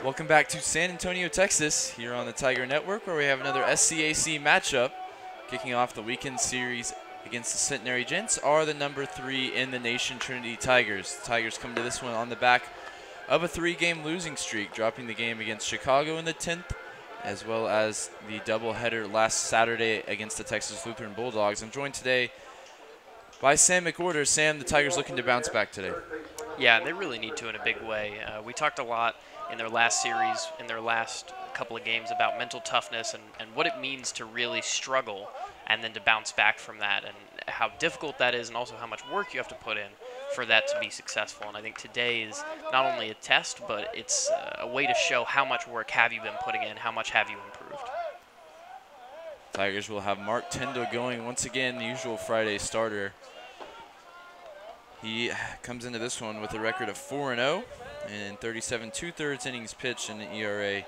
Welcome back to San Antonio, Texas, here on the Tiger Network, where we have another SCAC matchup. Kicking off the weekend series against the Centenary Gents are the number 3 in the nation, Trinity Tigers. The Tigers come to this one on the back of a 3-game losing streak, dropping the game against Chicago in the 10th, as well as the doubleheader last Saturday against the Texas Lutheran Bulldogs. I'm joined today by Sam McWhorter. Sam, the Tigers looking to bounce back today. Yeah, and they really need to in a big way. We talked a lot in their last series, in their last couple of games, about mental toughness and what it means to really struggle and then to bounce back from that, and how difficult that is, and also how much work you have to put in for that to be successful. And I think today is not only a test, but it's a way to show how much work have you been putting in, how much have you improved. Tigers will have Mark Tendo going once again, the usual Friday starter. He comes into this one with a record of 4-0 and 37 2/3 innings pitched and an ERA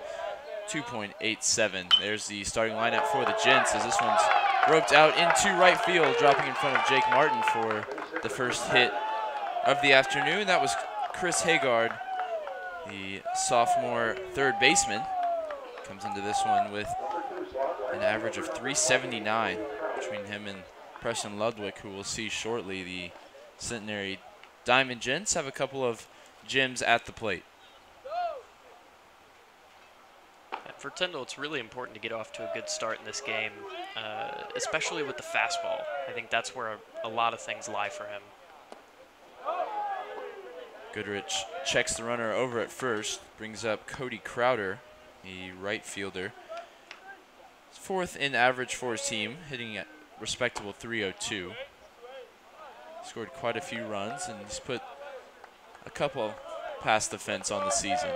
2.87. There's the starting lineup for the Gents as this one's roped out into right field, dropping in front of Jake Martin for the first hit of the afternoon. That was Chris Hagard, the sophomore third baseman. Comes into this one with an average of 379 between him and Preston Ludwig, who we'll see shortly. The Centenary Diamond Gents have a couple of gems at the plate. For Tyndall, it's really important to get off to a good start in this game, especially with the fastball. I think that's where a lot of things lie for him. Goodrich checks the runner over at first, brings up Cody Crowder, the right fielder. Fourth in average for his team, hitting at respectable 302. Scored quite a few runs, and he's put a couple past the fence on the season.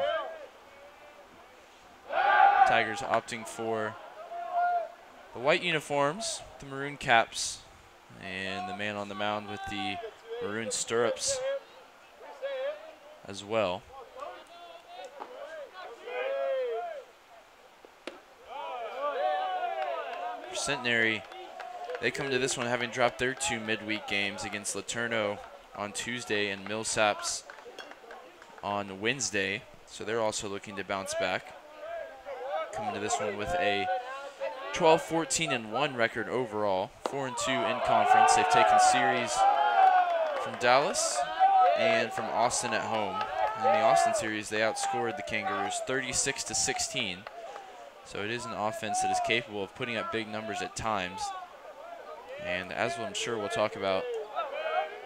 Tigers opting for the white uniforms, the maroon caps, and the man on the mound with the maroon stirrups as well. For Centenary, they come to this one having dropped their 2 midweek games against Laterno on Tuesday and Millsaps on Wednesday, so they're also looking to bounce back. Coming to this one with a 12-14-1 record overall, 4-2 in conference. They've taken series from Dallas and from Austin at home. In the Austin series, they outscored the Kangaroos 36-16. So it is an offense that is capable of putting up big numbers at times. And as I'm sure we'll talk about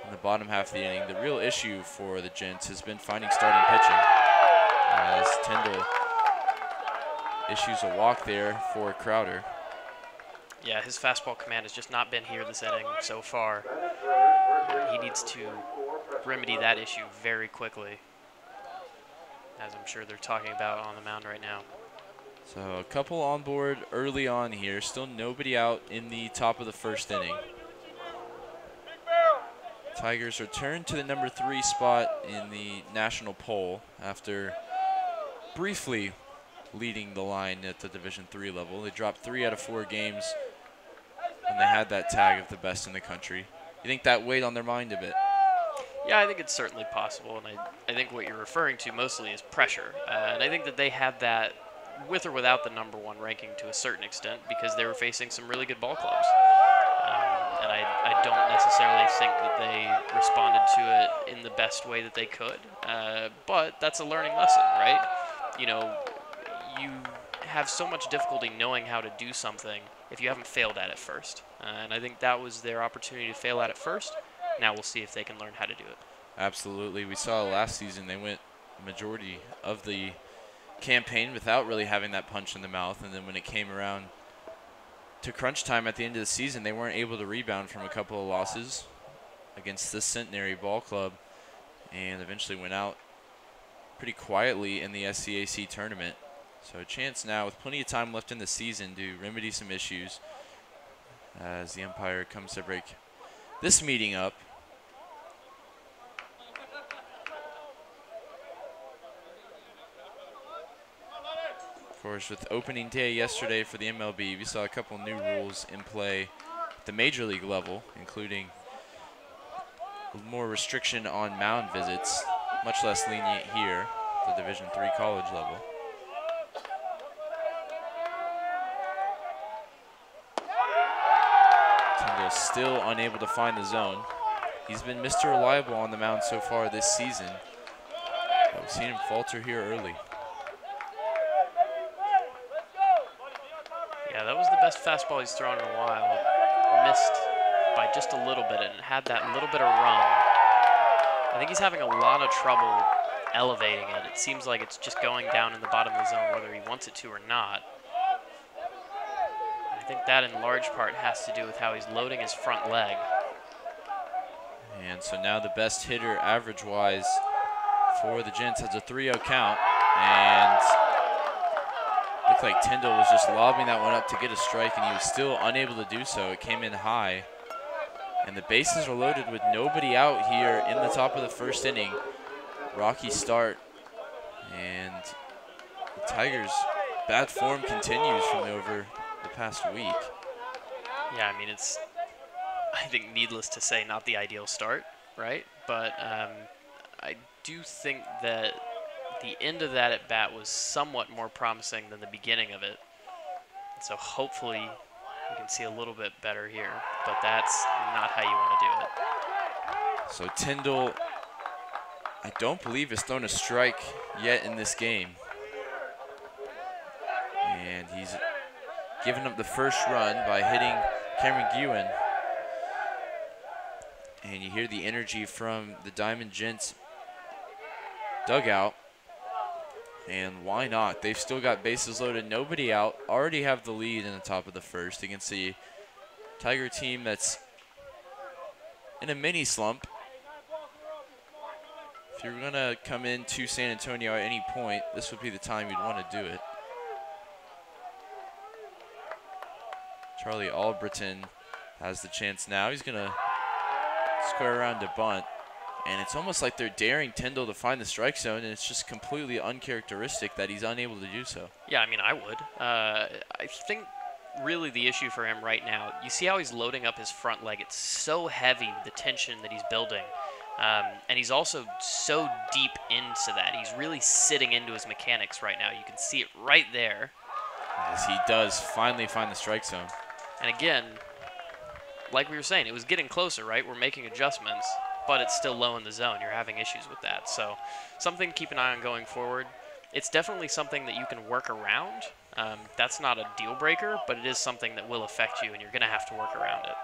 in the bottom half of the inning, the real issue for the Gents has been finding starting pitching, as Tyndall issues a walk there for Crowder. Yeah, his fastball command has just not been here this inning so far. He needs to remedy that issue very quickly, as I'm sure they're talking about on the mound right now. So a couple on board early on here. Still nobody out in the top of the first inning. Tigers return to the number 3 spot in the national poll after briefly leading the line at the Division III level. They dropped 3 out of 4 games when they had that tag of the best in the country. You think that weighed on their mind a bit? Yeah, I think it's certainly possible, and I think what you're referring to mostly is pressure. And I think that they had that with or without the number 1 ranking to a certain extent, because they were facing some really good ball clubs. And I don't necessarily think that they responded to it in the best way that they could. But that's a learning lesson, right? You know, you have so much difficulty knowing how to do something if you haven't failed at it first. And I think that was their opportunity to fail at it first. Now we'll see if they can learn how to do it. Absolutely. We saw last season they went the majority of the campaign without really having that punch in the mouth, and then when it came around to crunch time at the end of the season, they weren't able to rebound from a couple of losses against this Centenary ball club, and eventually went out pretty quietly in the SCAC tournament. So a chance now with plenty of time left in the season to remedy some issues as the umpire comes to break this meeting up. Of course, with opening day yesterday for the MLB, we saw a couple new rules in play at the major league level, including more restriction on mound visits, much less lenient here at the Division III college level. Tyndall still unable to find the zone. He's been Mr. Reliable on the mound so far this season, but we've seen him falter here early. Yeah, that was the best fastball he's thrown in a while. It missed by just a little bit and it had that little bit of run. I think he's having a lot of trouble elevating it. It seems like it's just going down in the bottom of the zone whether he wants it to or not. I think that in large part has to do with how he's loading his front leg. And so now the best hitter average-wise for the Gents has a 3-0 count. And looked like Tyndall was just lobbing that one up to get a strike, and he was still unable to do so. It came in high. And the bases are loaded with nobody out here in the top of the first inning. Rocky start. And the Tigers' bad form continues from over the past week. Yeah, I mean, it's, I think, needless to say, not the ideal start, right? But I do think that the end of that at-bat was somewhat more promising than the beginning of it. So hopefully we can see a little bit better here, but that's not how you want to do it. So Tyndall, I don't believe has thrown a strike yet in this game. And he's given up the first run by hitting Cameron Guin. And you hear the energy from the Diamond Gents dugout. And why not? They've still got bases loaded, nobody out, already have the lead in the top of the first against the Tiger team that's in a mini slump. If you're going to come into San Antonio at any point, this would be the time you'd want to do it. Charlie Albritton has the chance now. He's going to square around to bunt. And it's almost like they're daring Tyndall to find the strike zone, and it's just completely uncharacteristic that he's unable to do so. Yeah, I mean, I would. I think really the issue for him right now, you see how he's loading up his front leg. It's so heavy, the tension that he's building. And he's also so deep into that. He's really sitting into his mechanics right now. You can see it right there. As he does finally find the strike zone. And again, like we were saying, it was getting closer, right? We're making adjustments, but it's still low in the zone. You're having issues with that. So something to keep an eye on going forward. It's definitely something that you can work around. That's not a deal breaker, but it is something that will affect you, and you're going to have to work around it.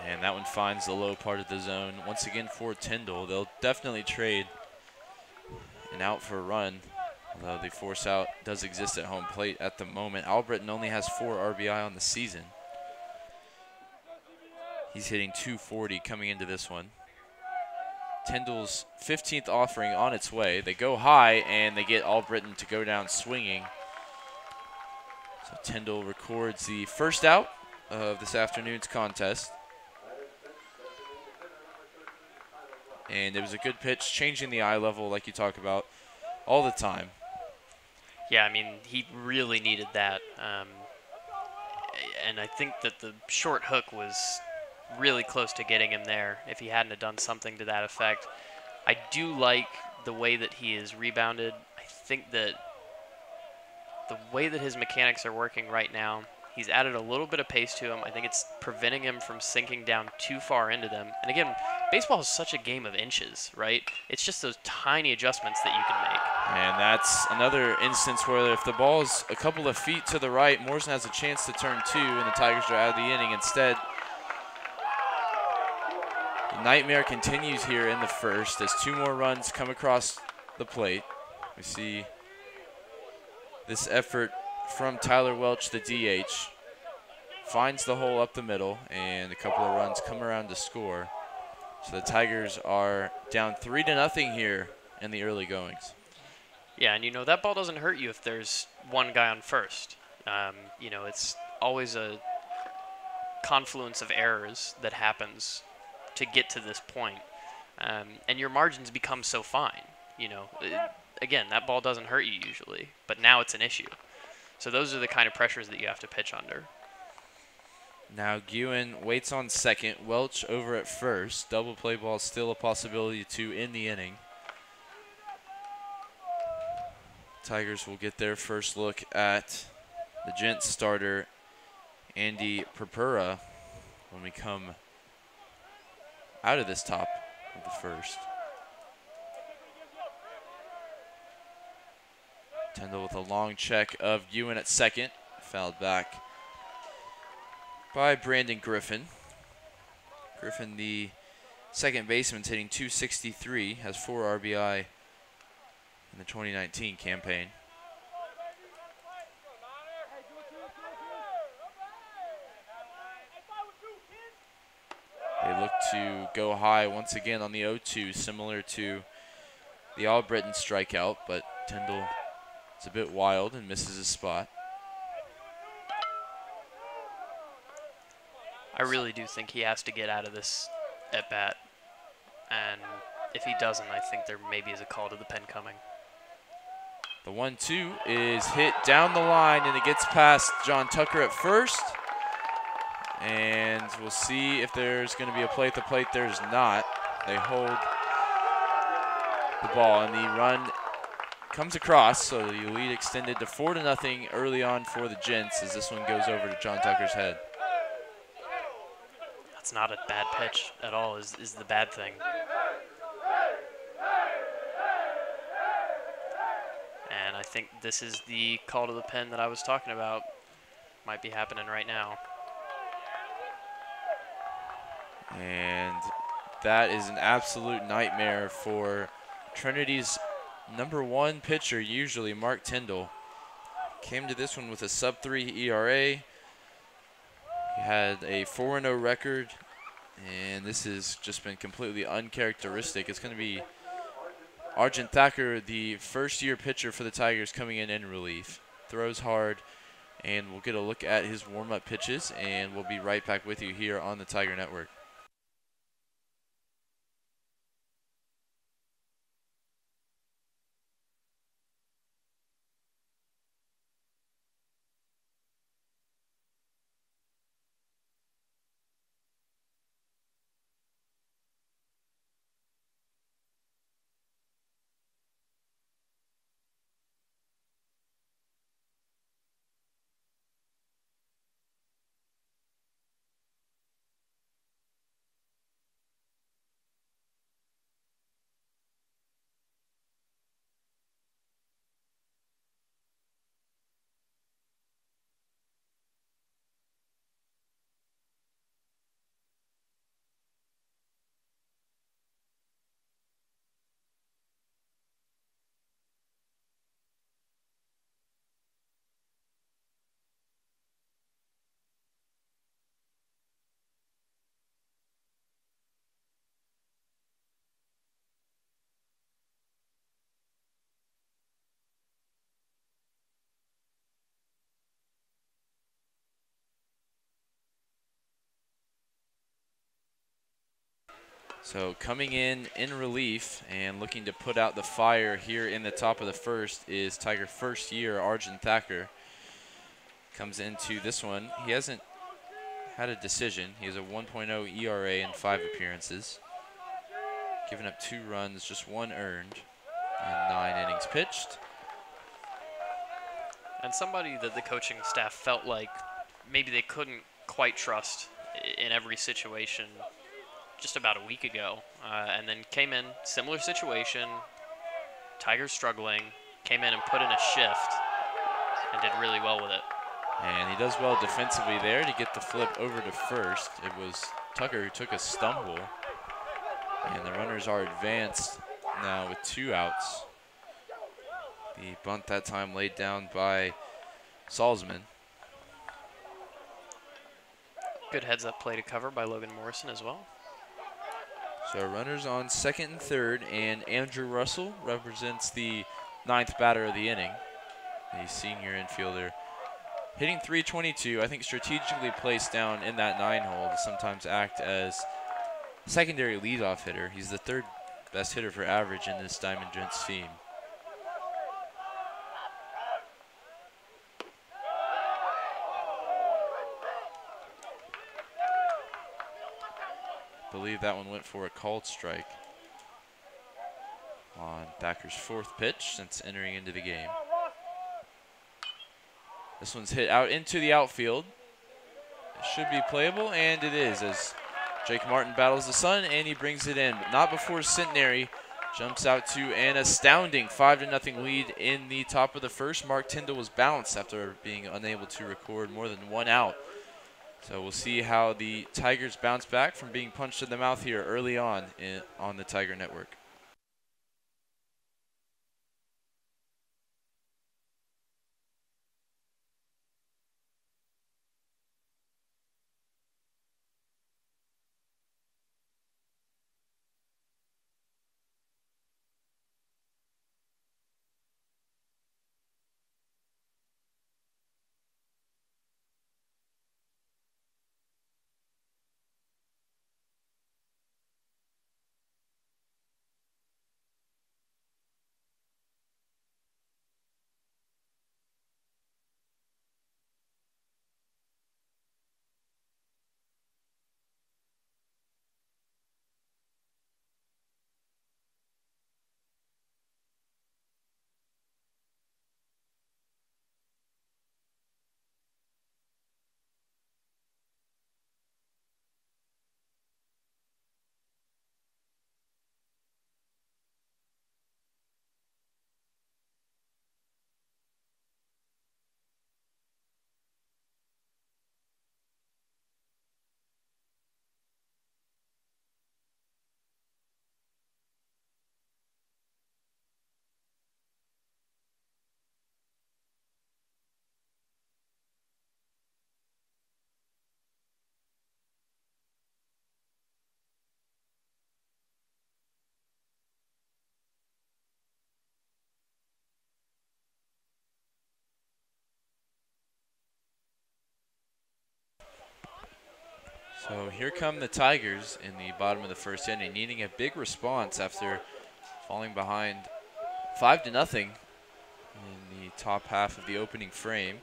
And that one finds the low part of the zone. Once again for Tyndall, they'll definitely trade an out for a run, although the force out does exist at home plate at the moment. Albritton only has 4 RBI on the season. He's hitting .240 coming into this one. Tyndall's 15th offering on its way. They go high, and they get Albritton to go down swinging. So Tyndall records the first out of this afternoon's contest. And it was a good pitch, changing the eye level like you talk about all the time. Yeah, I mean, he really needed that. And I think that the short hook was really close to getting him there if he hadn't have done something to that effect. I do like the way that he is rebounded. I think that the way that his mechanics are working right now, he's added a little bit of pace to him. I think it's preventing him from sinking down too far into them. And again, baseball is such a game of inches, right? It's just those tiny adjustments that you can make. And that's another instance where if the ball's a couple of feet to the right, Morrison has a chance to turn 2, and the Tigers are out of the inning. Instead, the nightmare continues here in the first as 2 more runs come across the plate. We see this effort from Tyler Welch, the DH, finds the hole up the middle, and a couple of runs come around to score. So the Tigers are down 3-0 here in the early goings. Yeah, and you know, that ball doesn't hurt you if there's one guy on first. You know, it's always a confluence of errors that happens to get to this point. And your margins become so fine. You know, again, that ball doesn't hurt you usually, but now it's an issue. So those are the kind of pressures that you have to pitch under. Now Guin waits on second, Welch over at first. Double play ball still a possibility to end the inning. Tigers will get their first look at the Gents starter, Andy Purpura when we come out of this top of the first. Tyndall with a long check of Ewan at second. Fouled back by Brandon Griffin. Griffin, the second baseman, hitting .263, has 4 RBI in the 2019 campaign. They look to go high once again on the 0-2, similar to the Albritton strikeout, but Tyndall is a bit wild and misses his spot. I really do think he has to get out of this at bat, and if he doesn't, I think there maybe is a call to the pen coming. The 1-2 is hit down the line, and it gets past John Tucker at first. And we'll see if there's going to be a play at the plate. There's not. They hold the ball, and the run comes across, so the lead extended to 4-0 early on for the Gents as this one goes over to John Tucker's head. That's not a bad pitch at all, is the bad thing. And I think this is the call to the pen that I was talking about. Might be happening right now. And that is an absolute nightmare for Trinity's #1 pitcher, usually Mark Tyndall. Came to this one with a sub-3 ERA. He had a 4-0 record, and this has just been completely uncharacteristic. It's going to be Arjun Thacker, the first-year pitcher for the Tigers, coming in relief. Throws hard, and we'll get a look at his warm-up pitches, and we'll be right back with you here on the Tiger Network. So coming in relief and looking to put out the fire here in the top of the first is Tiger first year, Arjun Thacker. Comes into this one. He hasn't had a decision. He has a 1.0 ERA in 5 appearances. Given up 2 runs, just 1 earned, and 9 innings pitched. And somebody that the coaching staff felt like maybe they couldn't quite trust in every situation just about a week ago, and then came in, similar situation, Tigers struggling, came in and put in a shift and did really well with it. And he does well defensively there to get the flip over to first. It was Tucker who took a stumble, and the runners are advanced now with 2 outs. The bunt that time laid down by Salzman. Good heads-up play to cover by Logan Morrison as well. So runners on second and third, and Andrew Russell represents the 9th batter of the inning, the senior infielder. Hitting .322, I think strategically placed down in that 9-hole to sometimes act as secondary leadoff hitter. He's the 3rd best hitter for average in this Diamond Gents team. I believe that one went for a called strike on Thacker's 4th pitch since entering into the game. This one's hit out into the outfield. should be playable, and it is, as Jake Martin battles the sun, and he brings it in, but not before Centenary jumps out to an astounding 5-0 lead in the top of the first. Mark Tyndall was bounced after being unable to record more than one out. So we'll see how the Tigers bounce back from being punched in the mouth here early on the Tiger Network. So here come the Tigers in the bottom of the first inning, needing a big response after falling behind 5-0 in the top half of the opening frame.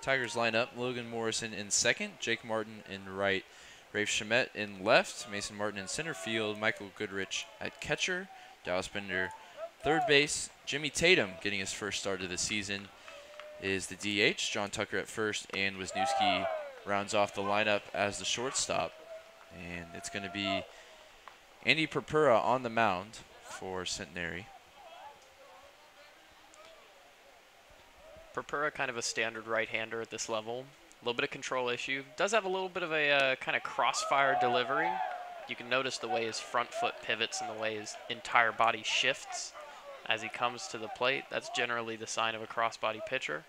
Tigers line up: Logan Morrison in second, Jake Martin in right, Rafe Shamet in left, Mason Martin in center field, Michael Goodrich at catcher, Dallas Bender third base, Jimmy Tatum getting his first start of the season is the DH, John Tucker at first, and Wisniewski rounds off the lineup as the shortstop. And it's going to be Andy Purpura on the mound for Centenary. Purpura, kind of a standard right-hander at this level. A little bit of control issue. Does have a little bit of a kind of crossfire delivery. You can notice the way his front foot pivots and the way his entire body shifts as he comes to the plate. That's generally the sign of a crossbody pitcher.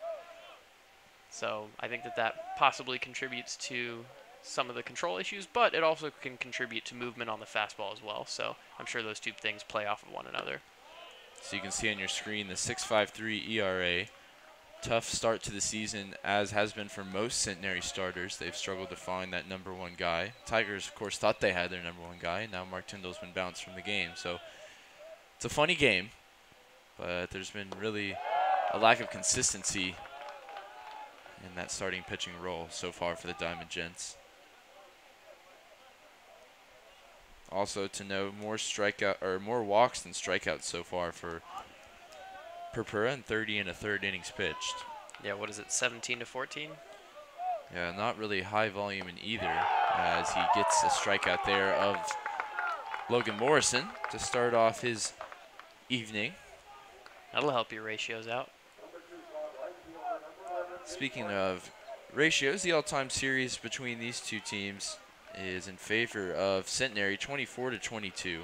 So I think that possibly contributes to some of the control issues, but it also can contribute to movement on the fastball as well. So I'm sure those two things play off of one another. So you can see on your screen the 6.53 ERA. Tough start to the season, as has been for most Centenary starters. They've struggled to find that number one guy. Tigers, of course, thought they had their number one guy, and now Mark Tyndall's been bounced from the game. So it's a funny game, but there's been really a lack of consistency in that starting pitching role so far for the Diamond Gents. Also to note, more walks than strikeouts so far for Purpura, and 30 and a third innings pitched. Yeah, what is it, 17-14? Yeah, not really high volume in either, as he gets a strikeout there of Logan Morrison to start off his evening. That'll help your ratios out. Speaking of ratios, the all-time series between these two teams is in favor of Centenary, 24-22,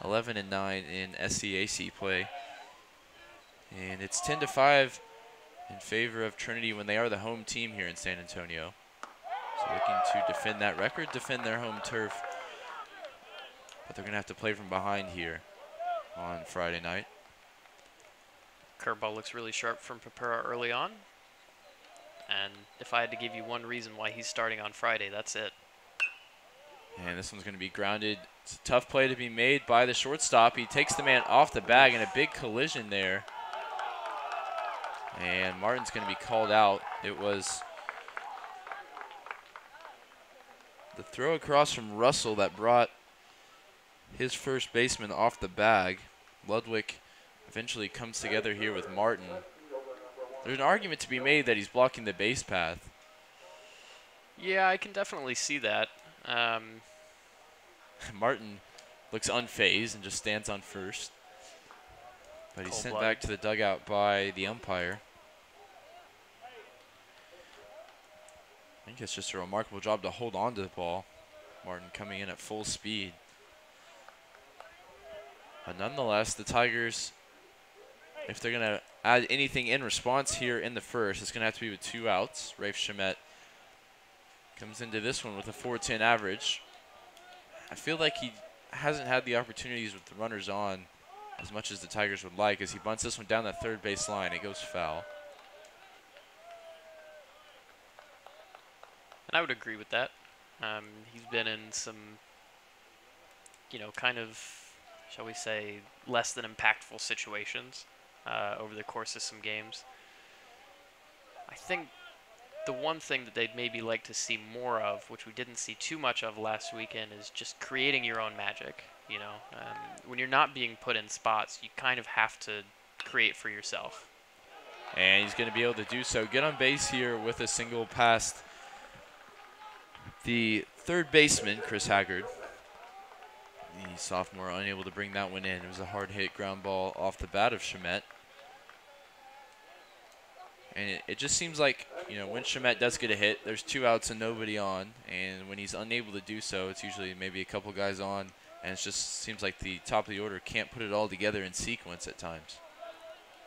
11-9 in SCAC play. And it's 10-5 in favor of Trinity when they are the home team here in San Antonio. So looking to defend that record, defend their home turf. But they're going to have to play from behind here on Friday night. Curveball looks really sharp from Purpura early on. And if I had to give you one reason why he's starting on Friday, that's it. And this one's going to be grounded. It's a tough play to be made by the shortstop. He takes the man off the bag in a big collision there. And Martin's going to be called out. It was the throw across from Russell that brought his first baseman off the bag. Ludwig eventually comes together here with Martin. There's an argument to be made that he's blocking the base path. Yeah, I can definitely see that. Martin looks unfazed and just stands on first. But he's sent Cold-blooded. back to the dugout by the umpire. I think it's just a remarkable job to hold on to the ball. Martin coming in at full speed. But nonetheless, the Tigers, if they're going to add anything in response here in the first, it's going to have to be with 2 outs. Rafe Shamet comes into this one with a 4.10 average. I feel like he hasn't had the opportunities with the runners on as much as the Tigers would like, as he bunts this one down the third base line. It goes foul. And I would agree with that. He's been in some, kind of, shall we say, less than impactful situations over the course of some games. I think the one thing that they'd maybe like to see more of, which we didn't see too much of last weekend, is just creating your own magic. When you're not being put in spots, you kind of have to create for yourself. And he's going to be able to do so. Get on base here with a single past the third baseman, Chris Haggard. The sophomore unable to bring that one in. It was a hard hit ground ball off the bat of Shamet. And it just seems like, when Shamet does get a hit, there's 2 outs and nobody on. And when he's unable to do so, it's usually maybe a couple guys on. And it just seems like the top of the order can't put it all together in sequence at times.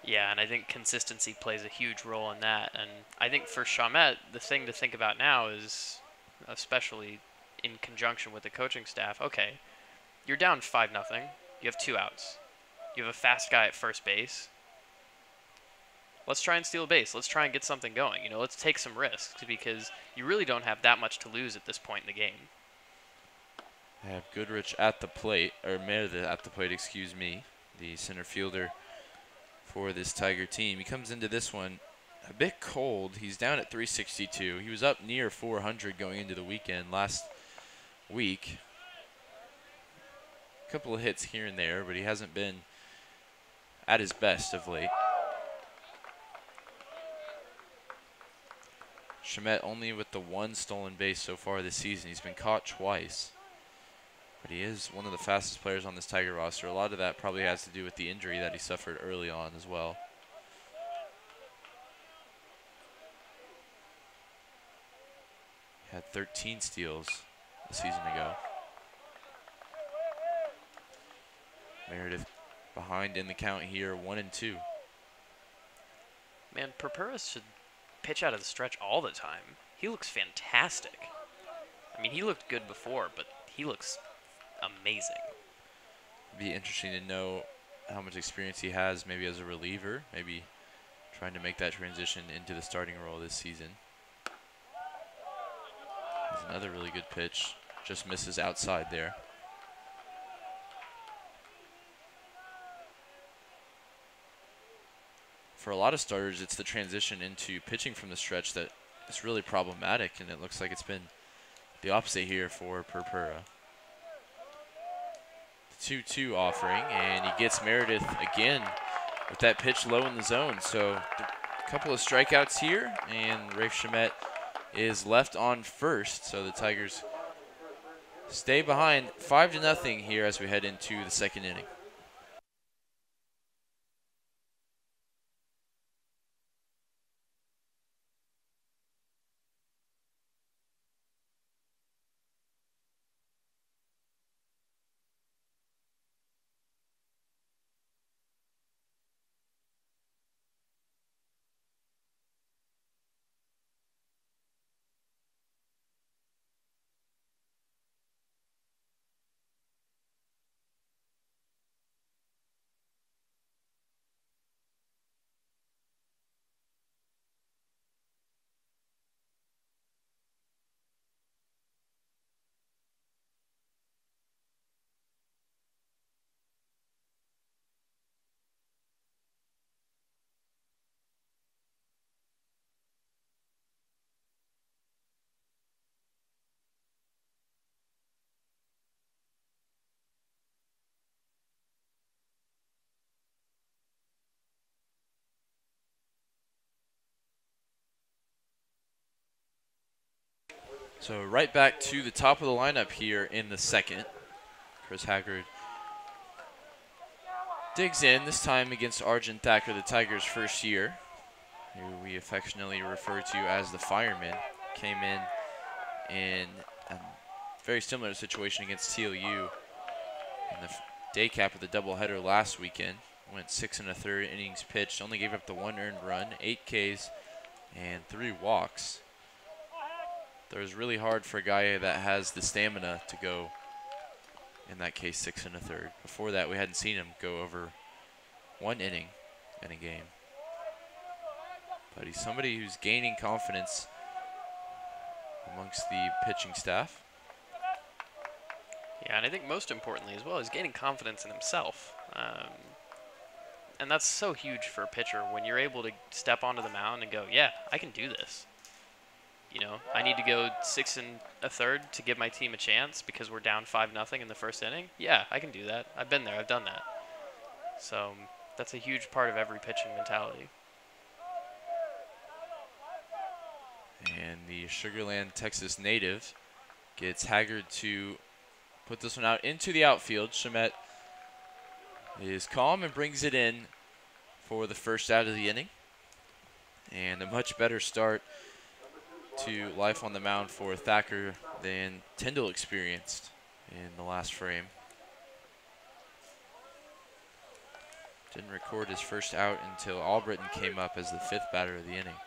Yeah, and I think consistency plays a huge role in that. And I think for Shamet, the thing to think about now is, especially in conjunction with the coaching staff, okay, you're down 5-0. You have 2 outs. You have a fast guy at first base. Let's try and steal a base. Let's try and get something going. Let's take some risks because you really don't have that much to lose at this point in the game. I have Goodrich at the plate, or Meredith at the plate, excuse me, the center fielder for this Tiger team. He comes into this one a bit cold. He's down at 362. He was up near 400 going into the weekend last week. A couple of hits here and there, but he hasn't been at his best of late. Shamet only with the 1 stolen base so far this season. He's been caught twice. But he is one of the fastest players on this Tiger roster. A lot of that probably has to do with the injury that he suffered early on as well. He had 13 steals a season ago. Meredith behind in the count here, 1-2. Man, Purpura should pitch out of the stretch all the time. He looks fantastic. I mean, he looked good before, but he looks amazing. Be interesting to know how much experience he has maybe as a reliever, maybe trying to make that transition into the starting role this season. There's another really good pitch, just misses outside there. For a lot of starters, it's the transition into pitching from the stretch that is really problematic, and it looks like it's been the opposite here for Purpura. 2-2 offering, and he gets Meredith again with that pitch low in the zone. So a couple of strikeouts here, and Rafe Shamet is left on first. So the Tigers stay behind 5-0 here as we head into the second inning. So right back to the top of the lineup here in the second. Chris Haggard digs in, this time against Arjun Thacker, the Tigers' first year, who we affectionately refer to as the fireman. Came in a very similar situation against TLU in the day cap of the doubleheader last weekend. Went 6 1/3 innings pitched, only gave up the 1 earned run, 8 Ks, and 3 walks. Throws really hard for a guy that has the stamina to go, in that case, 6 1/3. Before that, we hadn't seen him go over 1 inning in a game. But he's somebody who's gaining confidence amongst the pitching staff. Yeah, and I think most importantly as well, he's gaining confidence in himself. And that's so huge for a pitcher when you're able to step onto the mound and go, yeah, I can do this. You know, I need to go 6 1/3 to give my team a chance because we're down 5-0 in the first inning. Yeah, I can do that. I've been there. I've done that. So that's a huge part of every pitching mentality. And the Sugar Land, Texas native gets Haggard to put this one out into the outfield. Shamet is calm and brings it in for the first out of the inning. And a much better start to life on the mound for Thacker than Tyndall experienced in the last frame. Didn't record his first out until Albritton came up as the 5th batter of the inning.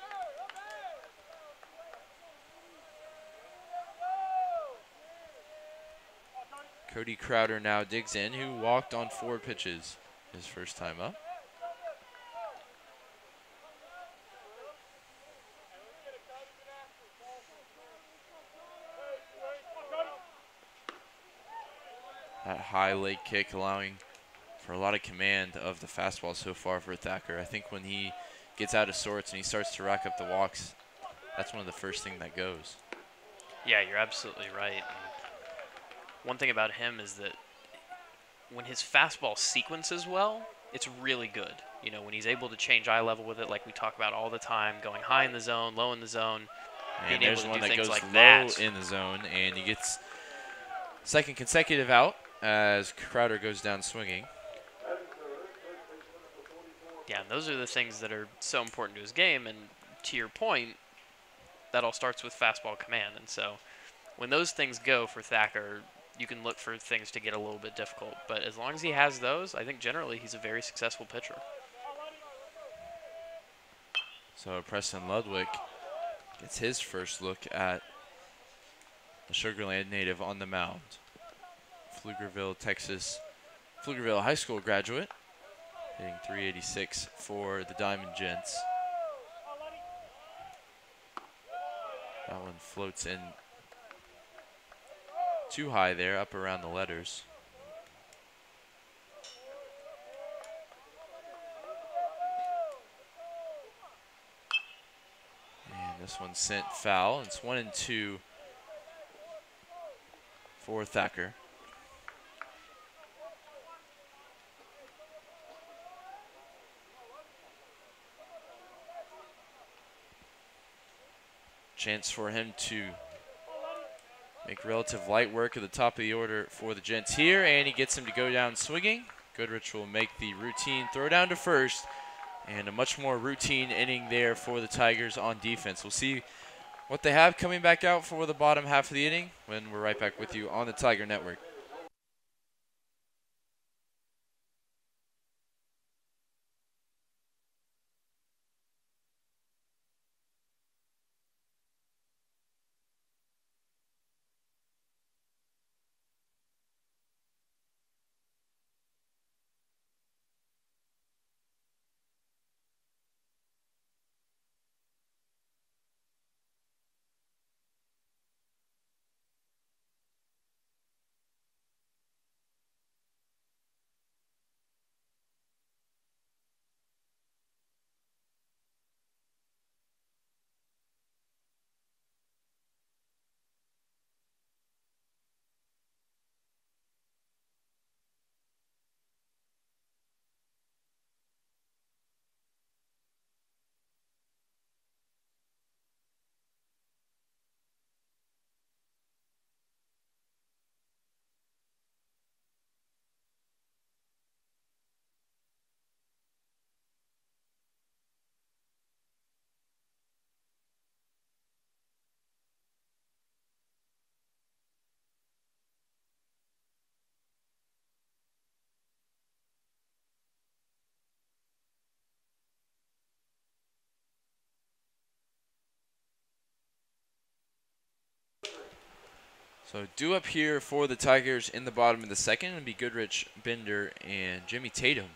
Cody Crowder now digs in, who walked on 4 pitches his first time up. That high leg kick allowing for a lot of command of the fastball so far for Thacker. I think when he gets out of sorts and he starts to rack up the walks, that's one of the first things that goes. Yeah, you're absolutely right. And one thing about him is that when his fastball sequences well, it's really good. You know, when he's able to change eye level with it, like we talk about all the time, going high in the zone, low in the zone, And being able there's to one do that things goes like low that. in the zone, and he gets second consecutive out as Crowder goes down swinging. Yeah, and those are the things that are so important to his game. And to your point, that all starts with fastball command. And so when those things go for Thacker, you can look for things to get a little bit difficult. But as long as he has those, I think generally he's a very successful pitcher. So Preston Ludwig gets his first look at the Sugar Land native on the mound. Pflugerville, Texas, Pflugerville High School graduate, hitting .386 for the Diamond Gents. That one floats in too high there, up around the letters. And this one sent foul. It's 1-2 for Thacker. Chance for him to make relative light work at the top of the order for the Gents here, and he gets him to go down swinging. Goodrich will make the routine throw down to first, and a much more routine inning there for the Tigers on defense. We'll see what they have coming back out for the bottom half of the inning when we're right back with you on the Tiger Network. So due up here for the Tigers in the bottom of the second would be Goodrich, Bender, and Jimmy Tatum.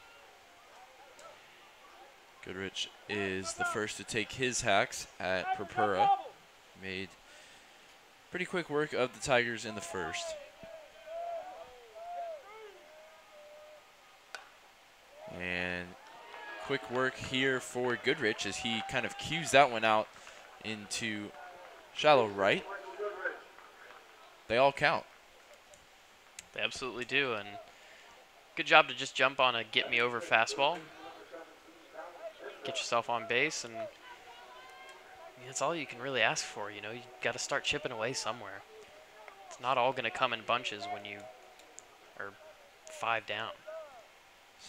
Goodrich is the first to take his hacks at Purpura. Made pretty quick work of the Tigers in the first. And quick work here for Goodrich as he kind of cues that one out into shallow right. They all count. They absolutely do, and good job to just jump on a get-me-over fastball. Get yourself on base, and that's all you can really ask for. You know, you got to start chipping away somewhere. It's not all going to come in bunches when you are 5 down.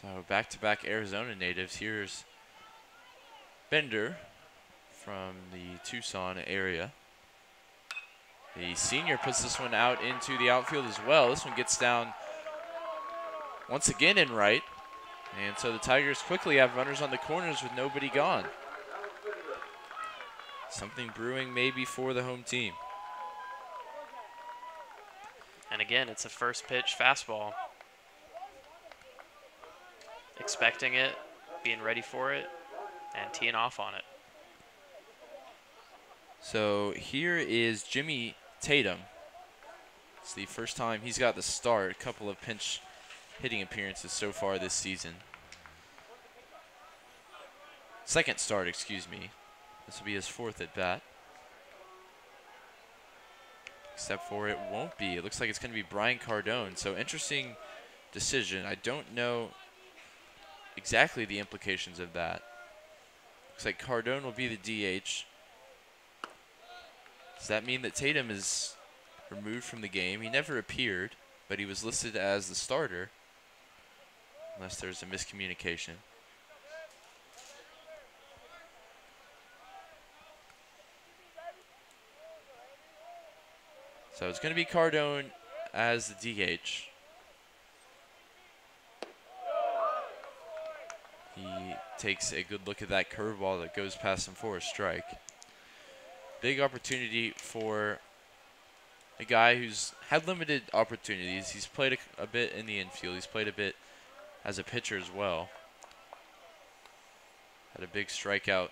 So back-to-back Arizona natives. Here's Bender from the Tucson area. The senior puts this one out into the outfield as well. This one gets down once again in right. And so the Tigers quickly have runners on the corners with nobody gone. Something brewing maybe for the home team. And again, it's a first pitch fastball. Expecting it, being ready for it, and teeing off on it. So here is Jimmy Tatum. It's the first time he's got the start. A couple of pinch hitting appearances so far this season. Second start, excuse me. This will be his 4th at bat. Except for it won't be. It looks like it's going to be Brian Cardone. So interesting decision. I don't know exactly the implications of that. Looks like Cardone will be the DH. Does that mean that Tatum is removed from the game? He never appeared, but he was listed as the starter, unless there's a miscommunication. So it's going to be Cardone as the DH. He takes a good look at that curveball that goes past him for a strike. Big opportunity for a guy who's had limited opportunities. He's played a bit in the infield. He's played a bit as a pitcher as well. Had a big strikeout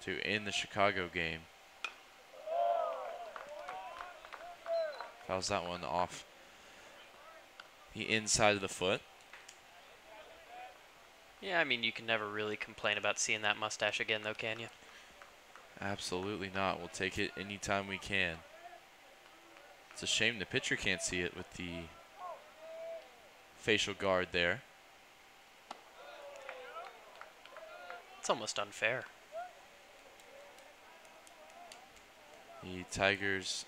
to end the Chicago game. Fouls that one off the inside of the foot. Yeah, I mean, you can never really complain about seeing that mustache again, though, can you? Absolutely not. We'll take it anytime we can. It's a shame the pitcher can't see it with the facial guard there. It's almost unfair. The Tigers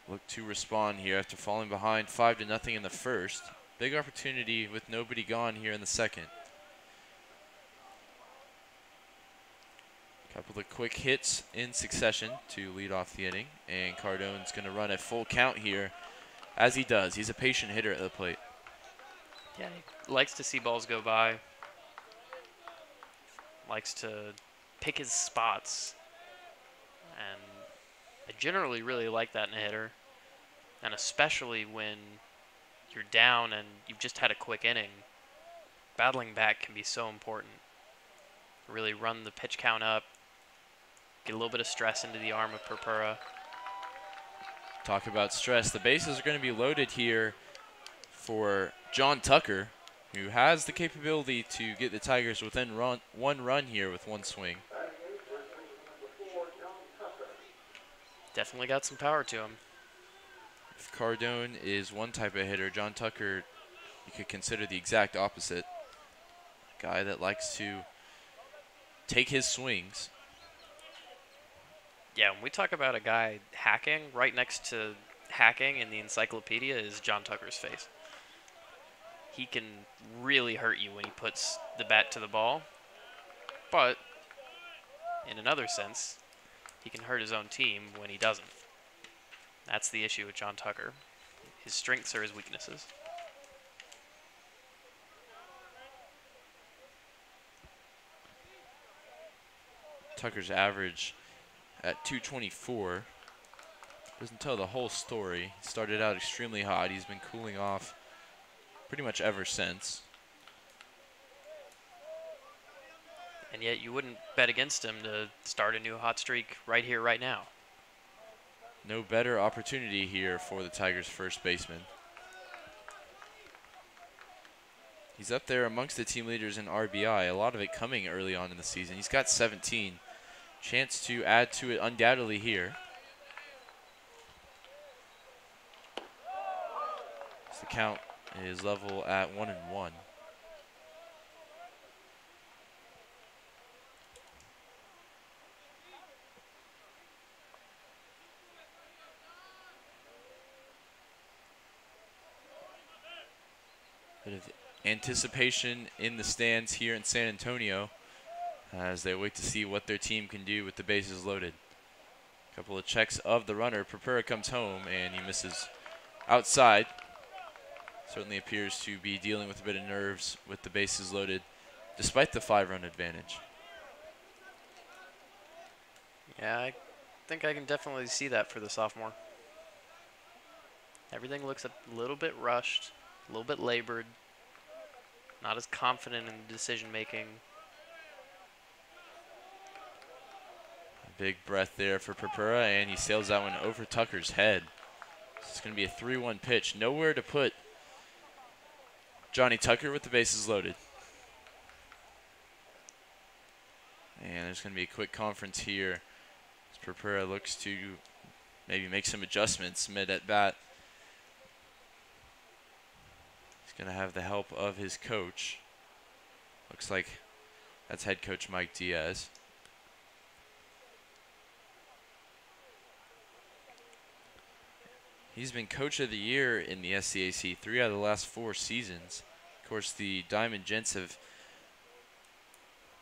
look to respond here after falling behind 5-0 in the first. Big opportunity with nobody gone here in the second. Couple of quick hits in succession to lead off the inning, and Cardone's going to run a full count here, as he does. He's a patient hitter at the plate. Yeah, he likes to see balls go by. Likes to pick his spots. And I generally really like that in a hitter. And especially when you're down and you've just had a quick inning, battling back can be so important. Really run the pitch count up, get a little bit of stress into the arm of Purpura. Talk about stress. The bases are going to be loaded here for John Tucker, who has the capability to get the Tigers within one run here with one swing. Definitely got some power to him. If Cardone is one type of hitter, John Tucker, you could consider the exact opposite. A guy that likes to take his swings. Yeah, when we talk about a guy hacking, right next to hacking in the encyclopedia is John Tucker's face. He can really hurt you when he puts the bat to the ball, but in another sense, he can hurt his own team when he doesn't. That's the issue with John Tucker. His strengths are his weaknesses. Tucker's average at 224. Doesn't tell the whole story. He started out extremely hot. He's been cooling off pretty much ever since. And yet you wouldn't bet against him to start a new hot streak right here, right now. No better opportunity here for the Tigers' first baseman. He's up there amongst the team leaders in RBI, a lot of it coming early on in the season. He's got 17. Chance to add to it undoubtedly here. The count is level at 1-1. Bit of anticipation in the stands here in San Antonio as they wait to see what their team can do with the bases loaded. A couple of checks of the runner. Purpura comes home and he misses outside. Certainly appears to be dealing with a bit of nerves with the bases loaded despite the 5-run advantage. Yeah, I think I can definitely see that for the sophomore. Everything looks a little bit rushed, a little bit labored, not as confident in the decision making. A big breath there for Purpura, and he sails that one over Tucker's head. It's going to be a 3-1 pitch. Nowhere to put Johnny Tucker with the bases loaded. And there's going to be a quick conference here as Purpura looks to maybe make some adjustments mid at bat. He's going to have the help of his coach. Looks like that's head coach Mike Diaz. He's been coach of the year in the SCAC 3 out of the last 4 seasons. Of course, the Diamond Gents have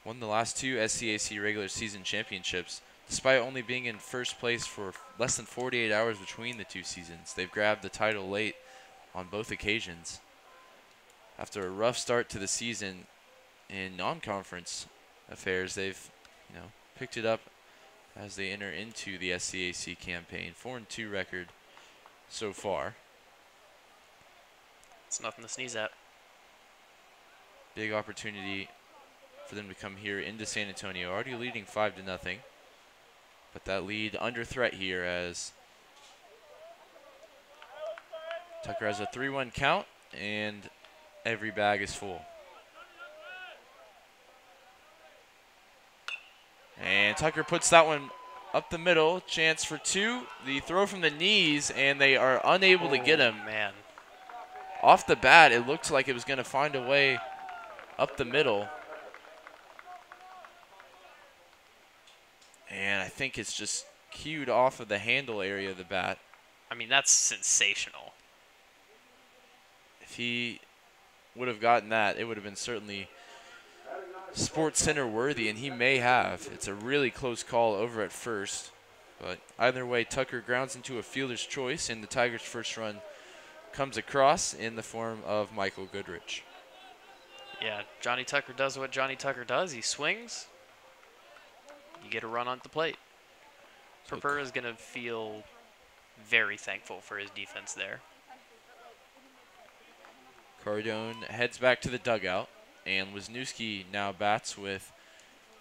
won the last 2 SCAC regular season championships. Despite only being in first place for less than 48 hours between the 2 seasons, they've grabbed the title late on both occasions. After a rough start to the season in non-conference affairs, they've picked it up as they enter into the SCAC campaign. 4-2 record so far. It's nothing to sneeze at. Big opportunity for them to come here into San Antonio, already leading 5-0. But that lead under threat here as Tucker has a 3-1 count and every bag is full. And Tucker puts that one up the middle, chance for 2. The throw from the knees, and they are unable to get him. Man. Off the bat, it looked like it was going to find a way up the middle. And I think it's just cued off of the handle area of the bat. I mean, that's sensational. If he would have gotten that, it would have been certainly Sports Center worthy, and he may have. It's a really close call over at first. But either way, Tucker grounds into a fielder's choice, and the Tigers' first run comes across in the form of Michael Goodrich. Yeah, Johnny Tucker does what Johnny Tucker does. He swings. You get a run on the plate. Purpura is going to feel very thankful for his defense there. Cardone heads back to the dugout, and Wisniewski now bats with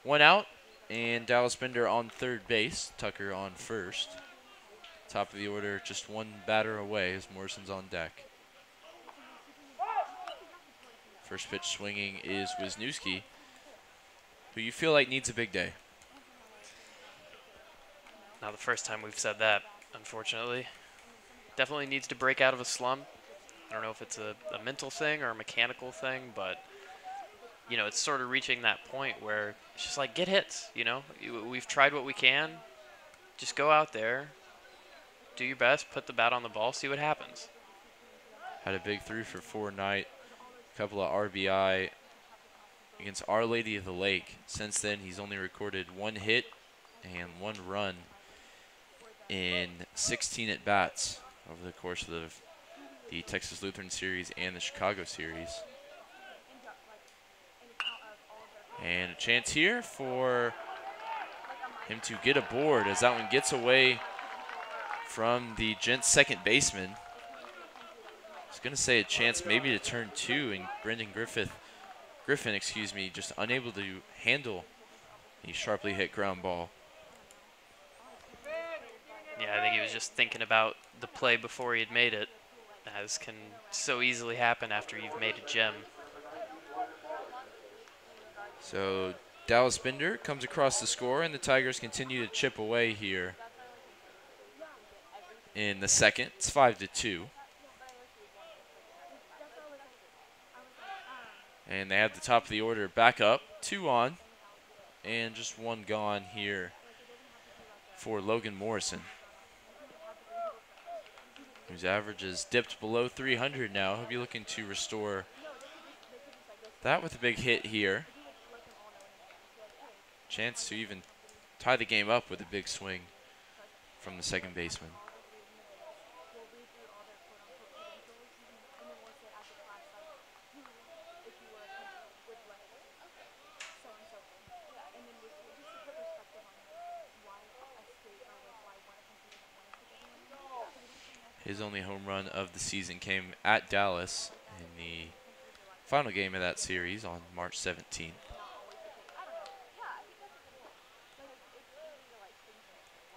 1 out, and Dallas Bender on third base, Tucker on first. Top of the order, just 1 batter away as Morrison's on deck. First pitch swinging is Wisniewski, who you feel like needs a big day. Not the first time we've said that, unfortunately. Definitely needs to break out of a slump. I don't know if it's a mental thing or a mechanical thing, but it's sort of reaching that point where it's just like, get hits, We've tried what we can. Just go out there, do your best, put the bat on the ball, see what happens. Had a big 3-for-4 night, a couple of RBI against Our Lady of the Lake. Since then, he's only recorded 1 hit and 1 run in 16 at-bats over the course of the Texas Lutheran Series and the Chicago Series. And a chance here for him to get aboard as that one gets away from the Gents' second baseman. I was going to say a chance maybe to turn two, and Brendan Griffin, excuse me, just unable to handle a sharply hit ground ball. Yeah, I think he was just thinking about the play before he had made it, as can so easily happen after you've made a gem. So Dallas Binder comes across the score, and the Tigers continue to chip away here in the second. It's 5-2. And they have the top of the order back up, 2 on, and just 1 gone here for Logan Morrison, whose average is dipped below 300 now. He'll be looking to restore that with a big hit here. Chance to even tie the game up with a big swing from the second baseman. His only home run of the season came at Dallas in the final game of that series on March 17th.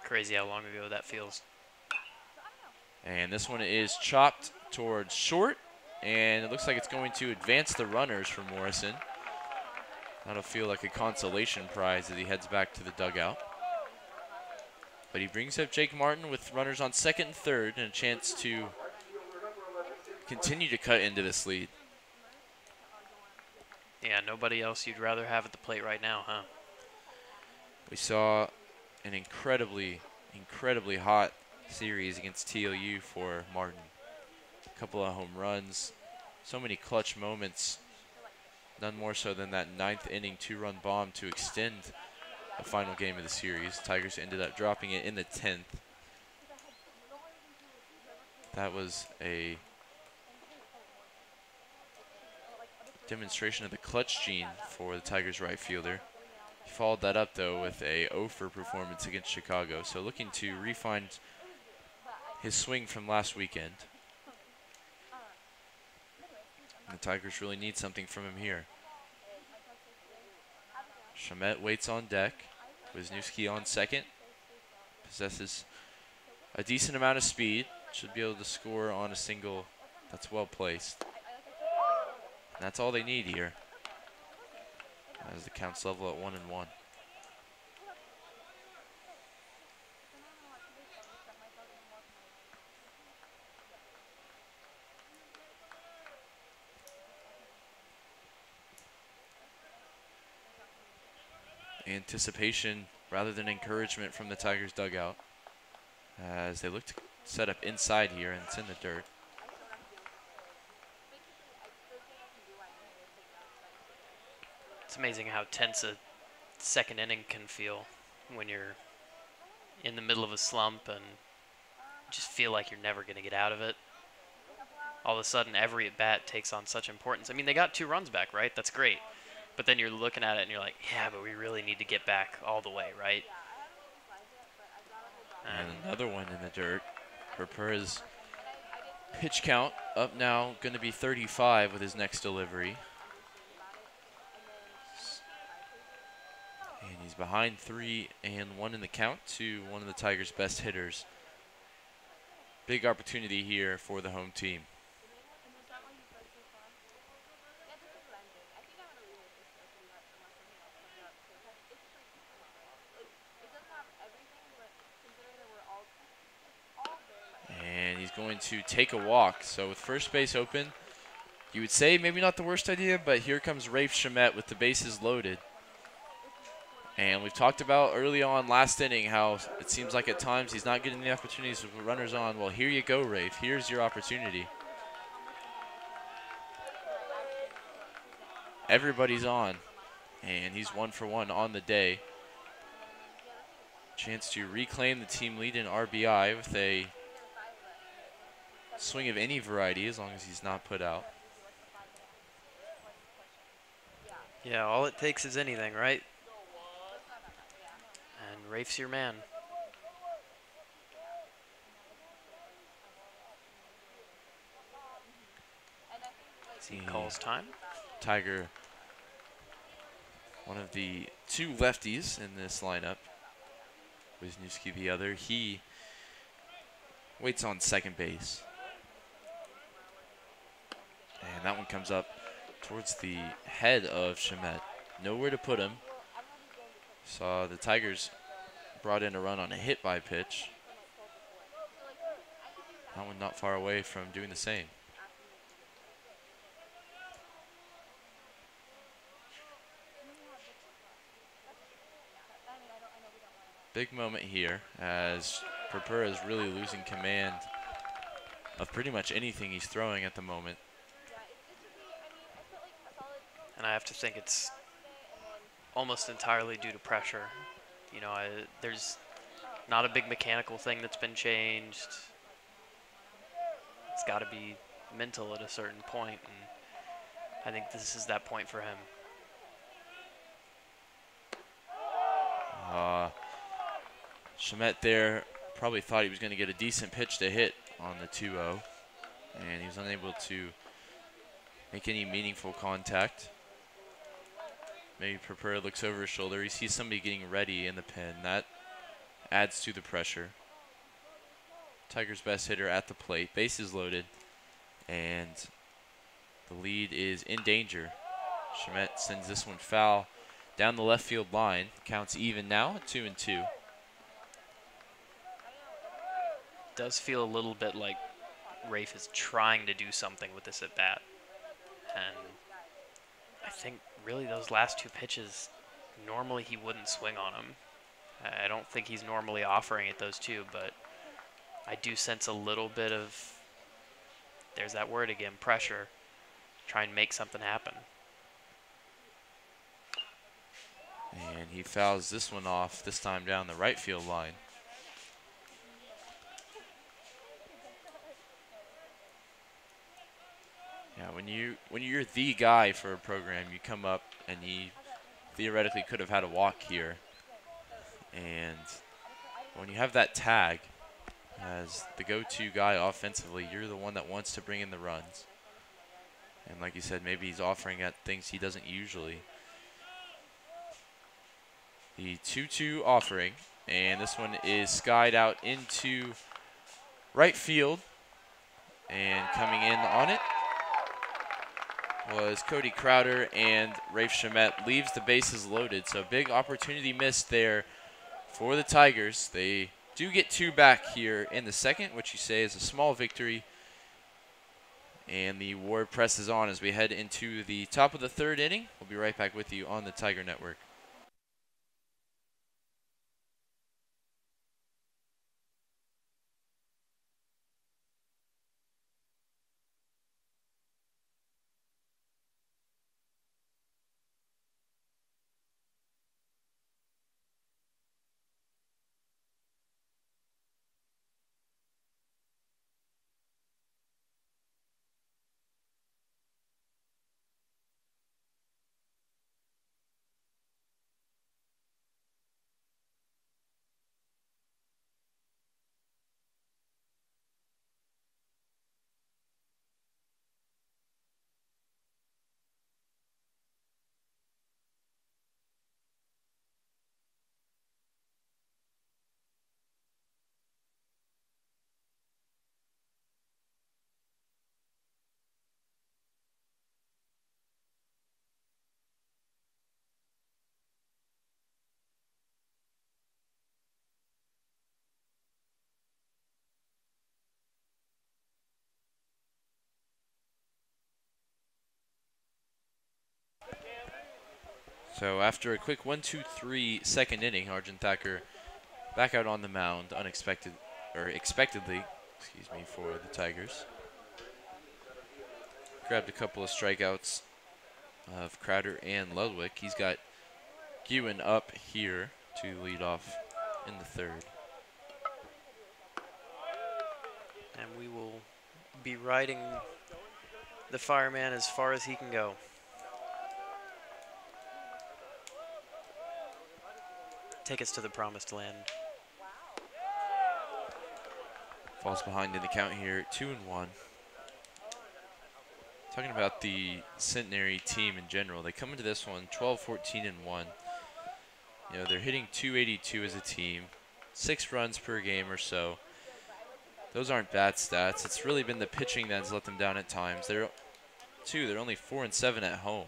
Crazy how long ago that feels. And this one is chopped towards short, and it looks like it's going to advance the runners for Morrison. That'll feel like a consolation prize as he heads back to the dugout. But he brings up Jake Martin with runners on second and third and a chance to continue to cut into this lead. Yeah, nobody else you'd rather have at the plate right now, huh? We saw an incredibly hot series against TOU for Martin. A couple of home runs, so many clutch moments, none more so than that 9th inning 2-run bomb to extend the final game of the series. Tigers ended up dropping it in the 10th. That was a demonstration of the clutch gene for the Tigers right fielder. He followed that up though with a 0-for performance against Chicago, so looking to refine his swing from last weekend. And the Tigers really need something from him here. Shamet waits on deck. Wisniewski on second. Possesses a decent amount of speed. Should be able to score on a single that's well placed. And that's all they need here, as the count's level at 1-1. Anticipation rather than encouragement from the Tigers dugout as they look to set up inside here, and it's in the dirt. It's amazing how tense a second inning can feel when you're in the middle of a slump and just feel like you're never going to get out of it. All of a sudden, every at-bat takes on such importance. I mean, they got 2 runs back, right? That's great. But then you're looking at it and you're like, yeah, but we really need to get back all the way, right? And another one in the dirt. Herpera's pitch count up now, going to be 35 with his next delivery. And he's behind 3-1 in the count to one of the Tigers' best hitters. Big opportunity here for the home team. And he's going to take a walk. So with first base open, you would say maybe not the worst idea, but here comes Rafe Shamet with the bases loaded. And we've talked about early on last inning how it seems like at times he's not getting the opportunities with runners on. Well, here you go, Rafe. Here's your opportunity. Everybody's on, and he's 1 for 1 on the day. Chance to reclaim the team lead in RBI with a swing of any variety as long as he's not put out. Yeah, all it takes is anything, right? And Rafe's your man. He calls time. Tiger, one of the two lefties in this lineup. Wisniewski the other. He waits on second base. And that one comes up towards the head of Shamet. Nowhere to put him. Saw the Tigers brought in a run on a hit by pitch. That one not far away from doing the same. Big moment here as Purpura is really losing command of pretty much anything he's throwing at the moment. And I have to think it's almost entirely due to pressure. You know, there's not a big mechanical thing that's been changed. It's got to be mental at a certain point, and I think this is that point for him. Shamet there probably thought he was going to get a decent pitch to hit on the 2-0, and he was unable to make any meaningful contact. Maybe Purpura looks over his shoulder. He sees somebody getting ready in the pen. That adds to the pressure. Tigers' best hitter at the plate. Bases loaded, and the lead is in danger. Shamet sends this one foul down the left field line. Counts even now at 2-2. Does feel a little bit like Rafe is trying to do something with this at bat, and I think really those last two pitches, normally he wouldn't swing on them. I don't think he's normally offering it those two, but I do sense a little bit of, there's that word again, pressure. Try and make something happen. And he fouls this one off, this time down the right field line. Yeah, when you're the guy for a program, you come up and he theoretically could have had a walk here. And when you have that tag as the go-to guy offensively, you're the one that wants to bring in the runs. And like you said, maybe he's offering at things he doesn't usually. The 2-2 offering, and this one is skied out into right field. And coming in on it was Cody Crowder, and Rafe Shamet leaves the bases loaded. So big opportunity missed there for the Tigers. They do get two back here in the second, which you say is a small victory. And the war presses on as we head into the top of the third inning. We'll be right back with you on the Tiger Network. So after a quick 1-2-3 second inning, Arjun Thacker back out on the mound, expectedly, for the Tigers. Grabbed a couple of strikeouts of Crowder and Ludwig. He's got Ewan up here to lead off in the third. And we will be riding the fireman as far as he can go. Take us to the promised land. Falls behind in the count here, 2-1. Talking about the Centenary team in general, they come into this one 12-14-1. You know, they're hitting .282 as a team, 6 runs per game or so. Those aren't bad stats. It's really been the pitching that's let them down at times. They're only 4-7 at home,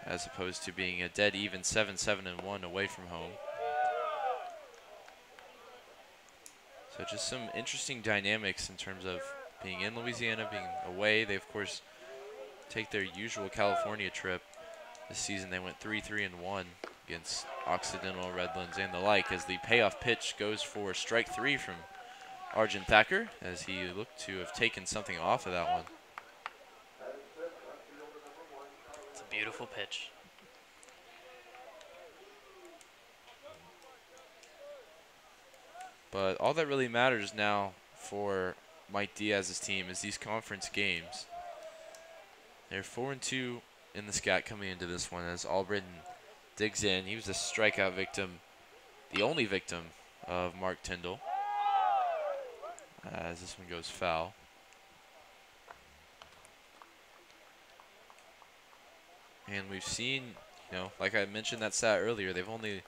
as opposed to being a dead even 7-7-1 away from home. So just some interesting dynamics in terms of being in Louisiana, being away. They, of course, take their usual California trip. This season they went 3-3-1 against Occidental, Redlands, and the like, as the payoff pitch goes for strike 3 from Arjun Thacker, as he looked to have taken something off of that one. It's a beautiful pitch. But all that really matters now for Mike Diaz's team is these conference games. They're 4-2 in the SCAT coming into this one as Albritton digs in. He was a strikeout victim, the only victim of Mark Tyndall, as this one goes foul. And we've seen, you know, like I mentioned that stat earlier, they've only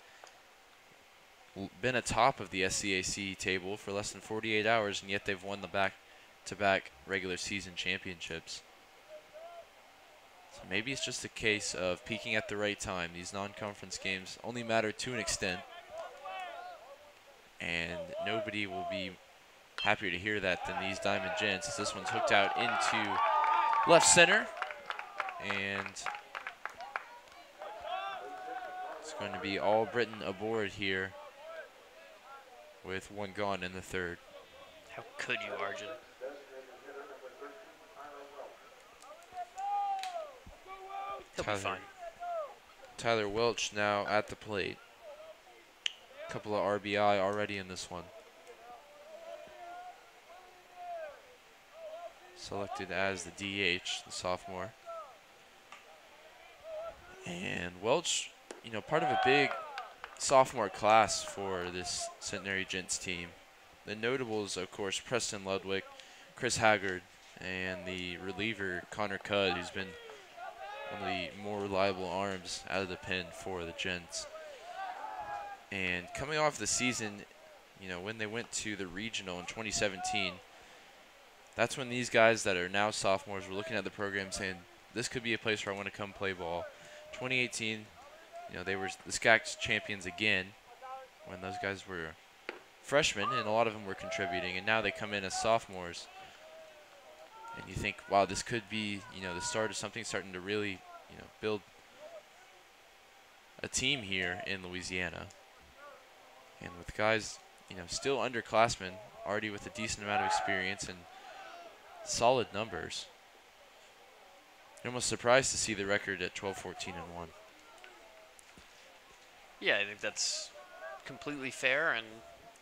been atop of the SCAC table for less than 48 hours, and yet they've won the back-to-back regular season championships. So maybe it's just a case of peaking at the right time. These non-conference games only matter to an extent, and nobody will be happier to hear that than these Diamond Gents, as this one's hooked out into left center, and it's going to be Albritton aboard here with one gone in the third. How could you, Arjun? He'll be fine. Tyler Welch now at the plate. Couple of RBI already in this one. Selected as the DH, the sophomore. And Welch, you know, part of a big sophomore class for this Centenary Gents team. The notables, of course, Preston Ludwig, Chris Haggard, and the reliever Connor Cudd, who's been one of the more reliable arms out of the pen for the Gents. And coming off the season, you know, when they went to the regional in 2017, that's when these guys that are now sophomores were looking at the program saying, this could be a place where I want to come play ball. 2018, you know, they were the SCAC champions again when those guys were freshmen, and a lot of them were contributing, and now they come in as sophomores. And you think, wow, this could be, you know, the start of something starting to really, you know, build a team here in Louisiana. And with guys, you know, still underclassmen, already with a decent amount of experience and solid numbers. You're almost surprised to see the record at 12-14-1. Yeah, I think that's completely fair, and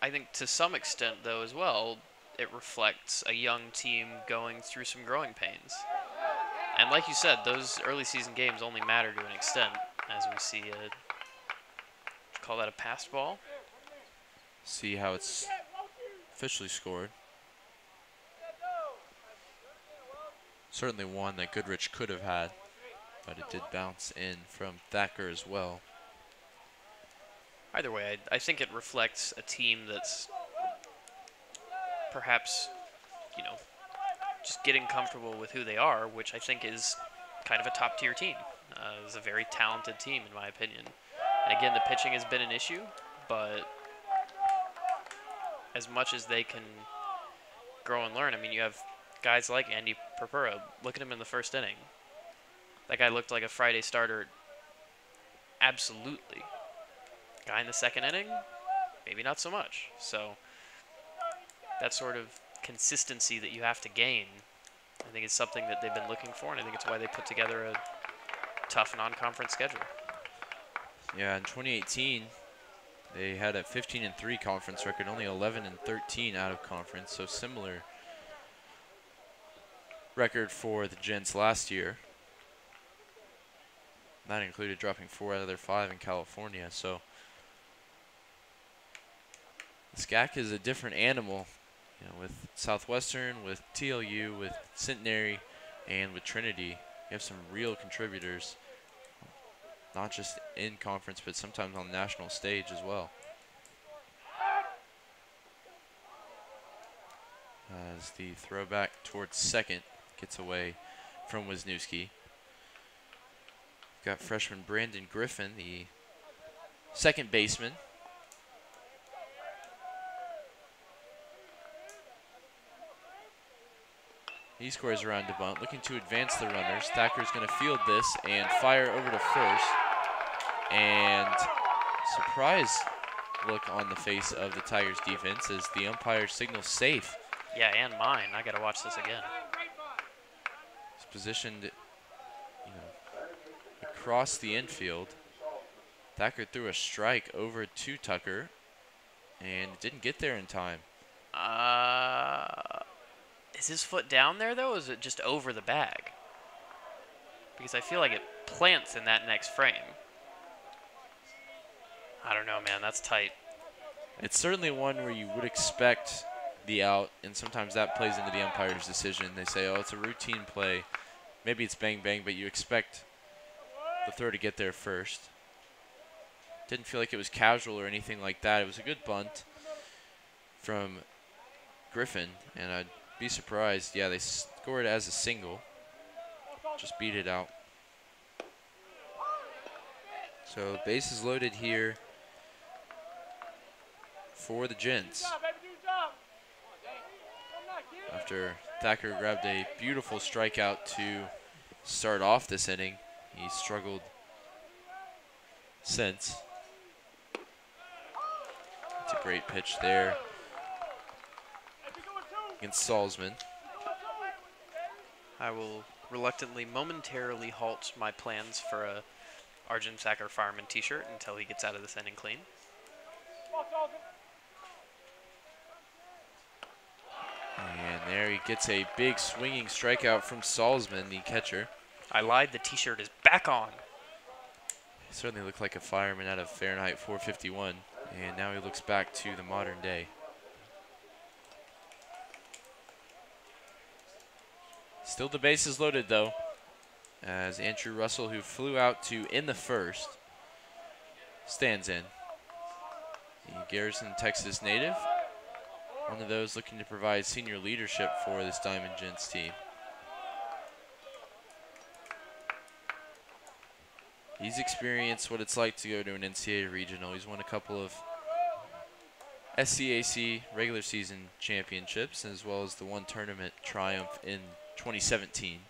I think to some extent, though, as well, it reflects a young team going through some growing pains. And like you said, those early season games only matter to an extent, as we see call that a passed ball? See how it's officially scored. Certainly one that Goodrich could have had, but it did bounce in from Thacker as well. Either way, I think it reflects a team that's perhaps, you know, just getting comfortable with who they are, which I think is kind of a top-tier team. It's a very talented team, in my opinion. And again, the pitching has been an issue, but as much as they can grow and learn, I mean, you have guys like Andy Purpura. Look at him in the first inning. That guy looked like a Friday starter. Absolutely. Guy in the second inning, maybe not so much. So that sort of consistency that you have to gain, I think is something that they've been looking for, and I think it's why they put together a tough non-conference schedule. Yeah, in 2018, they had a 15-3 conference record, only 11-13 out of conference, so similar record for the Gents last year. That included dropping 4 out of their 5 in California, so SCAC is a different animal, you know, with Southwestern, with TLU, with Centenary, and with Trinity. You have some real contributors, not just in conference, but sometimes on the national stage as well. As the throwback towards second gets away from Wisniewski. Got freshman Brandon Griffin, the second baseman. He scores around to bunt, looking to advance the runners. Thacker's going to field this and fire over to first. And surprise look on the face of the Tigers defense as the umpire signals safe. Yeah, and mine. I got to watch this again. It's positioned, you know, across the infield. Thacker threw a strike over to Tucker and didn't get there in time. Is his foot down there, though, or is it just over the bag? Because I feel like it plants in that next frame. I don't know, man. That's tight. It's certainly one where you would expect the out, and sometimes that plays into the umpire's decision. They say, oh, it's a routine play. Maybe it's bang-bang, but you expect the throw to get there first. Didn't feel like it was casual or anything like that. It was a good bunt from Griffin, and I'd be surprised. Yeah, they scored as a single. Just beat it out. So bases loaded here for the Gents. After Thacker grabbed a beautiful strikeout to start off this inning, he struggled since. It's a great pitch there against Salzman. I will reluctantly momentarily halt my plans for a Arjun Thacker Fireman t-shirt until he gets out of this inning clean. And there he gets a big swinging strikeout from Salzman, the catcher. I lied, the t-shirt is back on. He certainly looked like a fireman out of Fahrenheit 451, and now he looks back to the modern day. Still the bases loaded, though, as Andrew Russell, who flew out to in the first, stands in. The Garrison, Texas native, one of those looking to provide senior leadership for this Diamond Gents team. He's experienced what it's like to go to an NCAA regional. He's won a couple of SCAC regular season championships, as well as the one tournament triumph in 2017.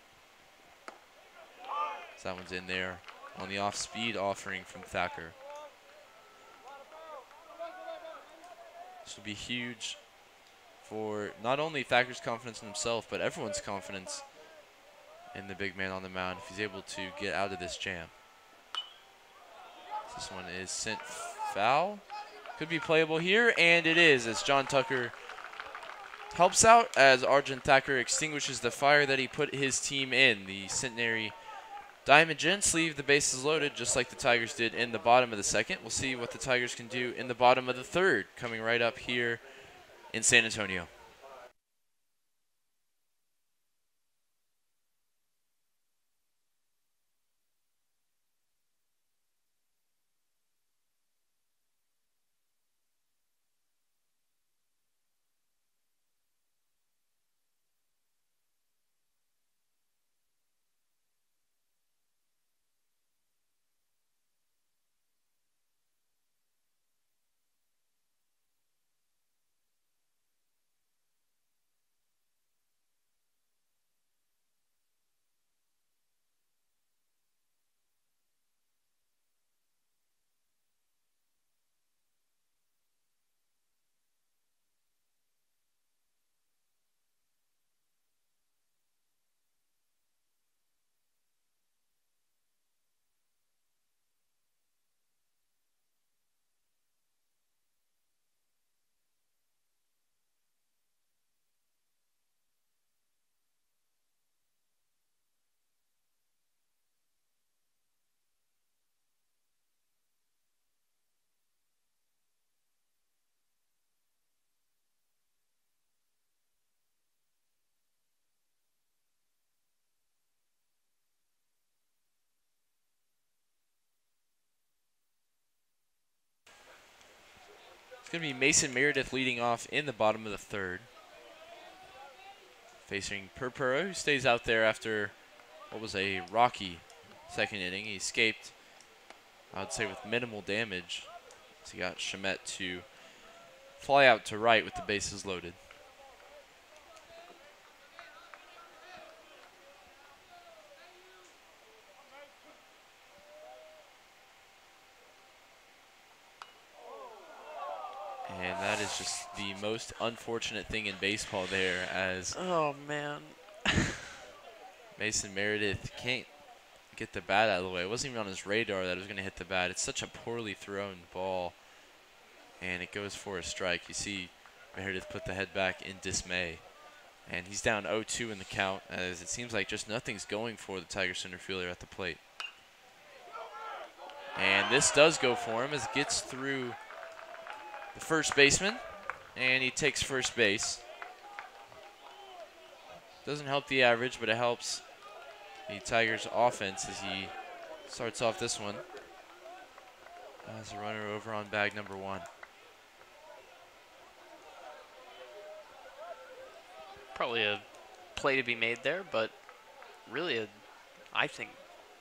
So that one's in there on the off-speed offering from Thacker. This will be huge for not only Thacker's confidence in himself, but everyone's confidence in the big man on the mound if he's able to get out of this jam. This one is sent foul. Could be playable here, and it is, as John Tucker helps out as Arjun Thacker extinguishes the fire that he put his team in. The Centenary Diamond Gents leave the bases loaded just like the Tigers did in the bottom of the second. We'll see what the Tigers can do in the bottom of the third, coming right up here in San Antonio. going to be Mason Meredith leading off in the bottom of the third. Facing Purpura, who stays out there after what was a rocky second inning. He escaped, I would say, with minimal damage, as he got Shamet to fly out to right with the bases loaded. And that is just the most unfortunate thing in baseball there, as oh man, Mason Meredith can't get the bat out of the way. It wasn't even on his radar that it was going to hit the bat. It's such a poorly thrown ball, and it goes for a strike. You see Meredith put the head back in dismay, and he's down 0-2 in the count, as it seems like just nothing's going for the Tiger center fielder at the plate. And this does go for him as it gets through the first baseman, and he takes first base. Doesn't help the average, but it helps the Tigers' offense as he starts off this one as a runner over on bag number 1. probably a play to be made there, but really I think,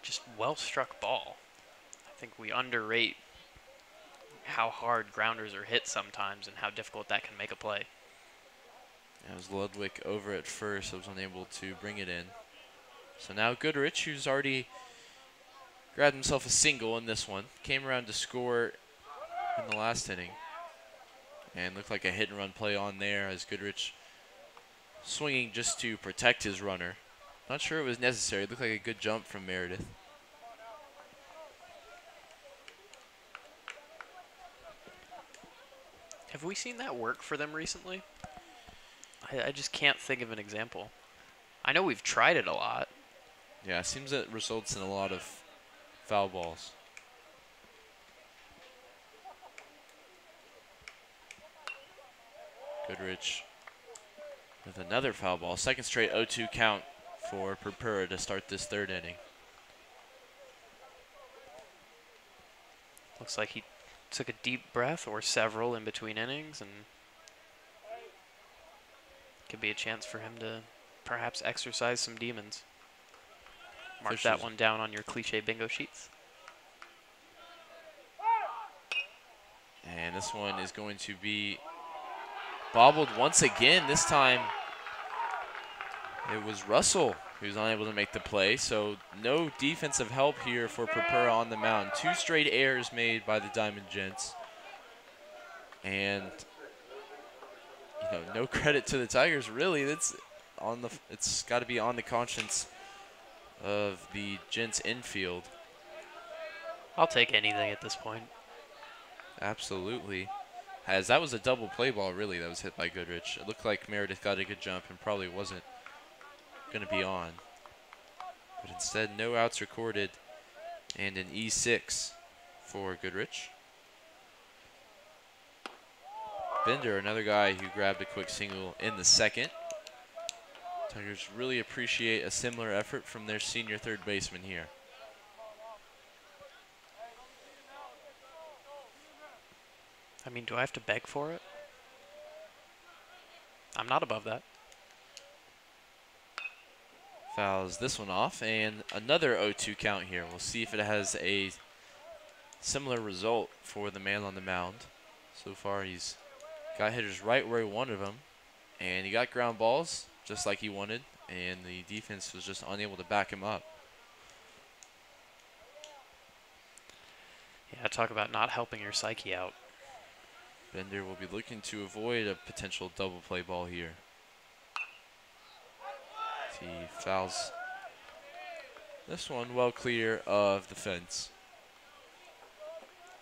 just well-struck ball. I think we underrate how hard grounders are hit sometimes and how difficult that can make a play. It was Ludwig over at first. I was unable to bring it in. So now Goodrich, who's already grabbed himself a single in this one, came around to score in the last inning. And looked like a hit-and-run play on there as Goodrich swinging just to protect his runner. Not sure it was necessary. It looked like a good jump from Meredith. Have we seen that work for them recently? I just can't think of an example. I know we've tried it a lot. Yeah, it seems that results in a lot of foul balls. Goodrich with another foul ball. Second straight 0-2 count for Purpura to start this third inning. Looks like he took a deep breath or several in between innings, and could be a chance for him to perhaps exercise some demons. Mark that one down on your cliche bingo sheets. And this one is going to be bobbled once again. This time it was Russell who's unable to make the play, so no defensive help here for Purpura on the mound. 2 straight errors made by the Diamond Gents. And no credit to the Tigers, really. It's got to be on the conscience of the Gents infield. I'll take anything at this point. Absolutely. As that was a double play ball, really, that was hit by Goodrich. It looked like Meredith got a good jump and probably wasn't going to be on. But instead, no outs recorded and an E6 for Goodrich. Bender, another guy who grabbed a quick single in the second. Tigers really appreciate a similar effort from their senior third baseman here. I mean, do I have to beg for it? I'm not above that. Fouls this one off, and another 0-2 count here. We'll see if it has a similar result for the man on the mound. So far, he's got hitters right where he wanted them, and he got ground balls just like he wanted, and the defense was just unable to back him up. Yeah, talk about not helping your psyche out. Bender will be looking to avoid a potential double play ball here. He fouls this one well clear of the fence.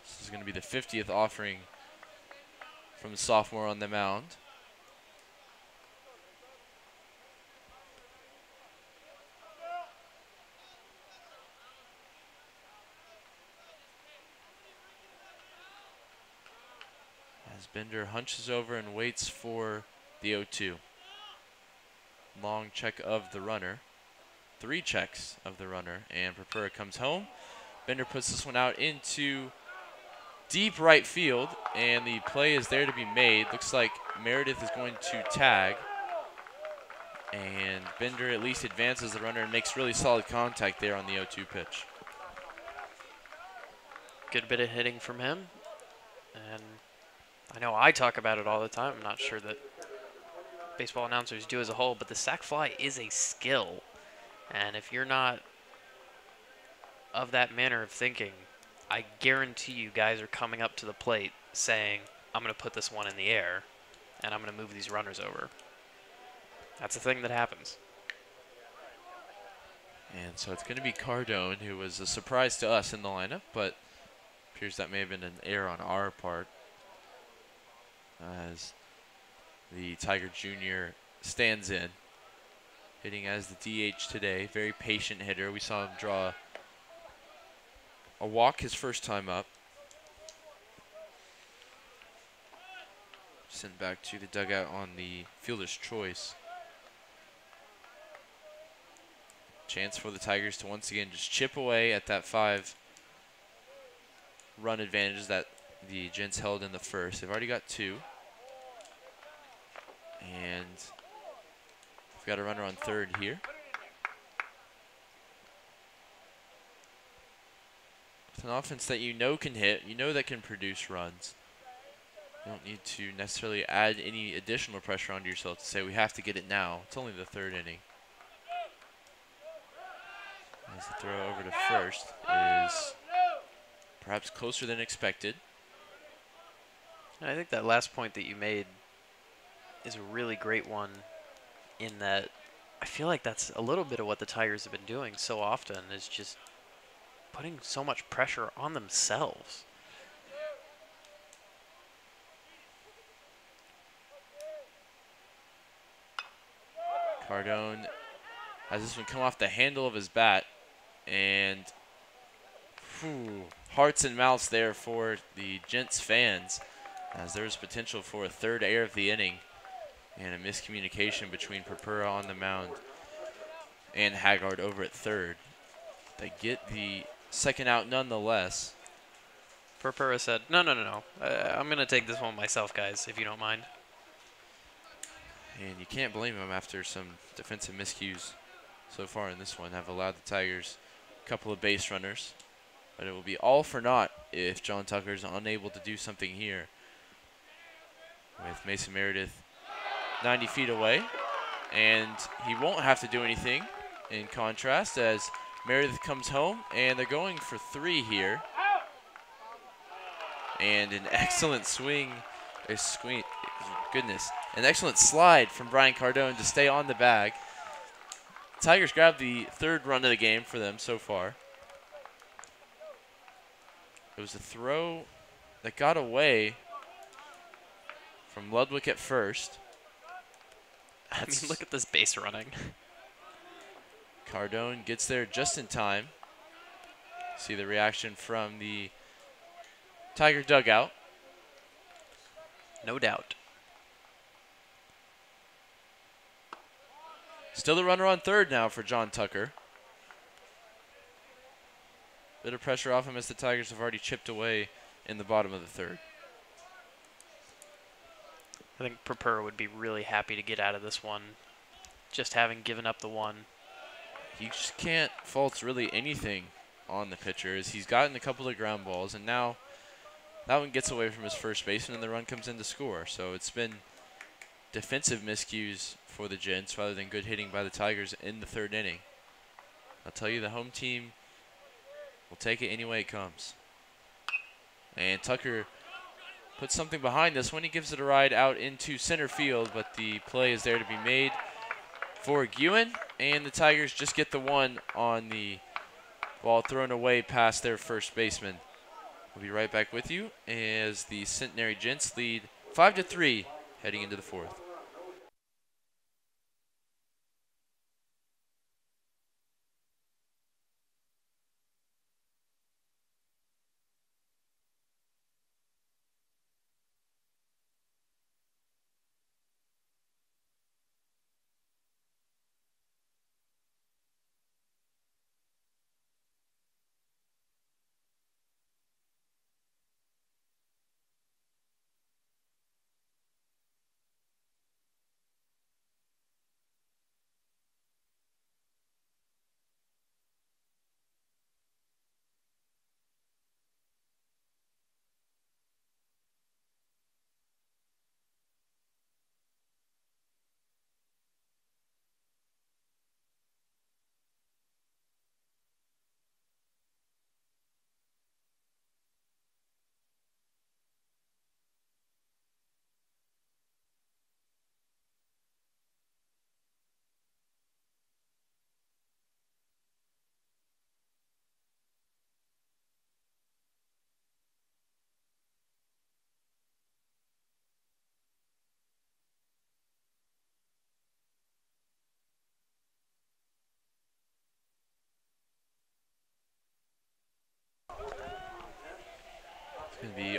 This is going to be the 50th offering from the sophomore on the mound. As Bender hunches over and waits for the 0-2. Long check of the runner. 3 checks of the runner, and Purpura comes home. Bender puts this one out into deep right field, and the play is there to be made. Looks like Meredith is going to tag. And Bender at least advances the runner and makes really solid contact there on the 0-2 pitch. Good bit of hitting from him. And I know I talk about it all the time. I'm not sure that baseball announcers do as a whole, but the sac fly is a skill. And if you're not of that manner of thinking, I guarantee you guys are coming up to the plate saying, I'm going to put this one in the air, and I'm going to move these runners over. That's a thing that happens. And so it's going to be Cardone, who was a surprise to us in the lineup, but appears that may have been an error on our part, as the Tiger Jr. stands in, hitting as the DH today. Very patient hitter. We saw him draw a walk his first time up. Sent back to the dugout on the fielder's choice. Chance for the Tigers to once again just chip away at that 5-run advantage that the Gents held in the first. They've already got 2. And we've got a runner on third here. It's an offense that you know can hit, you know that can produce runs. You don't need to necessarily add any additional pressure onto yourself to say we have to get it now. It's only the 3rd inning. As the throw over to first is perhaps closer than expected. I think that last point that you made is a really great one, in that I feel like that's a little bit of what the Tigers have been doing so often, is just putting so much pressure on themselves. Cardone has this one come off the handle of his bat, and hearts and mouths there for the Gents fans, as there's potential for a 3rd error of the inning and a miscommunication between Purpura on the mound and Haggard over at 3rd. They get the 2nd out nonetheless. Purpura said, no. I'm going to take this one myself, guys, if you don't mind. And you can't blame him after some defensive miscues so far in this one. Have allowed the Tigers a couple of base runners. But it will be all for naught if John Tucker is unable to do something here. With Mason Meredith 90 feet away. And he won't have to do anything in contrast, as Meredith comes home, and they're going for 3 here. And an excellent swing. Goodness. An excellent slide from Brian Cardone to stay on the bag. Tigers grabbed the 3rd run of the game for them so far. It was a throw that got away from Ludwig at first. I mean, look at this base running. Cardone gets there just in time. See the reaction from the Tiger dugout. No doubt. Still the runner on 3rd now for John Tucker. Bit of pressure off him as the Tigers have already chipped away in the bottom of the 3rd. I think Purpura would be really happy to get out of this one, just having given up the 1. You just can't fault really anything on the pitcher, as he's gotten a couple of ground balls, and now that one gets away from his first baseman and the run comes in to score. So it's been defensive miscues for the Gents rather than good hitting by the Tigers in the 3rd inning. I'll tell you, the home team will take it any way it comes. And Tucker puts something behind this one. He gives it a ride out into center field, but the play is there to be made for Guin, and the Tigers just get the 1 on the ball thrown away past their first baseman. We'll be right back with you as the Centenary Gents lead 5-3 heading into the 4th.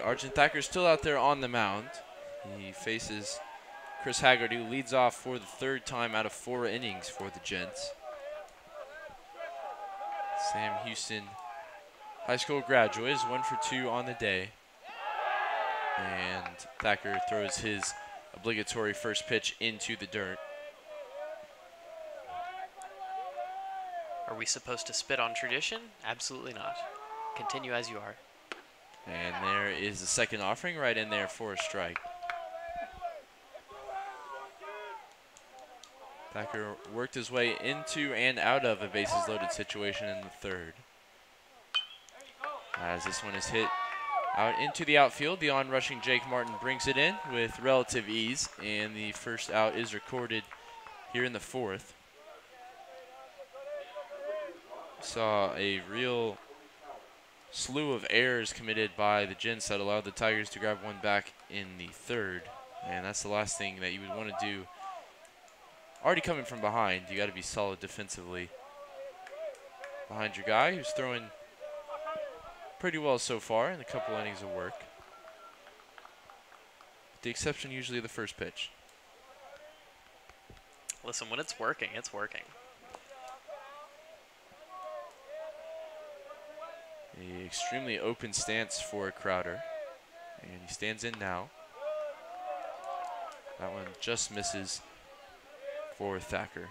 Arjun Thacker still out there on the mound. He faces Chris Haggard, who leads off for the 3rd time out of 4 innings for the Gents. Sam Houston, high school graduate, is 1 for 2 on the day. And Thacker throws his obligatory first pitch into the dirt. Are we supposed to spit on tradition? Absolutely not. Continue as you are. And there is the second offering right in there for a strike. Thacker worked his way into and out of a bases loaded situation in the 3rd. As this one is hit out into the outfield, the on-rushing Jake Martin brings it in with relative ease, and the first out is recorded here in the 4th. Saw a real slew of errors committed by the Gents that allowed the Tigers to grab one back in the 3rd, and that's the last thing that you would want to do. Already coming from behind, you got to be solid defensively behind your guy, who's throwing pretty well so far in a couple innings of work. The exception usually the first pitch. Listen, when it's working, it's working. An extremely open stance for Crowder, and he stands in now. That one just misses for Thacker.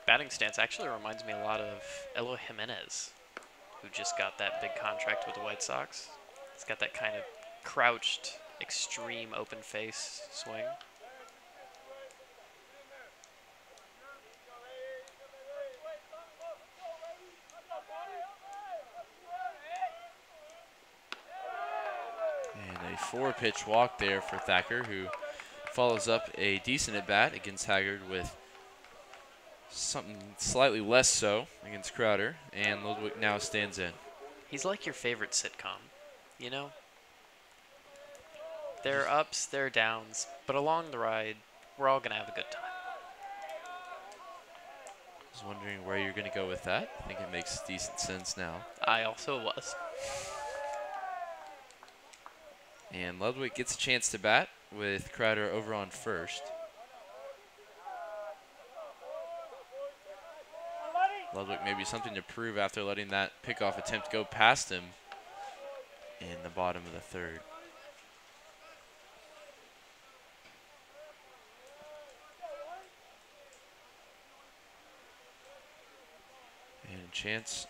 Batting stance actually reminds me a lot of Eloy Jimenez, who just got that big contract with the White Sox. He's got that kind of crouched, extreme open face swing. And a 4-pitch walk there for Thacker, who follows up a decent at-bat against Haggard with something slightly less so against Crowder, and Ludwig now stands in. He's like your favorite sitcom, you know? There are ups, there are downs, but along the ride, we're all going to have a good time. I was wondering where you're going to go with that. I think it makes decent sense now. I also was. And Ludwig gets a chance to bat with Crowder over on first. Ludwig maybe something to prove after letting that pickoff attempt go past him in the bottom of the 3rd. And a chance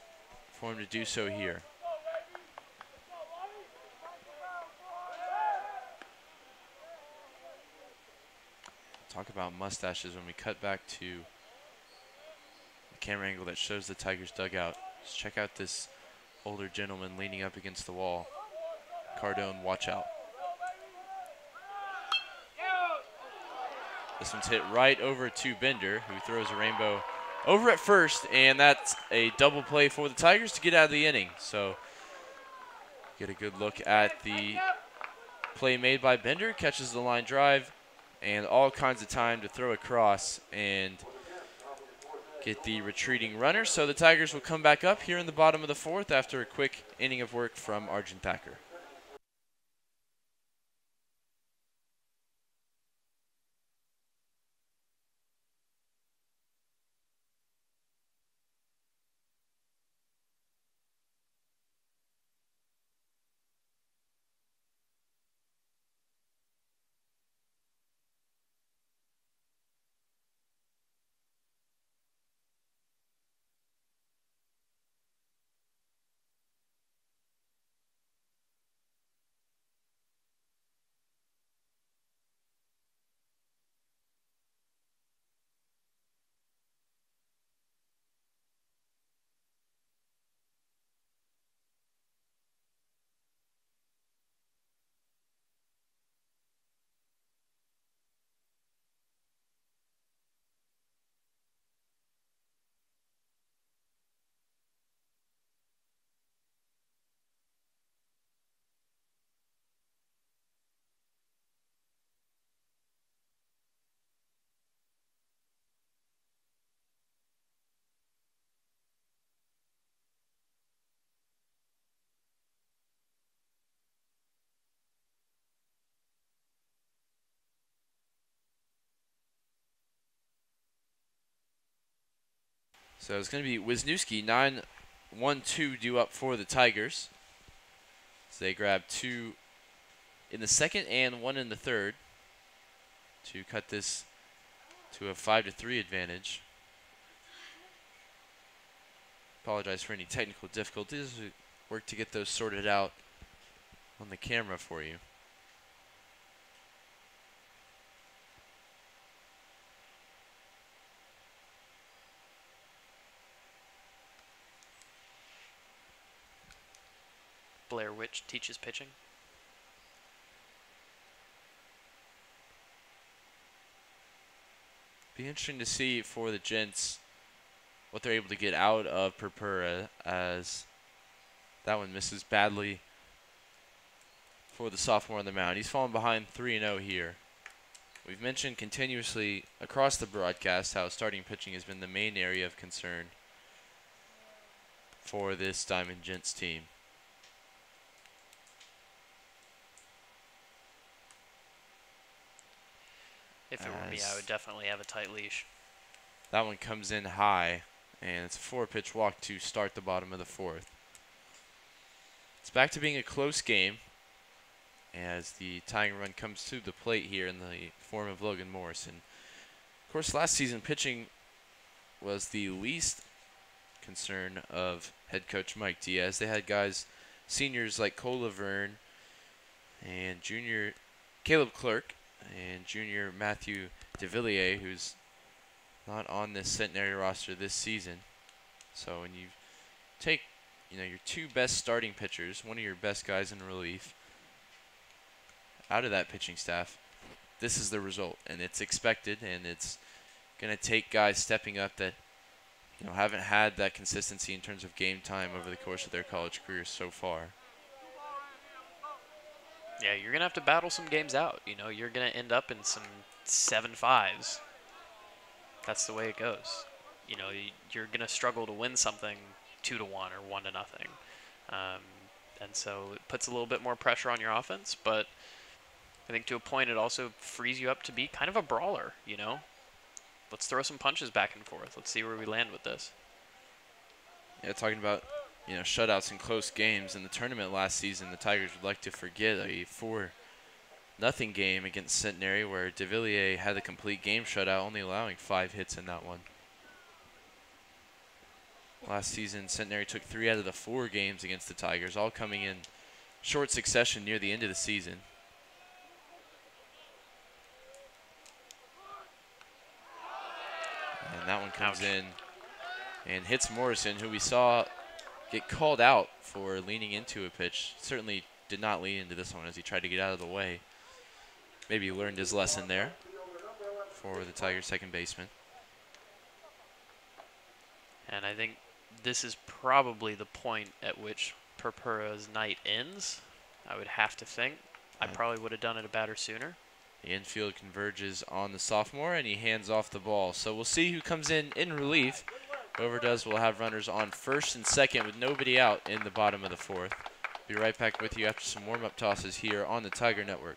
for him to do so here. Talk about mustaches when we cut back to the camera angle that shows the Tigers dugout. Just check out this older gentleman leaning up against the wall. Cardone, watch out. This one's hit right over to Bender, who throws a rainbow over at first, and that's a double play for the Tigers to get out of the inning. So get a good look at the play made by Bender, catches the line drive, and all kinds of time to throw across and get the retreating runner. So the Tigers will come back up here in the bottom of the 4th after a quick inning of work from Arjun Thacker. So it's going to be Wisniewski, 9-1-2 due up for the Tigers. So they grab 2 in the second and 1 in the third to cut this to a 5-3 advantage. Apologize for any technical difficulties. We work to get those sorted out on the camera for you. Blair Witch teaches pitching. Be interesting to see for the Gents what they're able to get out of Purpura, as that one misses badly for the sophomore on the mound. He's fallen behind 3-0 here. We've mentioned continuously across the broadcast how starting pitching has been the main area of concern for this Diamond Gents team. If it were me, I would definitely have a tight leash. That one comes in high, and it's a 4-pitch walk to start the bottom of the fourth. It's back to being a close game as the tying run comes to the plate here in the form of Logan Morrison. Of course, last season pitching was the least concern of head coach Mike Diaz. They had guys, seniors like Cole Laverne and junior Caleb Clark and junior Matthew DeVilliers, who's not on this Centenary roster this season. So when you take, your 2 best starting pitchers, one of your best guys in relief, out of that pitching staff, this is the result, and it's expected, and it's going to take guys stepping up that haven't had that consistency in terms of game time over the course of their college careers so far. Yeah, you're going to have to battle some games out. You're going to end up in some 7-5s. That's the way it goes. You're going to struggle to win something 2-1 or 1-0. And so it puts a little bit more pressure on your offense, but I think to a point it also frees you up to be kind of a brawler, Let's throw some punches back and forth. Let's see where we land with this. Yeah, talking about, shutouts in close games. In the tournament last season, the Tigers would like to forget a 4-0 game against Centenary where DeVilliers had a complete game shutout, only allowing 5 hits in that one. Last season, Centenary took 3 out of the 4 games against the Tigers, all coming in short succession near the end of the season. And that one comes in and hits Morrison, who we saw get called out for leaning into a pitch. Certainly did not lean into this one as he tried to get out of the way. Maybe he learned his lesson there for the Tigers' second baseman. And I think this is probably the point at which Purpura's night ends, I would have to think. I probably would have done it a batter sooner. The infield converges on the sophomore, and he hands off the ball. So we'll see who comes in relief. Whoever does will have runners on first and second with nobody out in the bottom of the fourth. Be right back with you after some warm-up tosses here on the Tiger Network.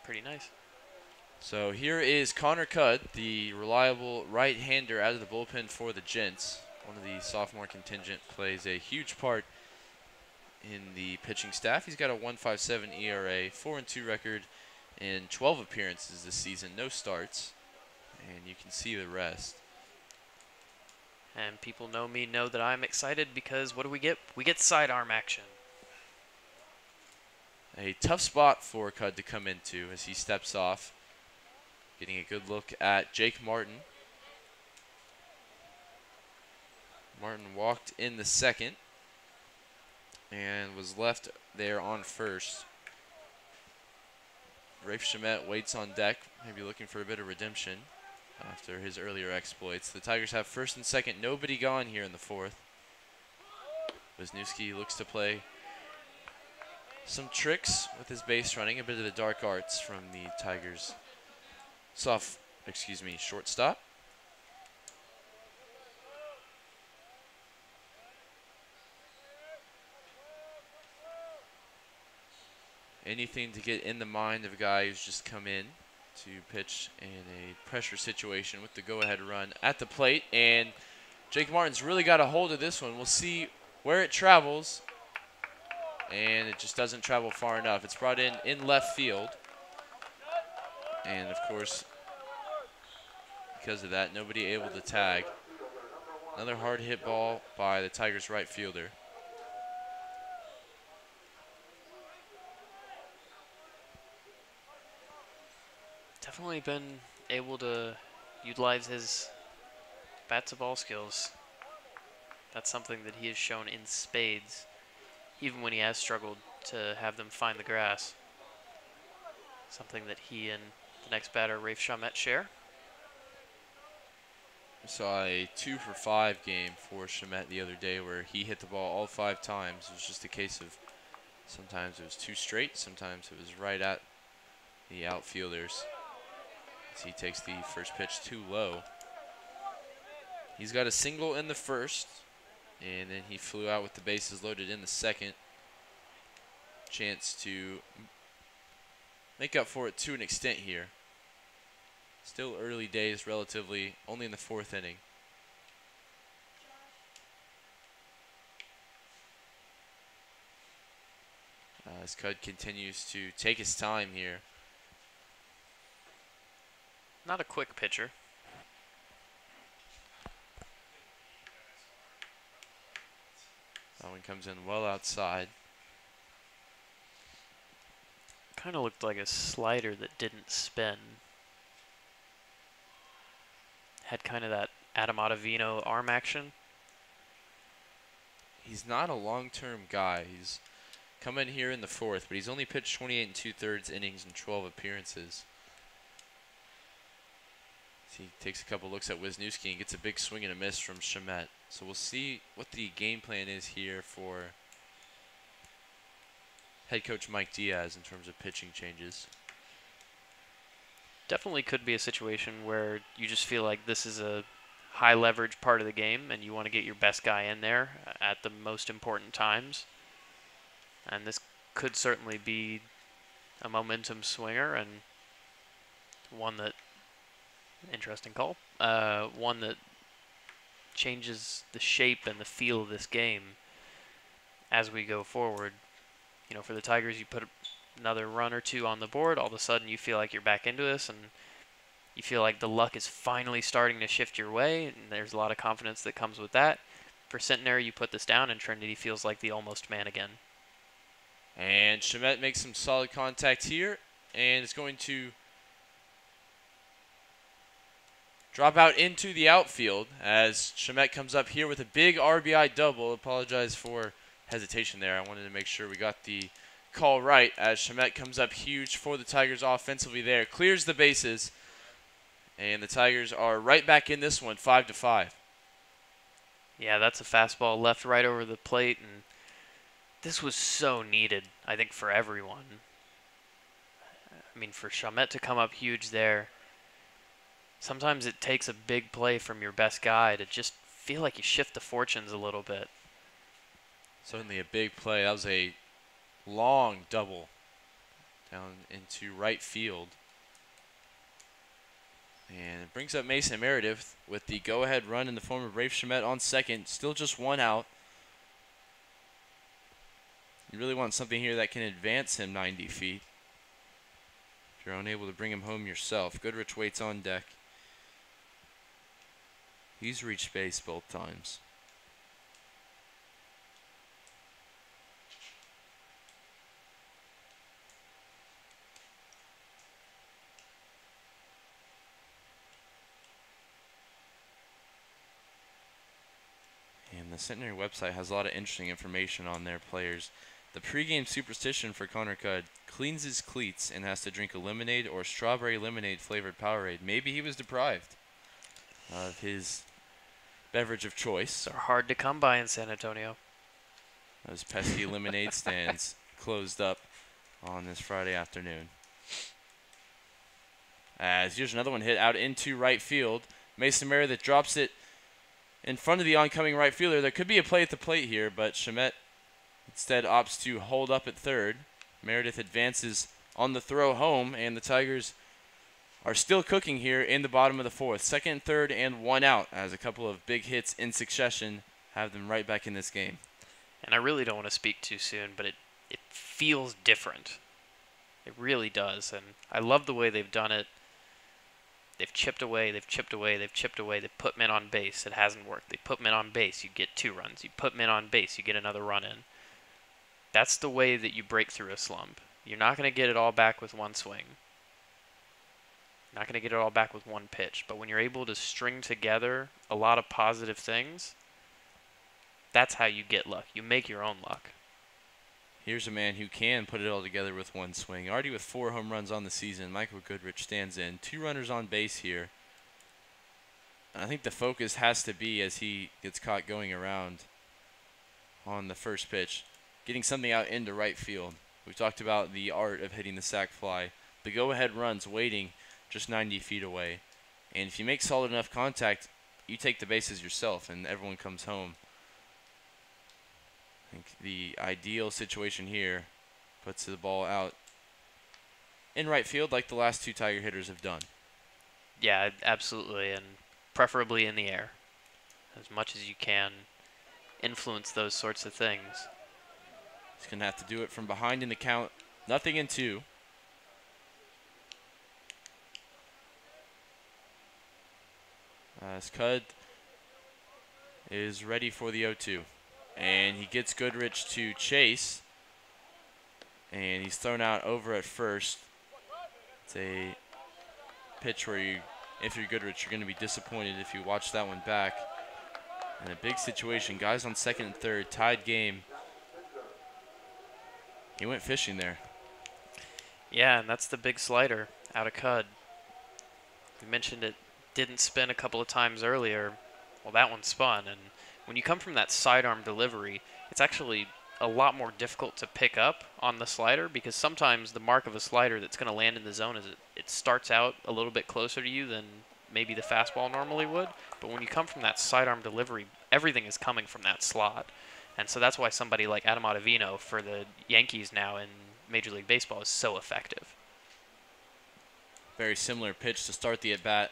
Pretty nice. So here is Connor Cudd, the reliable right-hander out of the bullpen for the Gents. One of the sophomore contingent, plays a huge part in the pitching staff. He's got a 1.57 ERA, 4-2 record, in 12 appearances this season, no starts, and you can see the rest. And people know me know that I'm excited because what do we get? We get sidearm action. A tough spot for Cudd to come into as he steps off. Getting a good look at Jake Martin. Martin walked in the second and was left there on first. Rafe Shamet waits on deck, maybe looking for a bit of redemption after his earlier exploits. The Tigers have first and second, nobody gone here in the fourth. Wisniewski looks to play some tricks with his base running, a bit of the dark arts from the Tigers' shortstop. Anything to get in the mind of a guy who's just come in to pitch in a pressure situation with the go-ahead run at the plate. And Jake Martin's really got a hold of this one. We'll see where it travels. And it just doesn't travel far enough. It's brought in left field. And, of course, because of that, nobody able to tag. Another hard hit ball by the Tigers' right fielder. Definitely been able to utilize his bat to ball skills. That's something that he has shown in spades, even when he has struggled to have them find the grass. Something that he and the next batter, Rafe Shamet, share. I saw a 2-for-5 game for Shamet the other day where he hit the ball all 5 times. It was just a case of sometimes it was too straight, sometimes it was right at the outfielders. As he takes the first pitch too low. He's got a single in the first, and then he flew out with the bases loaded in the second. Chance to make up for it to an extent here. Still early days, relatively, only in the 4th inning. As Cudd continues to take his time here. Not a quick pitcher. That one comes in well outside. Kind of looked like a slider that didn't spin. Had kind of that Adam Ottavino arm action. He's not a long-term guy. He's come in here in the 4th, but he's only pitched 28 2/3 innings in 12 appearances. He takes a couple looks at Wisniewski and gets a big swing and a miss from Shamet. So we'll see what the game plan is here for head coach Mike Diaz in terms of pitching changes. Definitely could be a situation where you just feel like this is a high leverage part of the game and you want to get your best guy in there at the most important times. And this could certainly be a momentum swinger and one that, interesting call, one that changes the shape and the feel of this game as we go forward. You know, for the Tigers, you put another run or two on the board, all of a sudden you feel like you're back into this and you feel like the luck is finally starting to shift your way, and there's a lot of confidence that comes with that. For Centenary, you put this down and Trinity feels like the almost man again. And Shamet makes some solid contact here and is going to drop out into the outfield as Shamet comes up here with a big RBI double. Apologize for hesitation there. I wanted to make sure we got the call right as Shamet comes up huge for the Tigers offensively there. Clears the bases, and the Tigers are right back in this one, 5-5. Yeah, that's a fastball left right over the plate, and this was so needed, I think, for everyone. I mean, for Shamet to come up huge there, sometimes it takes a big play from your best guy to just feel like you shift the fortunes a little bit. Certainly a big play. That was a long double Down into right field. And it brings up Mason Meredith with the go-ahead run in the form of Rafe Shamet on second. Still just one out. You really want something here that can advance him 90 feet. If you're unable to bring him home yourself. Goodrich waits on deck. He's reached base both times. And the Centenary website has a lot of interesting information on their players. The pregame superstition for Connor Cudd: cleans his cleats and has to drink a lemonade or strawberry lemonade flavored Powerade. Maybe he was deprived of his beverage of choice. They're hard to come by in San Antonio. Those pesky lemonade stands closed up on this Friday afternoon. As here's another one hit out into right field. Mason Meredith drops it in front of the oncoming right fielder. There could be a play at the plate here, but Shamet instead opts to hold up at third. Meredith advances on the throw home, and the Tigers are still cooking here in the bottom of the fourth. Second, third, and one out, as a couple of big hits in succession have them right back in this game. And I really don't want to speak too soon, but it feels different. It really does, and I love the way they've done it. They've chipped away, they've chipped away, they've chipped away. They put men on base. It hasn't worked. They put men on base. You get 2 runs. You put men on base. You get another run in. That's the way that you break through a slump. You're not going to get it all back with one swing. You're not going to get it all back with one pitch. But when you're able to string together a lot of positive things, that's how you get luck. You make your own luck. Here's a man who can put it all together with one swing. Already with 4 home runs on the season, Michael Goodrich stands in. 2 runners on base here. I think the focus has to be, as he gets caught going around on the first pitch, getting something out into right field. We've talked about the art of hitting the sac fly. The go-ahead run's waiting just 90 feet away. And if you make solid enough contact, you take the bases yourself and everyone comes home. I think the ideal situation here puts the ball out in right field like the last 2 Tiger hitters have done. Yeah, absolutely, and preferably in the air. As much as you can influence those sorts of things. He's going to have to do it from behind in the count. 0-2. As Cudd is ready for the 0-2. And he gets Goodrich to chase. And he's thrown out over at first. It's a pitch where you, if you're Goodrich, you're going to be disappointed if you watch that one back. In a big situation, guys on second and third, tied game. He went fishing there. Yeah, and that's the big slider out of Cudd. We mentioned it didn't spin a couple of times earlier. Well, that one spun, and when you come from that sidearm delivery, it's actually a lot more difficult to pick up on the slider, because sometimes the mark of a slider that's going to land in the zone is it starts out a little bit closer to you than maybe the fastball normally would. But when you come from that sidearm delivery, everything is coming from that slot. And so that's why somebody like Adam Ottavino for the Yankees now in Major League Baseball is so effective. Very similar pitch to start the at-bat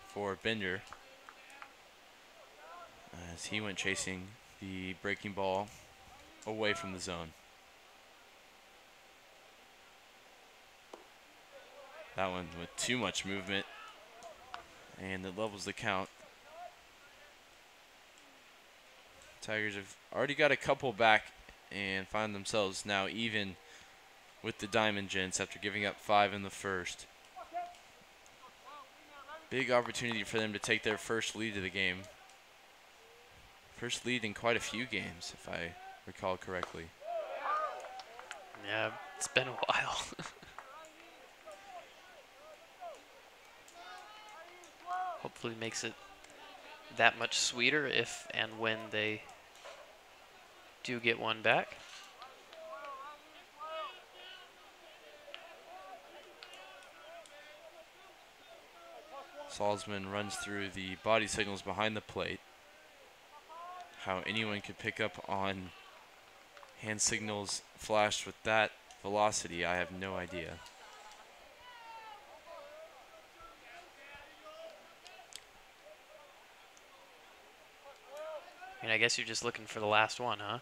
for Bender, as he went chasing the breaking ball away from the zone. That one with too much movement, and it levels the count. Tigers have already got a couple back and find themselves now even with the Diamond Gents after giving up 5 in the first. Big opportunity for them to take their first lead of the game. First lead in quite a few games, if I recall correctly. Yeah, it's been a while. Hopefully makes it that much sweeter if and when they do get one back. Salzman runs through the body signals behind the plate. How anyone could pick up on hand signals flashed with that velocity, I have no idea. I mean, I guess you're just looking for the last one, huh?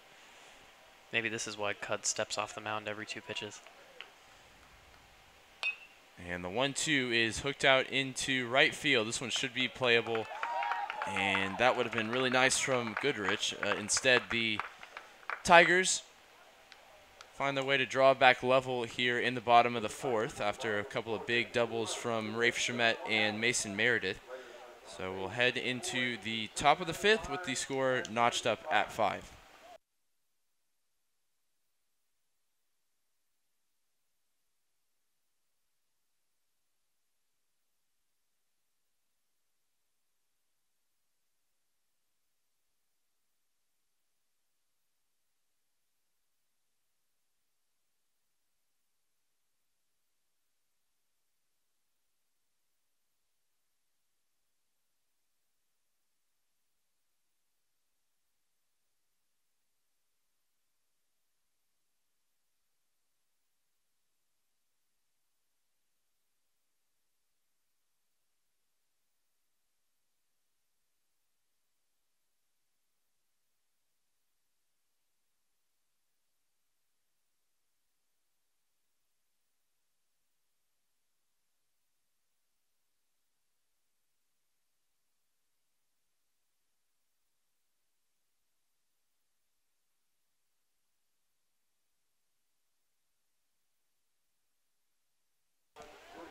Maybe this is why Cud steps off the mound every 2 pitches. And the 1-2 is hooked out into right field. This one should be playable, and that would have been really nice from Goodrich. Instead, the Tigers find their way to draw back level here in the bottom of the 4th after a couple of big doubles from Rafe Chamet and Mason Meredith. So we'll head into the top of the 5th with the score notched up at 5.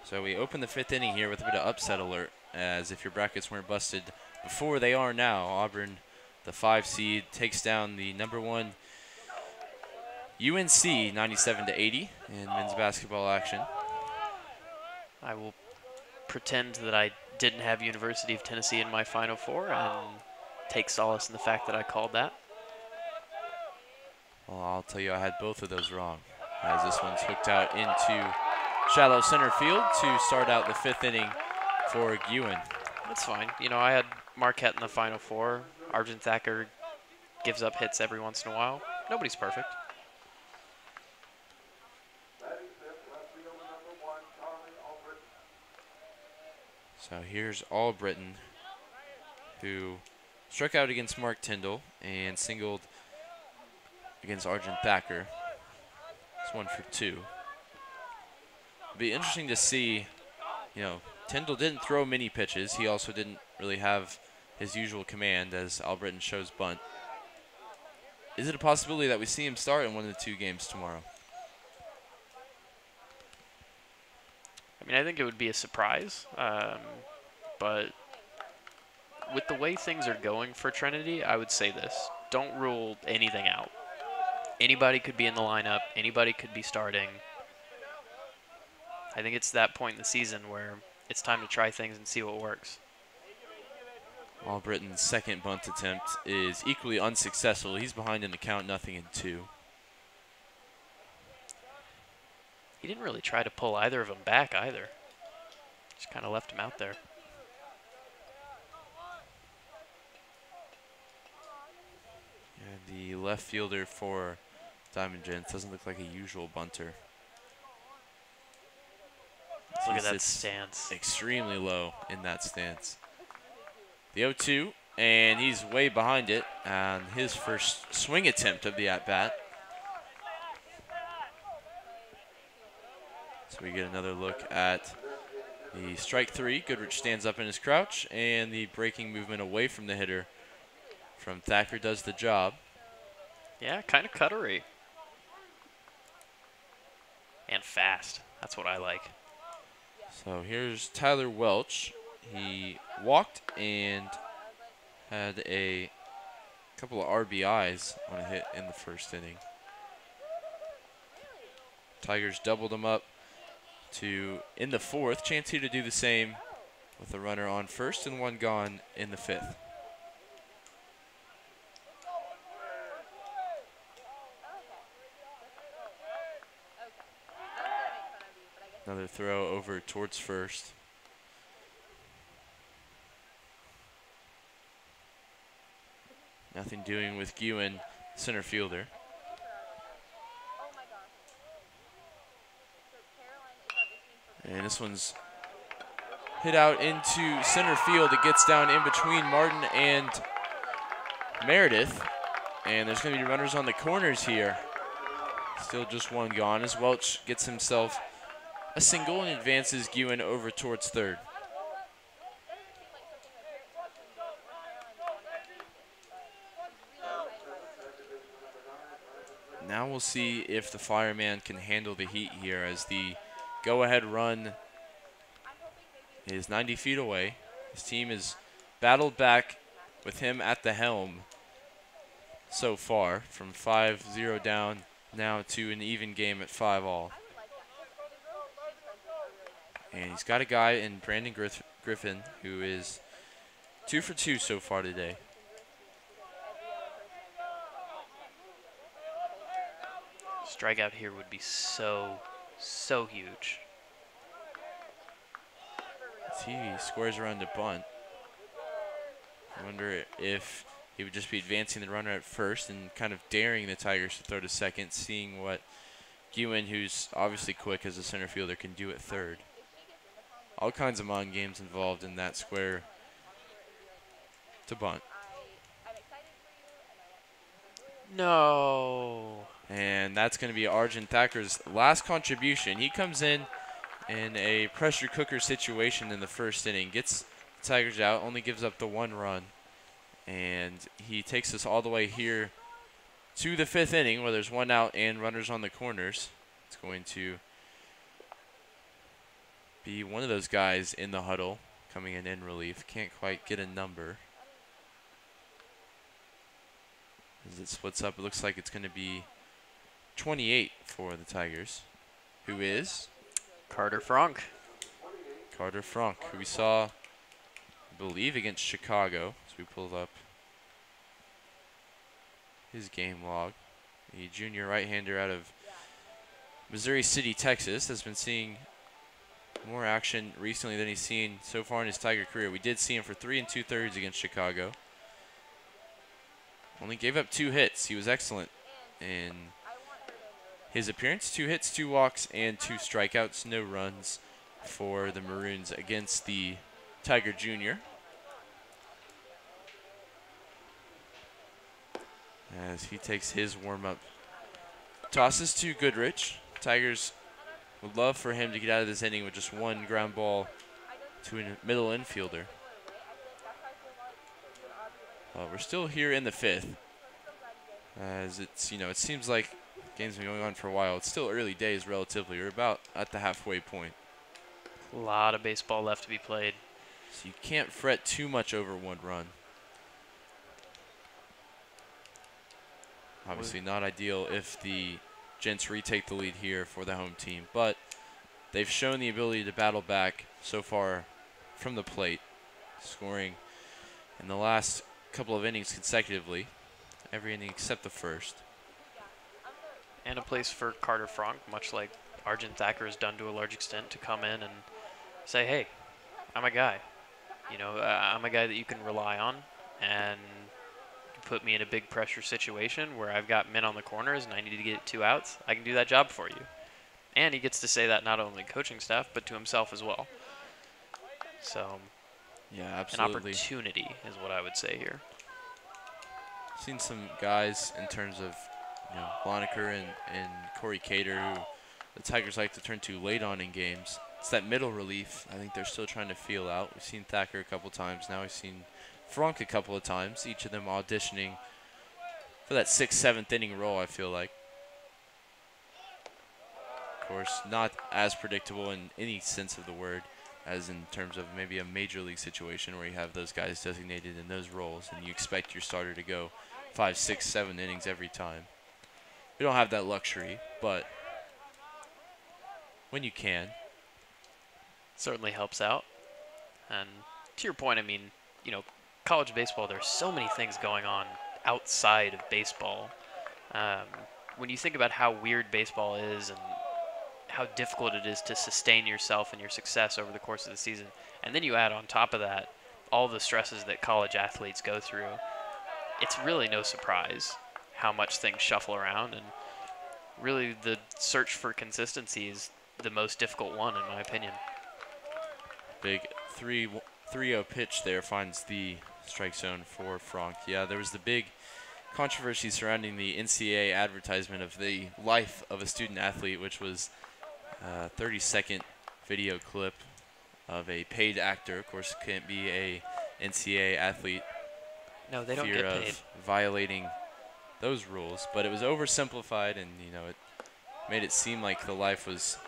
So we open the 5th inning here with a bit of upset alert, as if your brackets weren't busted before, they are now. Auburn, the 5 seed, takes down the number 1 UNC 97-80 in men's basketball action. I will pretend that I didn't have University of Tennessee in my Final Four and take solace in the fact that I called that. Well, I'll tell you, I had both of those wrong, as this one's hooked out into shallow center field to start out the 5th inning for Guin. That's fine. You know, I had Marquette in the Final Four. Arjun Thacker gives up hits every once in a while. Nobody's perfect. So here's Albritton, who struck out against Mark Tyndall and singled against Arjun Thacker. It's 1 for 2. It'll be interesting to see, you know, Tyndall didn't throw many pitches. He also didn't really have his usual command, as Albritton shows bunt. Is it a possibility that we see him start in one of the 2 games tomorrow? I mean, I think it would be a surprise, but with the way things are going for Trinity, I would say this. Don't rule anything out. Anybody could be in the lineup. Anybody could be starting. I think it's that point in the season where it's time to try things and see what works. Albritton's second bunt attempt is equally unsuccessful. He's behind in the count, 0-2. He didn't really try to pull either of them back either. Just kind of left him out there. And the left fielder for Diamond Gents doesn't look like a usual bunter. Look at that stance. Extremely low in that stance. The 0-2, and he's way behind it on his first swing attempt of the at-bat. So we get another look at the strike 3. Goodrich stands up in his crouch, and the breaking movement away from the hitter from Thacker does the job. Yeah, kind of cuttery. And fast. That's what I like. So here's Tyler Welch. He walked and had a couple of RBIs on a hit in the first inning. Tigers doubled him up to in the 4th. Chance here to do the same with a runner on first and 1 gone in the 5th. Another throw over towards first. Nothing doing with Guin, center fielder. And this one's hit out into center field. It gets down in between Martin and Meredith. And there's going to be runners on the corners here. Still just one gone as Welch gets himself a single and advances Guin over towards third. Now we'll see if the fireman can handle the heat here, as the go-ahead run is 90 feet away. His team has battled back with him at the helm so far, from 5-0 down now to an even game at 5-all. And he's got a guy in Brandon Griffin who is 2 for 2 so far today. Strikeout here would be so huge. He scores around the bunt. I wonder if he would just be advancing the runner at first and kind of daring the Tigers to throw to second, seeing what Guin, who's obviously quick as a center fielder, can do at third. All kinds of mind games involved in that square to bunt. No. And that's going to be Arjun Thacker's last contribution. He comes in a pressure cooker situation in the first inning, gets the Tigers out, only gives up the 1 run. And he takes us all the way here to the 5th inning, where there's 1 out and runners on the corners. It's going to be one of those guys in the huddle coming in relief. Can't quite get a number. As it splits up, it looks like it's going to be 28 for the Tigers, who is Carter Frank. Carter Frank, who we saw, I believe, against Chicago. So we pulled up his game log. The junior right-hander out of Missouri City, Texas, has been seeing more action recently than he's seen so far in his Tiger career. We did see him for 3 2/3 against Chicago. Only gave up 2 hits. He was excellent in his appearance. 2 hits, 2 walks, and 2 strikeouts. No runs for the Maroons against the Tiger Junior. As he takes his warm-up. Tosses to Goodrich. Tigers would love for him to get out of this inning with just 1 ground ball to a middle infielder. We're still here in the 5th. As it's, it seems like the game's been going on for a while. It's still early days relatively. We're about at the halfway point. A lot of baseball left to be played. So you can't fret too much over 1 run. Obviously not ideal if the Gents retake the lead here for the home team, but they've shown the ability to battle back so far from the plate, scoring in the last couple of innings consecutively, every inning except the first. And a place for Carter Frank, much like Arjun Thacker has done to a large extent, to come in and say, hey, I'm a guy. I'm a guy that you can rely on, and you put me in a big pressure situation where I've got men on the corners and I need to get 2 outs. I can do that job for you. And he gets to say that not only coaching staff, but to himself as well. So, yeah, absolutely. An opportunity is what I would say here. Seen some guys in terms of Loneker and Corey Cater, who the Tigers like to turn to late on in games. It's that middle relief I think they're still trying to feel out. We've seen Thacker a couple times. Now we've seen Frank a couple of times, each of them auditioning for that 6th, 7th inning role, I feel like. Of course, not as predictable in any sense of the word as in terms of maybe a major league situation where you have those guys designated in those roles and you expect your starter to go 5, 6, 7 innings every time. We don't have that luxury, but when you can. Certainly helps out. And to your point, college baseball, there's so many things going on outside of baseball. When you think about how weird baseball is and how difficult it is to sustain yourself and your success over the course of the season, and then you add on top of that all the stresses that college athletes go through, it's really no surprise how much things shuffle around. And really the search for consistency is the most difficult one, in my opinion. Big 3-0 pitch there finds the strike zone for Franck. Yeah, there was the big controversy surrounding the NCAA advertisement of the life of a student athlete, which was a 30-second video clip of a paid actor. Of course, can't be a NCAA athlete. No, they don't Fear get of paid. violating those rules, but it was oversimplified, and it made it seem like the life was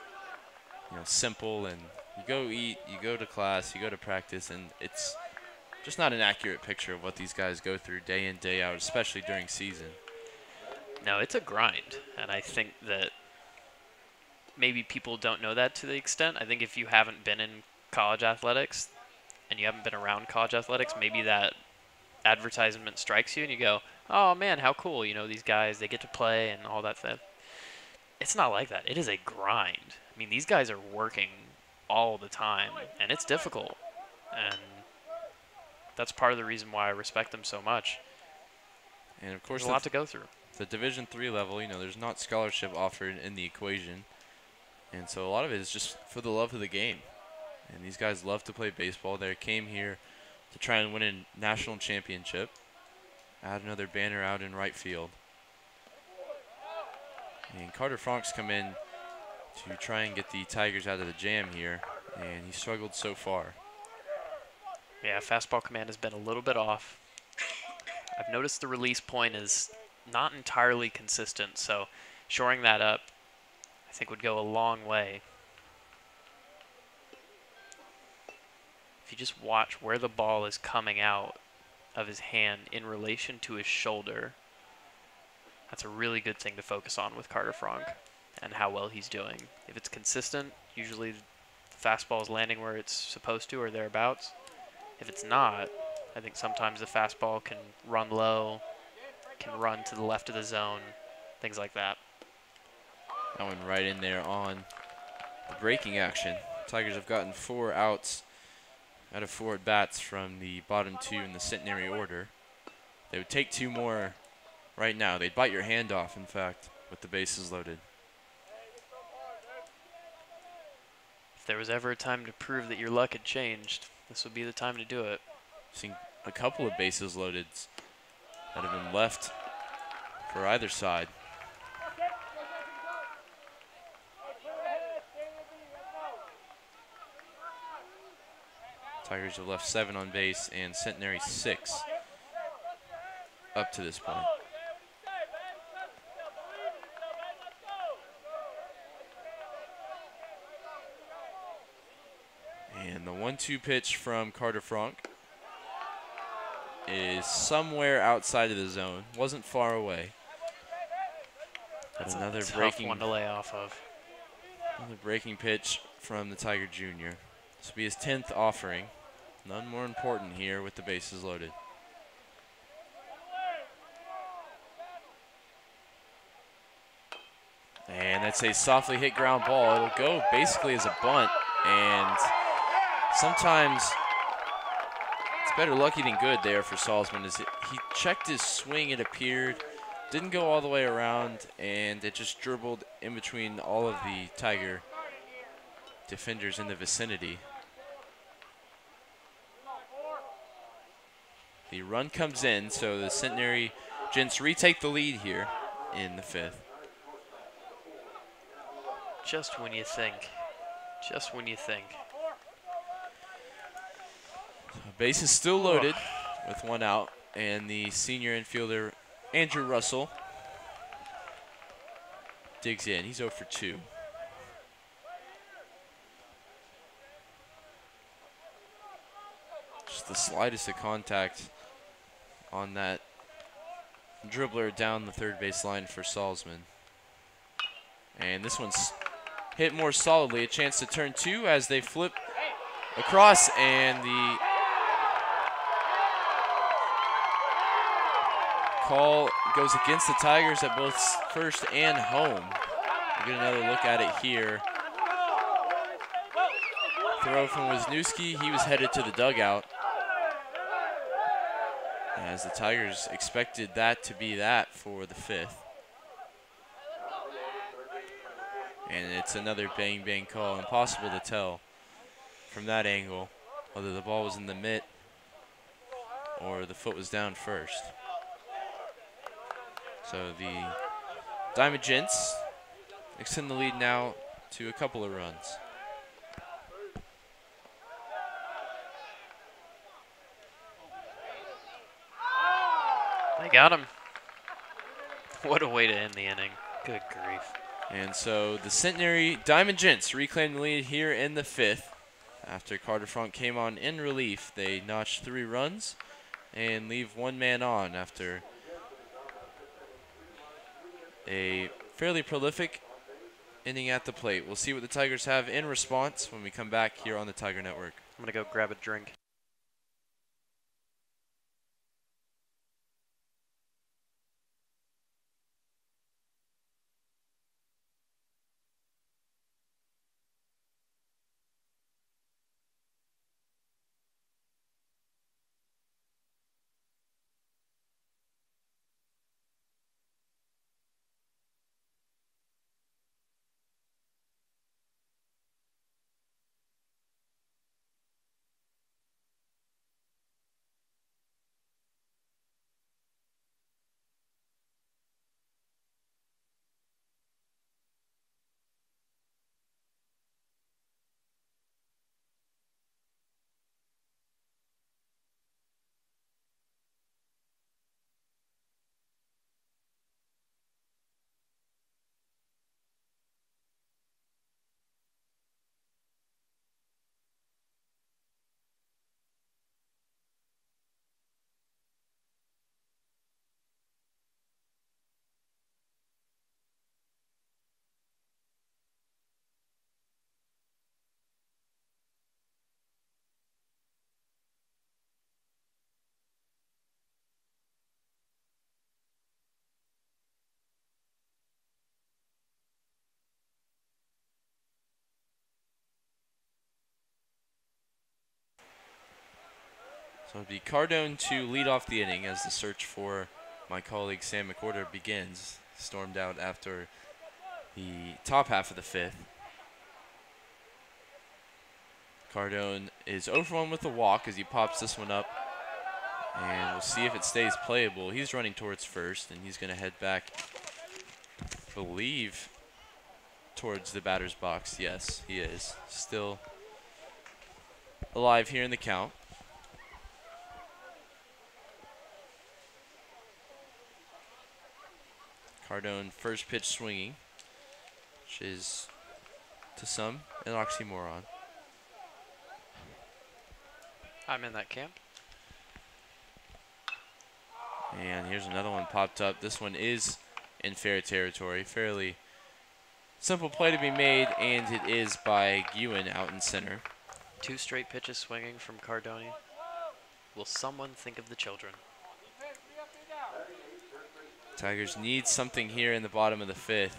simple, and you go eat, you go to class, you go to practice, and it's just not an accurate picture of what these guys go through day in, day out, especially during season. No, it's a grind, and I think that maybe people don't know that to the extent. I think if you haven't been in college athletics and you haven't been around college athletics, maybe that advertisement strikes you and you go, oh man, how cool, these guys, they get to play and all that stuff. It's not like that. It is a grind. I mean, these guys are working all the time, and it's difficult. And that's part of the reason why I respect them so much. And of course, there's a lot to go through. The Division III level, there's not scholarship offered in the equation. And so a lot of it is just for the love of the game. And these guys love to play baseball. They came here to try and win a national championship. Add another banner out in right field. And Carter Franck's come in to try and get the Tigers out of the jam here, and he struggled so far. Yeah, fastball command has been a little bit off. I've noticed the release point is not entirely consistent, so shoring that up, I think, would go a long way. If you just watch where the ball is coming out of his hand in relation to his shoulder, that's a really good thing to focus on with Carter Franck and how well he's doing. If it's consistent, usually the fastball is landing where it's supposed to or thereabouts. If it's not, I think sometimes the fastball can run low, can run to the left of the zone, things like that. That one right in there on the breaking action. Tigers have gotten 4 outs out of 4 at-bats from the bottom 2 in the Centenary order. They would take 2 more right now. They'd bite your hand off, in fact, with the bases loaded. If there was ever a time to prove that your luck had changed, this would be the time to do it. I've seen a couple of bases loaded that have been left for either side. Tigers have left 7 on base and Centenary 6 up to this point. And the 1-2 pitch from Carter Franck is somewhere outside of the zone. Wasn't far away. That's another a tough breaking one to lay off of. Another breaking pitch from the Tiger Jr. This will be his 10th offering. None more important here with the bases loaded. And that's a softly hit ground ball. It'll go basically as a bunt, and sometimes it's better lucky than good there for Salzman. He checked his swing, it appeared, didn't go all the way around, and it just dribbled in between all of the Tiger defenders in the vicinity. The run comes in, so the Centenary Gents retake the lead here in the 5th. Just when you think. Just when you think. Base is still loaded with 1 out, and the senior infielder Andrew Russell digs in. He's 0 for 2. Just the slightest of contact on that dribbler down the third base line for Salzman. And this one's hit more solidly. A chance to turn 2 as they flip across, and the call goes against the Tigers at both first and home. We'll get another look at it here. Throw from Wisniewski. He was headed to the dugout, as the Tigers expected that to be that for the 5th. And it's another bang-bang call. Impossible to tell from that angle whether the ball was in the mitt or the foot was down first. So the Diamond Gents extend the lead now to a couple of runs. They got him. What a way to end the inning. Good grief. And so the Centenary Diamond Gents reclaim the lead here in the 5th. After Carter Frank came on in relief, they notched 3 runs and leave 1 man on after a fairly prolific inning at the plate. We'll see what the Tigers have in response when we come back here on the Tiger Network. I'm going to go grab a drink. So it'll be Cardone to lead off the inning as the search for my colleague Sam McWhorter begins. Stormed out after the top half of the 5th. Cardone is 0 for 1 with a walk as he pops this one up. And we'll see if it stays playable. He's running towards first, and he's going to head back, I believe, towards the batter's box. Yes, he is. Still alive here in the count. Cardone first pitch swinging, which is to some an oxymoron. I'm in that camp. And here's another one popped up. This one is in fair territory. Fairly simple play to be made, and it is by Ewan out in center. 2 straight pitches swinging from Cardone. Will someone think of the children? Tigers need something here in the bottom of the 5th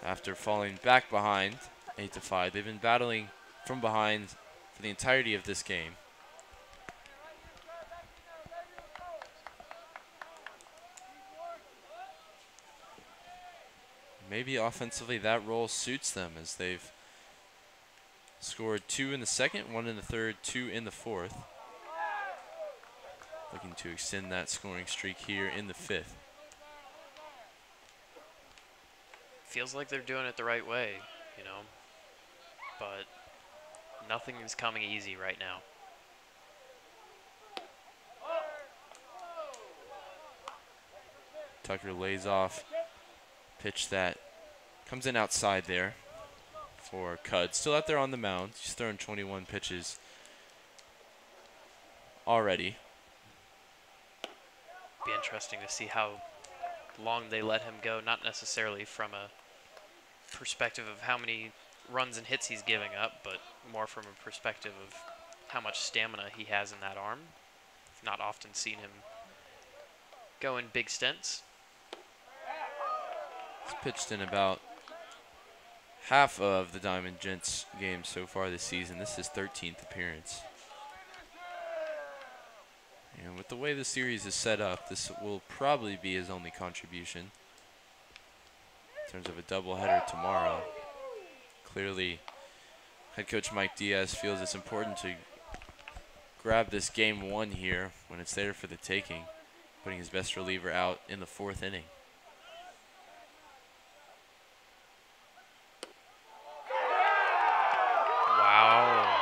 after falling back behind 8-5. They've been battling from behind for the entirety of this game. Maybe offensively that role suits them as they've scored 2 in the 2nd, 1 in the 3rd, 2 in the 4th. Looking to extend that scoring streak here in the 5th. Feels like they're doing it the right way, you know, but nothing is coming easy right now. Tucker lays off. Pitch that comes in outside there for Cud. Still out there on the mound. He's thrown 21 pitches already. Be interesting to see how long they let him go, not necessarily from a perspective of how many runs and hits he's giving up, but more from a perspective of how much stamina he has in that arm. I've not often seen him go in big stints. He's pitched in about half of the Diamond Gents games so far this season. This is his 13th appearance. And with the way the series is set up, this will probably be his only contribution in terms of a doubleheader tomorrow. Clearly, head coach Mike Diaz feels it's important to grab this game 1 here when it's there for the taking, putting his best reliever out in the 4th inning. Wow.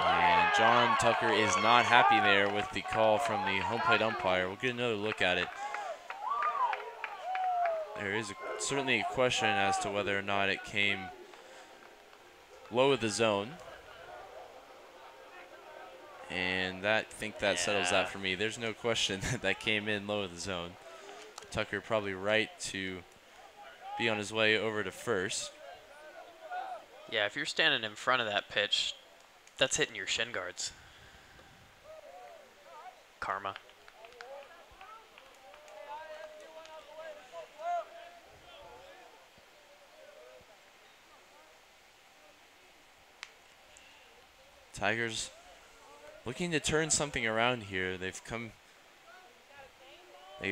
And John Tucker is not happy there with the call from the home plate umpire. We'll get another look at it. There is certainly a question as to whether or not it came low of the zone. And I think that settles that for me. There's no question that that came in low of the zone. Tucker probably right to be on his way over to first. Yeah, if you're standing in front of that pitch, that's hitting your shin guards. Karma. Tigers looking to turn something around here. They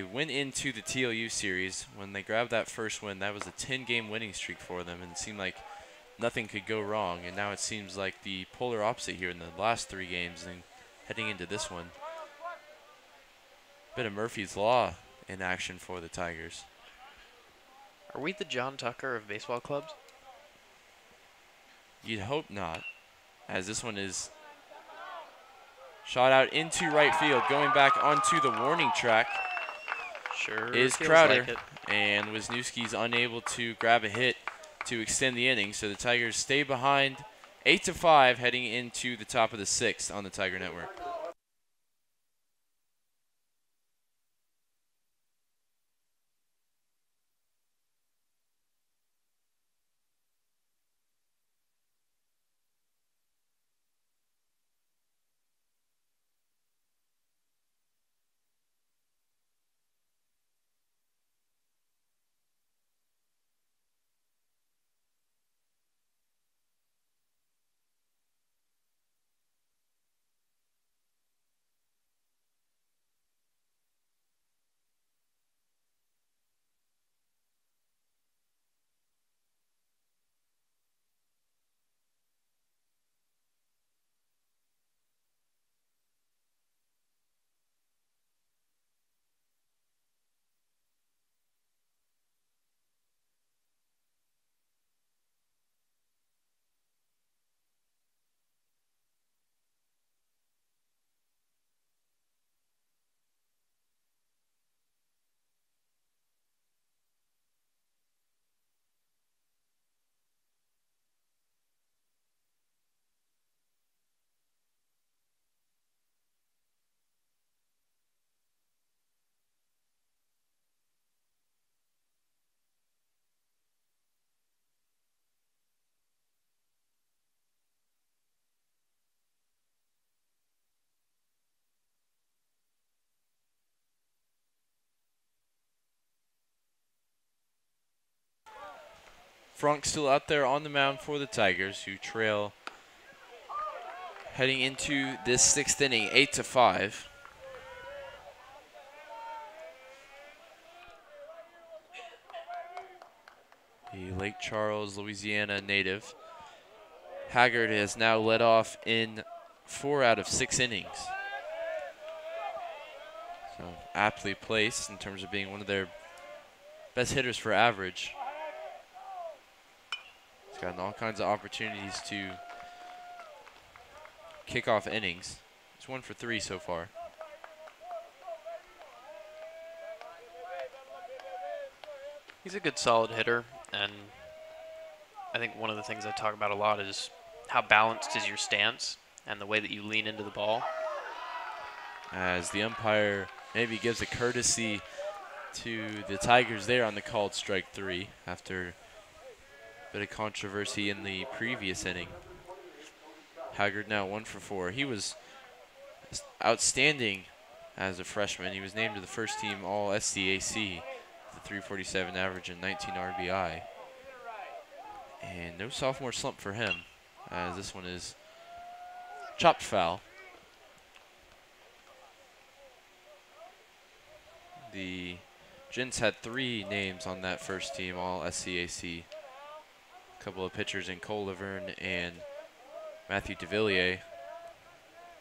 went into the TLU series. When they grabbed that first win, that was a 10-game winning streak for them, and it seemed like nothing could go wrong. And now it seems like the polar opposite here in the last 3 games and heading into this one. Bit of Murphy's Law in action for the Tigers. Are we the John Tucker of baseball clubs? You'd hope not, as this one is shot out into right field. Going back onto the warning track Sure is feels Crowder, like it. and Wisniewski's unable to grab a hit to extend the inning. So the Tigers stay behind 8-5 heading into the top of the 6th on the Tiger Network. Frank still out there on the mound for the Tigers, who trail heading into this 6th inning, 8-5. The Lake Charles, Louisiana native. Haggard has now led off in 4 out of 6 innings. So aptly placed in terms of being one of their best hitters for average. He's gotten all kinds of opportunities to kick off innings. He's 1 for 3 so far. He's a good solid hitter, and I think one of the things I talk about a lot is how balanced is your stance and the way that you lean into the ball. As the umpire maybe gives a courtesy to the Tigers there on the called strike 3 after a bit of controversy in the previous inning. Haggard now 1 for 4. He was outstanding as a freshman. He was named to the first team All SCAC, the 347 average and 19 RBI. And no sophomore slump for him, as this one is chopped foul. The Gents had 3 names on that first team All SCAC couple of pitchers in Cole Laverne and Matthew DeVilliers,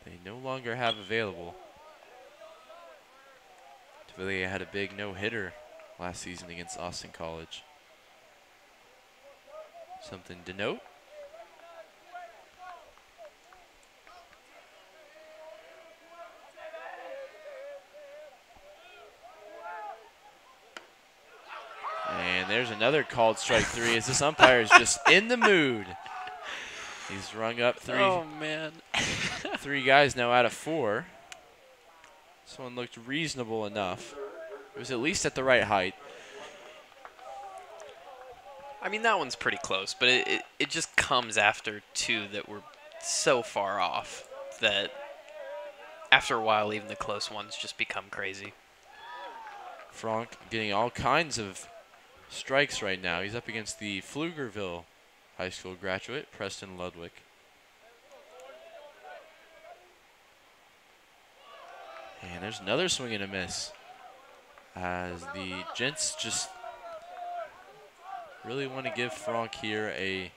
they no longer have available. DeVilliers had a big no-hitter last season against Austin College. Something to note. And there's another called strike 3 as this umpire is just in the mood. He's rung up three. Oh, man. 3 guys now out of 4. This one looked reasonable enough. It was at least at the right height. I mean, that one's pretty close, but it just comes after 2 that were so far off that after a while, even the close ones just become crazy. Franck getting all kinds of strikes right now. He's up against the Pflugerville High School graduate, Preston Ludwig. And there's another swing and a miss as the Gents just really want to give Franck here a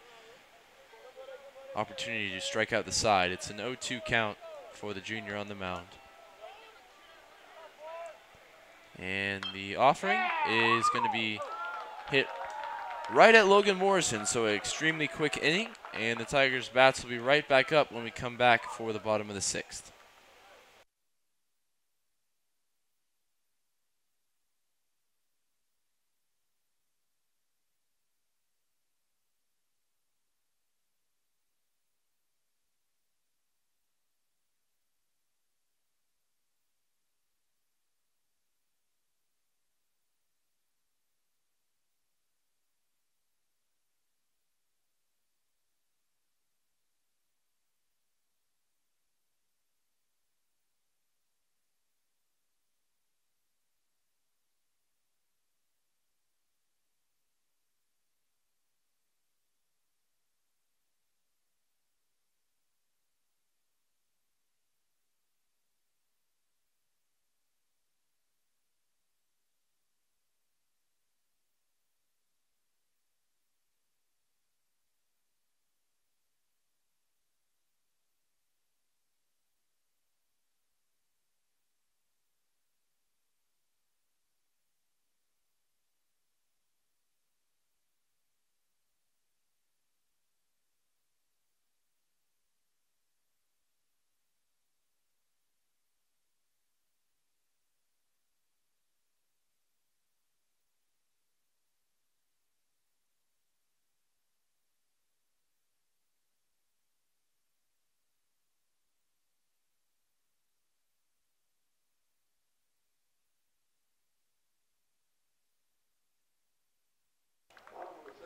opportunity to strike out the side. It's an 0-2 count for the junior on the mound. And the offering is going to be hit right at Logan Morrison, so an extremely quick inning, and the Tigers' bats will be right back up when we come back for the bottom of the 6th.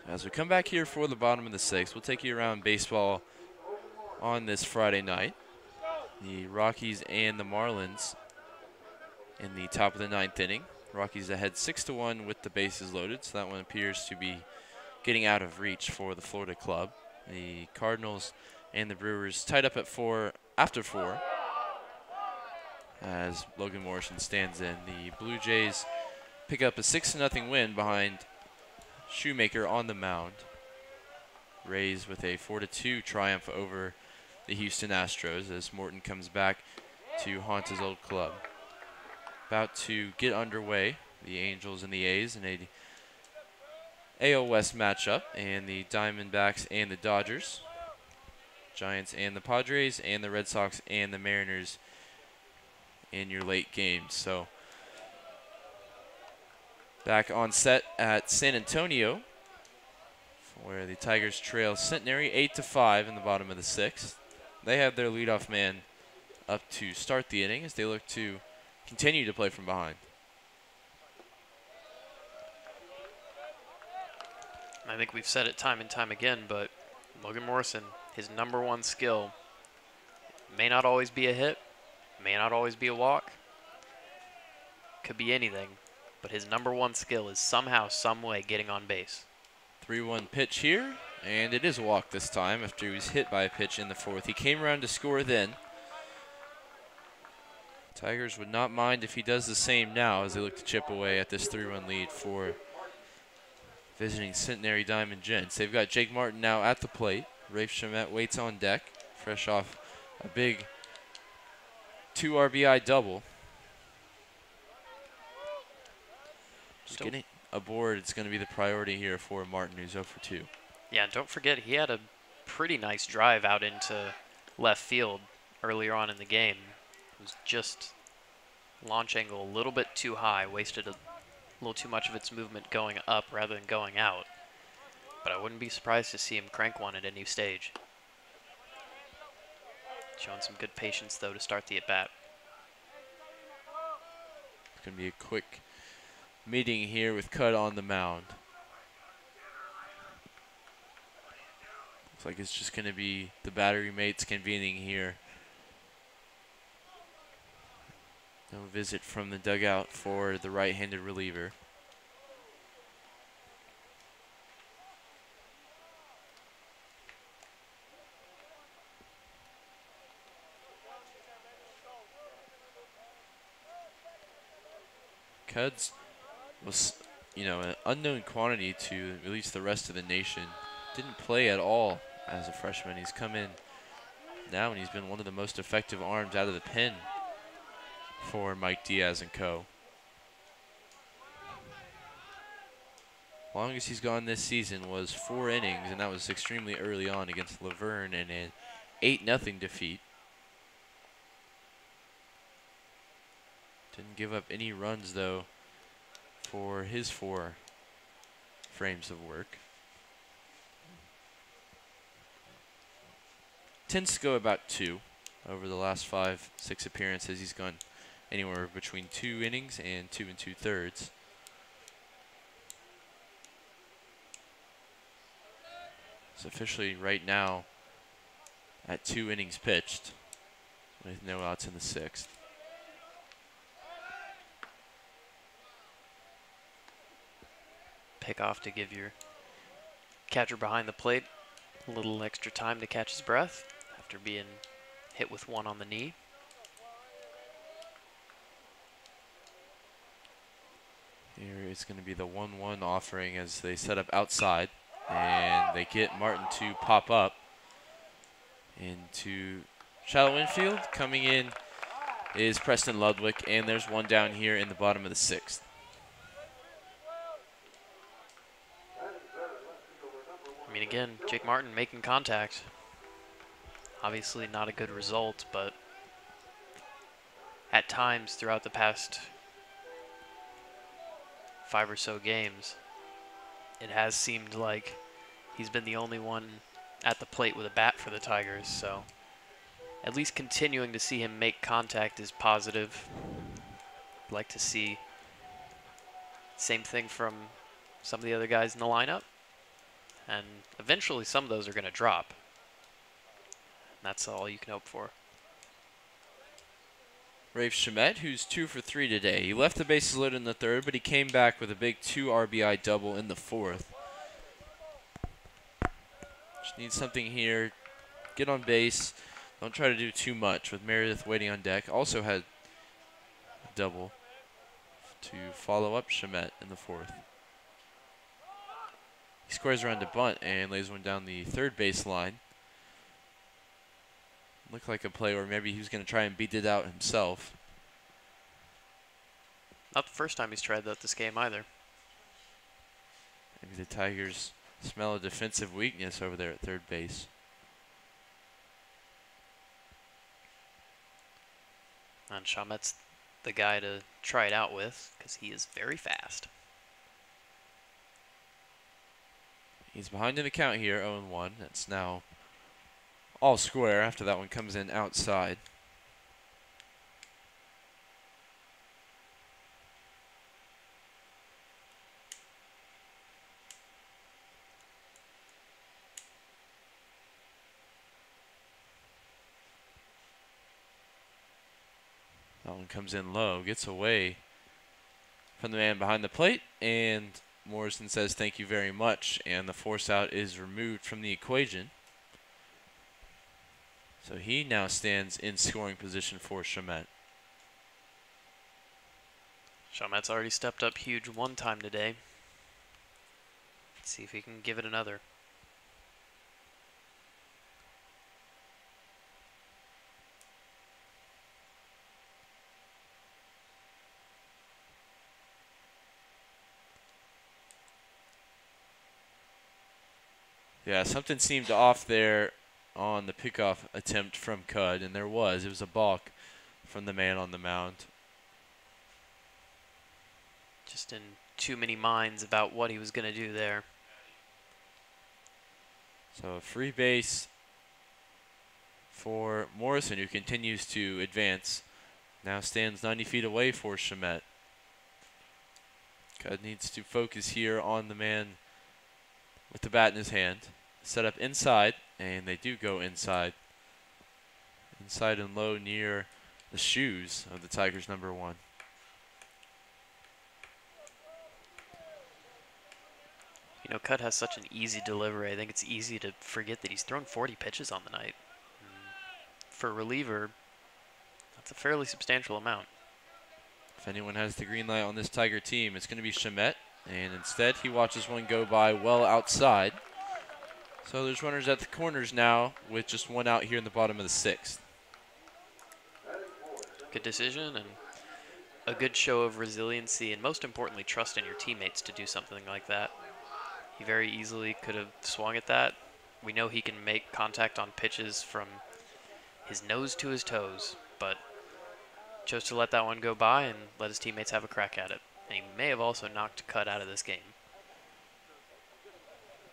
As we come back here for the bottom of the 6th, we'll take you around baseball on this Friday night. The Rockies and the Marlins in the top of the 9th inning. Rockies ahead 6-1 with the bases loaded, so that one appears to be getting out of reach for the Florida club. The Cardinals and the Brewers tied up at 4 after 4 as Logan Morrison stands in. The Blue Jays pick up a 6-0 win behind Shoemaker on the mound. Rays with a 4-2 triumph over the Houston Astros as Morton comes back to haunt his old club. About to get underway, the Angels and the A's in a AL West matchup, and the Diamondbacks and the Dodgers, Giants and the Padres, and the Red Sox and the Mariners in your late games. So back on set at San Antonio, where the Tigers trail Centenary 8-5 in the bottom of the 6th. They have their leadoff man up to start the inning as they look to continue to play from behind. I think we've said it time and time again, but Logan Morrison, his #1 skill, may not always be a hit, may not always be a walk, could be anything, but his #1 skill is somehow, some way getting on base. 3-1 pitch here, and it is a walk this time after he was hit by a pitch in the 4th. He came around to score then. Tigers would not mind if he does the same now as they look to chip away at this 3-run lead for visiting Centenary Diamond Gents. They've got Jake Martin now at the plate. Rafe Chamet waits on deck, fresh off a big 2 RBI double. Just getting aboard, it's going to be the priority here for Martin, who's 0 for 2. Yeah, and don't forget, he had a pretty nice drive out into left field earlier on in the game. It was just launch angle a little bit too high, wasted a little too much of its movement going up rather than going out. But I wouldn't be surprised to see him crank one at any stage. Showing some good patience, though, to start the at-bat. It's going to be a quick meeting here with Cudd on the mound. Looks like it's just going to be the battery mates convening here. No visit from the dugout for the right-handed reliever. Cudd's was, an unknown quantity to at least the rest of the nation. Didn't play at all as a freshman. He's come in now and he's been one of the most effective arms out of the pen for Mike Diaz and co. Longest he's gone this season was 4 innings, and that was extremely early on against Laverne in an 8-0 defeat. Didn't give up any runs, though, for his 4 frames of work. Tends to go about 2 over the last 5-6 appearances. He's gone anywhere between 2 innings and 2 2/3. It's officially right now at 2 innings pitched with no outs in the 6th. Pick off to give your catcher behind the plate a little extra time to catch his breath after being hit with one on the knee. Here is going to be the 1-1 offering as they set up outside, and they get Martin to pop up into shallow infield. Coming in is Preston Ludwig, and there's one down here in the bottom of the 6th. I mean, again, Jake Martin making contact. Obviously not a good result, but at times throughout the past 5 or so games, it has seemed like he's been the only one at the plate with a bat for the Tigers. So at least continuing to see him make contact is positive. I'd like to see same thing from some of the other guys in the lineup. And eventually some of those are going to drop. And that's all you can hope for. Rafe Chamet, who's 2 for 3 today. He left the bases loaded in the 3rd, but he came back with a big 2 RBI double in the 4th. Just need something here. Get on base. Don't try to do too much with Meredith waiting on deck. Also had a double to follow up Chamet in the 4th. He squares around to bunt and lays one down the 3rd base line. Looked like a play where maybe he was going to try and beat it out himself. Not the first time he's tried that this game either. Maybe the Tigers smell a defensive weakness over there at 3rd base. And Chamet's the guy to try it out with because he is very fast. He's behind in the count here, 0-1. That's now all square after that one comes in outside. That one comes in low, gets away from the man behind the plate, and Morrison says thank you very much, and the force out is removed from the equation. So he now stands in scoring position for Chamet. Chamet's already stepped up huge one time today. See if he can give it another. Yeah, something seemed off there on the pickoff attempt from Cud, and there was. It was a balk from the man on the mound. Just in too many minds about what he was going to do there. So a free base for Morrison, who continues to advance. Now stands 90 feet away for Shamet. Cud needs to focus here on the man with the bat in his hand. Set up inside, and they do go inside. Inside and low near the shoes of the Tigers' #1. You know, Cud has such an easy delivery. I think it's easy to forget that he's thrown 40 pitches on the night. For a reliever, that's a fairly substantial amount. If anyone has the green light on this Tiger team, it's going to be Shamet, and instead he watches one go by well outside. So there's runners at the corners now with just one out here in the bottom of the 6th. Good decision and a good show of resiliency, and most importantly, trust in your teammates to do something like that. He very easily could have swung at that. We know he can make contact on pitches from his nose to his toes, but chose to let that one go by and let his teammates have a crack at it. And he may have also knocked Cud out of this game.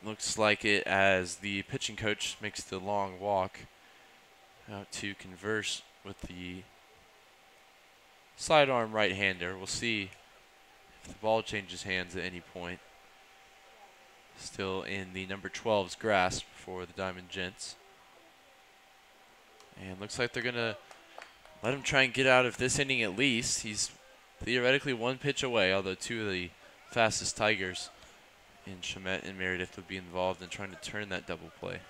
Looks like it as the pitching coach makes the long walk out to converse with the sidearm right-hander. We'll see if the ball changes hands at any point. Still in the number 12's grasp for the Diamond Gents. And looks like they're going to let him try and get out of this inning at least. He's theoretically one pitch away, although two of the fastest Tigers in Shamet and Meredith would be involved in trying to turn that double play.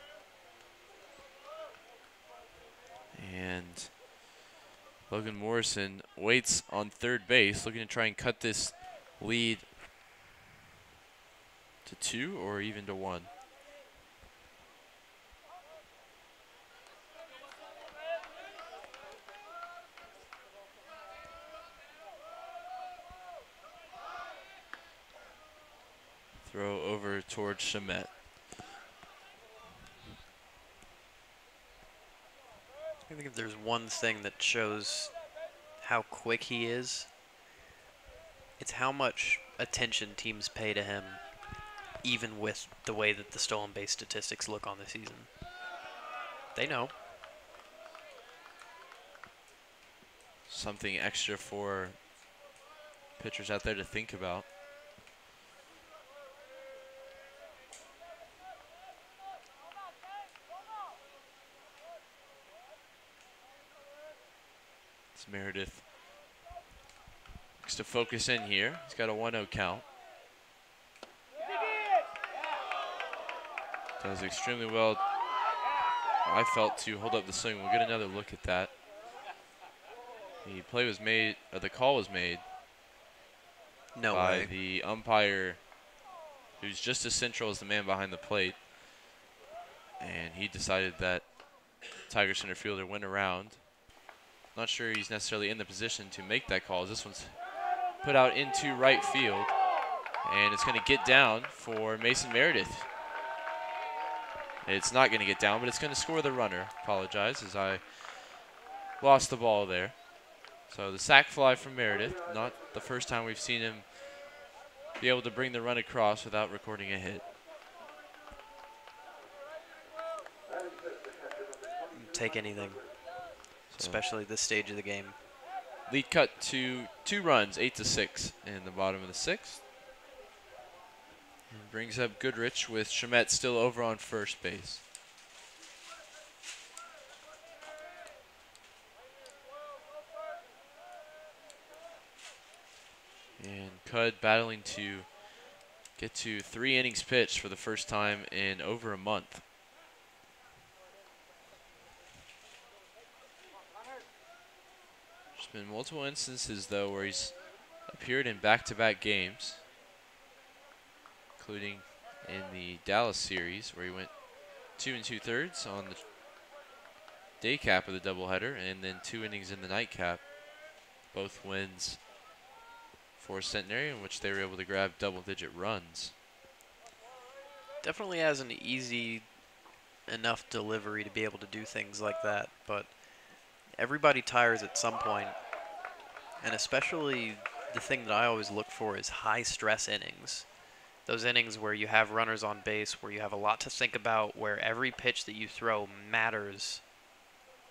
And Logan Morrison waits on third base, looking to try and cut this lead to 2 or even to 1. Throw over towards Shamet. I think if there's one thing that shows how quick he is, it's how much attention teams pay to him, even with the way that the stolen base statistics look on the season. They know. Something extra for pitchers out there to think about. It's Meredith. Looks to focus in here. He's got a 1-0 count. Does extremely well, I felt, to hold up the swing. We'll get another look at that. The play was made, or the call was made by the umpire, who's just as central as the man behind the plate. And he decided that Tiger center fielder went around. Not sure he's necessarily in the position to make that call. This one's put out into right field, and it's going to get down for Mason Meredith. It's not going to get down, but it's going to score the runner. Apologize as I lost the ball there. So the sac fly from Meredith, not the first time we've seen him be able to bring the run across without recording a hit. Take anything, especially this stage of the game. Lead cut to 2 runs, 8-6 in the bottom of the 6th. And brings up Goodrich with Shamet still over on first base. And Cud battling to get to 3 innings pitched for the first time in over a month. There's been multiple instances, though, where he's appeared in back-to-back games, including in the Dallas series, where he went 2 2/3 on the day cap of the doubleheader, and then 2 innings in the nightcap. Both wins for Centenary, in which they were able to grab double-digit runs. Definitely has an easy enough delivery to be able to do things like that, but everybody tires at some point, and especially the thing that I always look for is high-stress innings. Those innings where you have runners on base, where you have a lot to think about, where every pitch that you throw matters,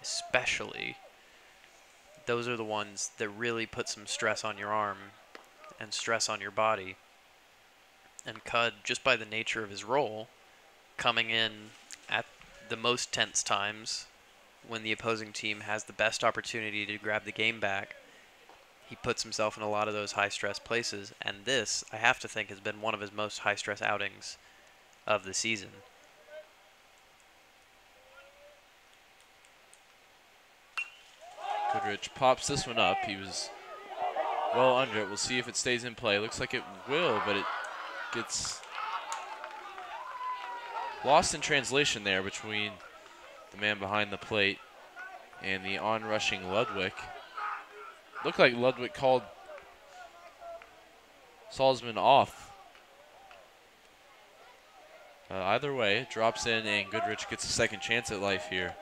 especially. Those are the ones that really put some stress on your arm and stress on your body. And Cud, just by the nature of his role, coming in at the most tense times when the opposing team has the best opportunity to grab the game back, he puts himself in a lot of those high-stress places. And this, I have to think, has been one of his most high-stress outings of the season. Goodrich pops this one up. He was well under it. We'll see if it stays in play. Looks like it will, but it gets lost in translation there between the man behind the plate and the on-rushing Ludwig. Looked like Ludwig called Salzman off. Either way, it drops in, and Goodrich gets a second chance at life here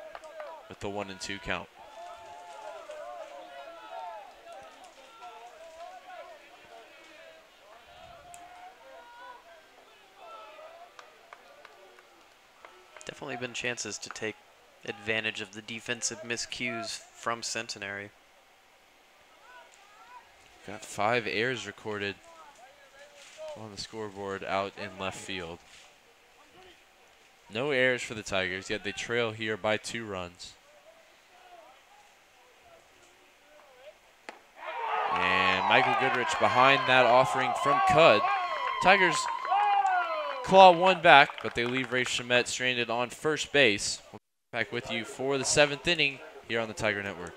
with the 1-2 count. Definitely been chances to take advantage of the defensive miscues from Centenary. Got 5 errors recorded on the scoreboard out in left field. No errors for the Tigers, yet they trail here by 2 runs. And Michael Goodrich behind that offering from Cud. Tigers claw one back, but they leave Rafe Shamet stranded on first base. We'll be back with you for the 7th inning here on the Tiger Network.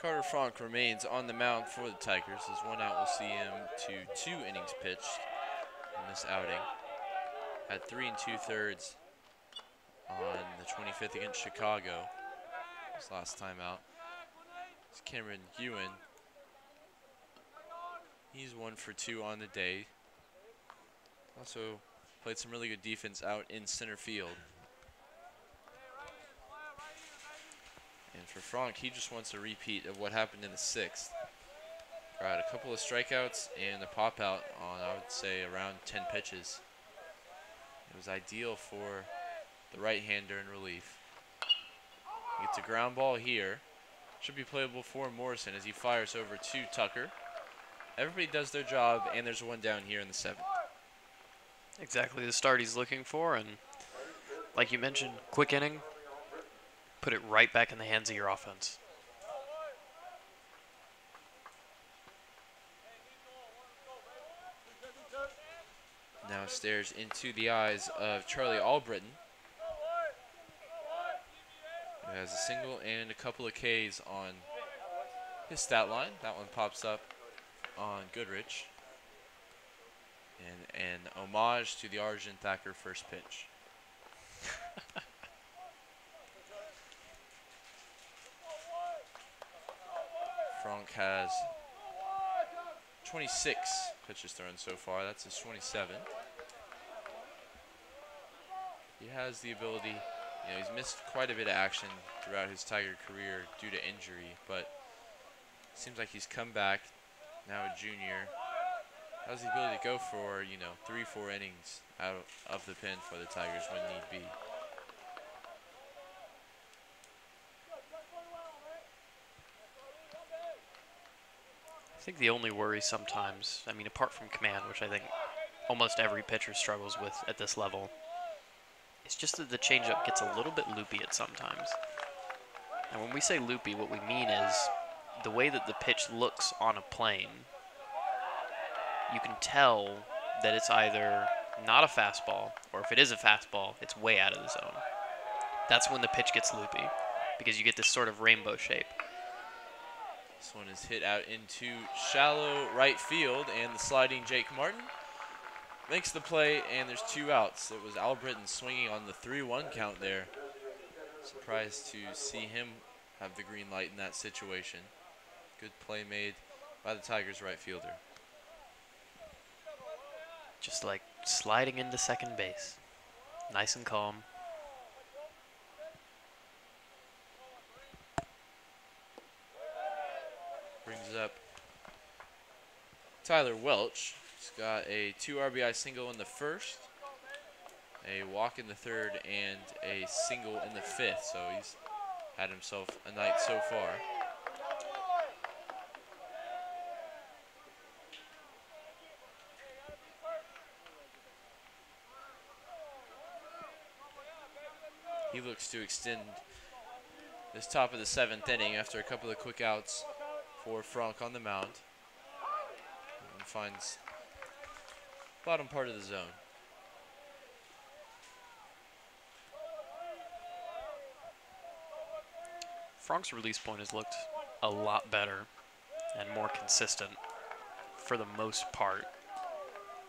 Carter Frank remains on the mound for the Tigers. As 1 out, we'll see him to 2 innings pitched in this outing. Had 3 2/3 on the 25th against Chicago. His last time out. It's Cameron Ewan. He's 1 for 2 on the day. Also played some really good defense out in center field. And for Frank, he just wants a repeat of what happened in the 6th. Got a couple of strikeouts and a pop out on, I would say, around 10 pitches. It was ideal for the right-hander in relief. Gets a ground ball here. Should be playable for Morrison as he fires over to Tucker. Everybody does their job, and there's one down here in the 7th. Exactly the start he's looking for, and like you mentioned, quick inning, put it right back in the hands of your offense. Now stares into the eyes of Charlie Albritton, who has a single and a couple of Ks on his stat line. That one pops up on Goodrich. And an homage to the Arjun Thacker first pitch. Frank has 26 pitches thrown so far. That's his 27th. He has the ability, he's missed quite a bit of action throughout his Tiger career due to injury, but seems like he's come back, now a junior. Has the ability to go for, 3-4 innings out of the pen for the Tigers when need be. I think the only worry sometimes, apart from command, which I think almost every pitcher struggles with at this level, it's just that the changeup gets a little bit loopy at sometimes. And when we say loopy, what we mean is the way that the pitch looks on a plane. You can tell that it's either not a fastball, or if it is a fastball, it's way out of the zone. That's when the pitch gets loopy, because you get this sort of rainbow shape. This one is hit out into shallow right field, and the sliding Jake Martin makes the play, and there's 2 outs. It was Albritton swinging on the 3-1 count there. Surprised to see him have the green light in that situation. Good play made by the Tigers right fielder. Just like sliding into second base. Nice and calm. Brings up Tyler Welch. He's got a 2 RBI single in the 1st, a walk in the 3rd, and a single in the 5th. So he's had himself a night so far. He looks to extend this top of the 7th inning after a couple of quick outs for Frank on the mound. And finds bottom part of the zone. Frank's release point has looked a lot better and more consistent for the most part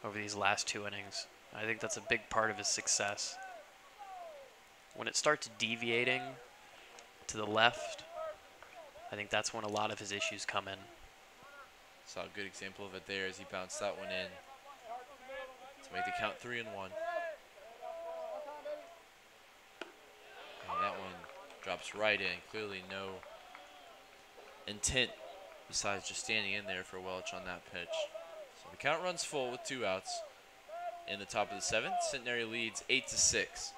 over these last 2 innings. I think that's a big part of his success. When it starts deviating to the left, I think that's when a lot of his issues come in. Saw a good example of it there as he bounced that one in to make the count 3-1. And that one drops right in. Clearly no intent besides just standing in there for Welch on that pitch. So the count runs full with 2 outs in the top of the 7th. Centenary leads 8-6.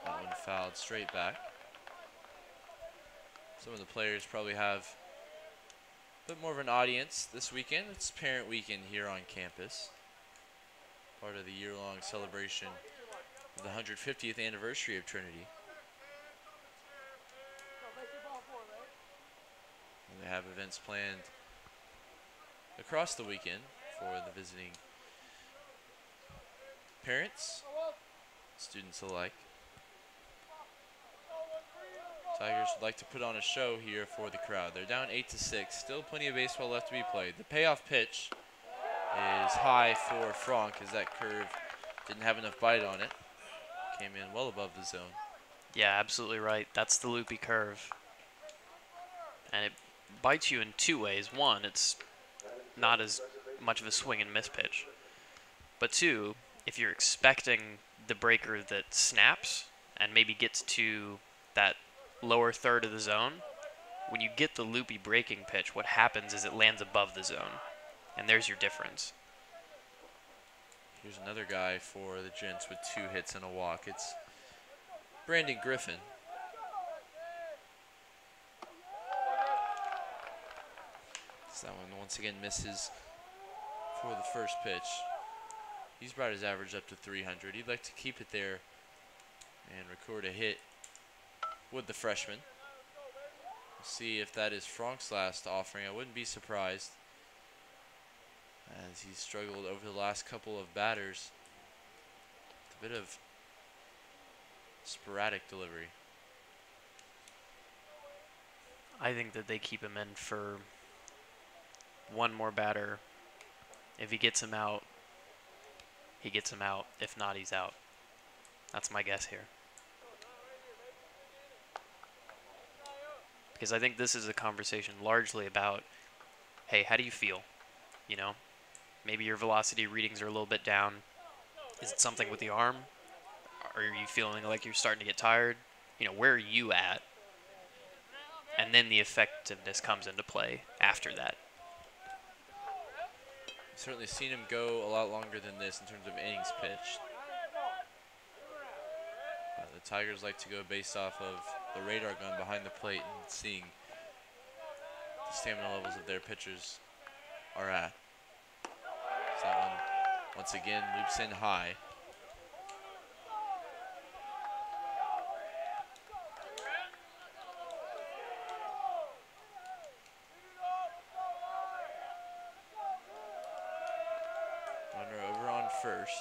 That one fouled straight back. Some of the players probably have a bit more of an audience this weekend. It's parent weekend here on campus. Part of the year-long celebration of the 150th anniversary of Trinity. And they have events planned across the weekend for the visiting parents, students alike. Tigers would like to put on a show here for the crowd. They're down 8-6. Still plenty of baseball left to be played. The payoff pitch is high for Frank as that curve didn't have enough bite on it. Came in well above the zone. Yeah, absolutely right. That's the loopy curve. And it bites you in 2 ways. One, it's not as much of a swing and miss pitch. But 2, if you're expecting the breaker that snaps and maybe gets to that lower third of the zone, when you get the loopy breaking pitch, what happens is it lands above the zone. And there's your difference. Here's another guy for the Gents with 2 hits and a walk. It's Brandon Griffin. So that one once again misses for the first pitch. He's brought his average up to 300. He'd like to keep it there and record a hit with the freshman. We'll see if that is Frank's last offering. I wouldn't be surprised, as he's struggled over the last couple of batters. A bit of sporadic delivery. I think that they keep him in for one more batter. If he gets him out, he gets him out. If not, he's out. That's my guess here. Because I think this is a conversation largely about, hey, how do you feel? You know, maybe your velocity readings are a little bit down. Is it something with the arm? Are you feeling like you're starting to get tired? You know, where are you at? And then the effectiveness comes into play after that. Certainly seen him go a lot longer than this in terms of innings pitched. The Tigers like to go based off of the radar gun behind the plate and seeing the stamina levels of their pitchers are at. So that one, once again, loops in high. Runner over on first.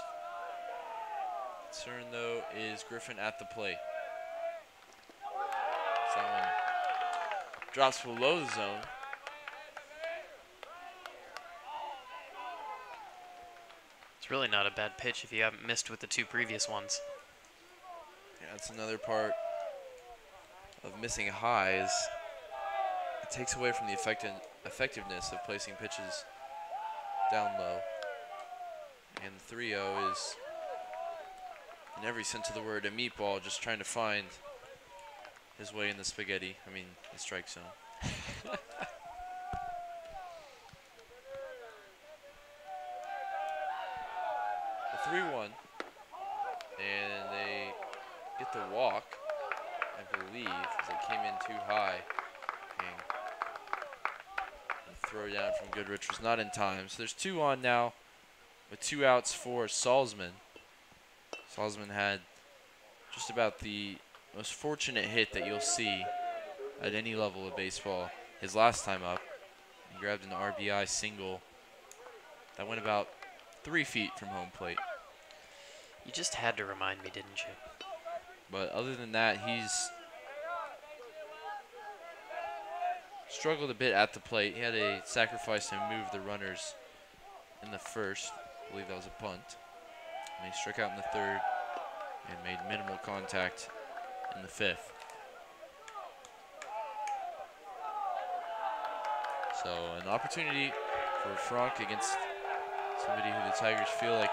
Concern, though, is Griffin at the plate. So that one drops below the zone. It's really not a bad pitch if you haven't missed with the 2 previous ones. Yeah, that's another part of missing high, is it takes away from the effectiveness of placing pitches down low. And the 3-0 is, in every sense of the word, a meatball just trying to find his way in the spaghetti. I mean, the strike zone. The 3-1, and they get the walk, I believe, as it came in too high. And the throw down from Goodrich was not in time. So there's 2 on now, with 2 outs for Salzman. Salzman had just about the most fortunate hit that you'll see at any level of baseball his last time up. He grabbed an RBI single that went about 3 feet from home plate. You just had to remind me, didn't you? But other than that, he's struggled a bit at the plate. He had a sacrifice and move the runners in the first. I believe that was a punt. And he struck out in the third and made minimal contact in the fifth. So an opportunity for Frank against somebody who the Tigers feel like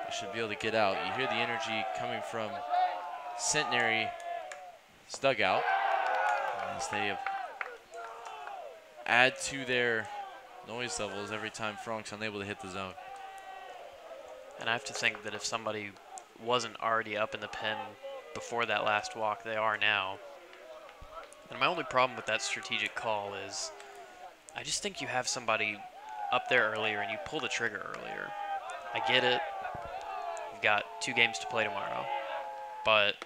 they should be able to get out. You hear the energy coming from Centenary's dugout as they add to their noise levels every time Frank's unable to hit the zone. And I have to think that if somebody wasn't already up in the pen before that last walk, they are now. And my only problem with that strategic call is I just think you have somebody up there earlier and you pull the trigger earlier. I get it. You've got 2 games to play tomorrow. But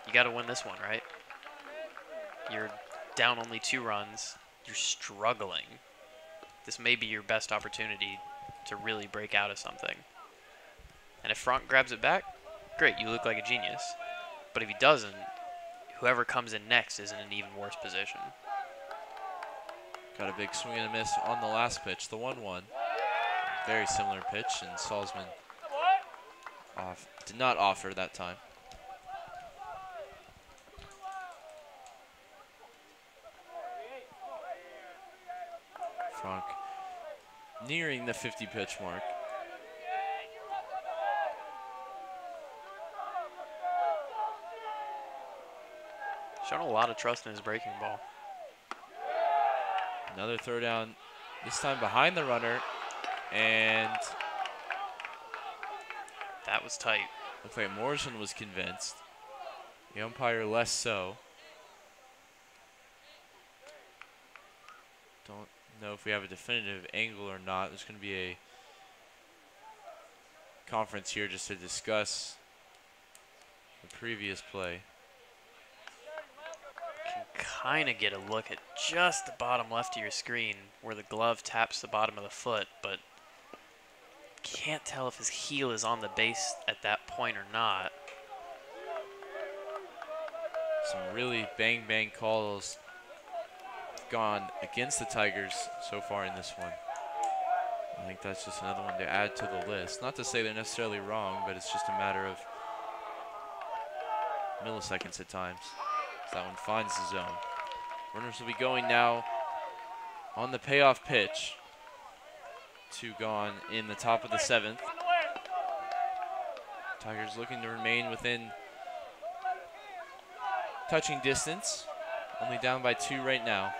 you got to win this one, right? You're down only 2 runs. You're struggling. This may be your best opportunity to really break out of something. And if Frank grabs it back, great, you look like a genius. But if he doesn't, whoever comes in next is in an even worse position. Got a big swing and a miss on the last pitch, the 1-1. Very similar pitch, and Salzman did not offer that time. Frank nearing the 50 pitch mark. Shown a lot of trust in his breaking ball. Another throw down, this time behind the runner, and That was tight. Looks like Morrison was convinced. The umpire less so. Don't know if we have a definitive angle or not. There's going to be a conference here just to discuss the previous play. Can kind of get a look at just the bottom left of your screen where the glove taps the bottom of the foot, but can't tell if his heel is on the base at that point or not. Some really bang calls gone against the Tigers so far in this one. I think that's just another one to add to the list. Not to say they're necessarily wrong, but it's just a matter of milliseconds at times. So that one finds the zone. Runners will be going now on the payoff pitch. 2 gone in the top of the 7th. Tigers looking to remain within touching distance. Only down by 2 right now.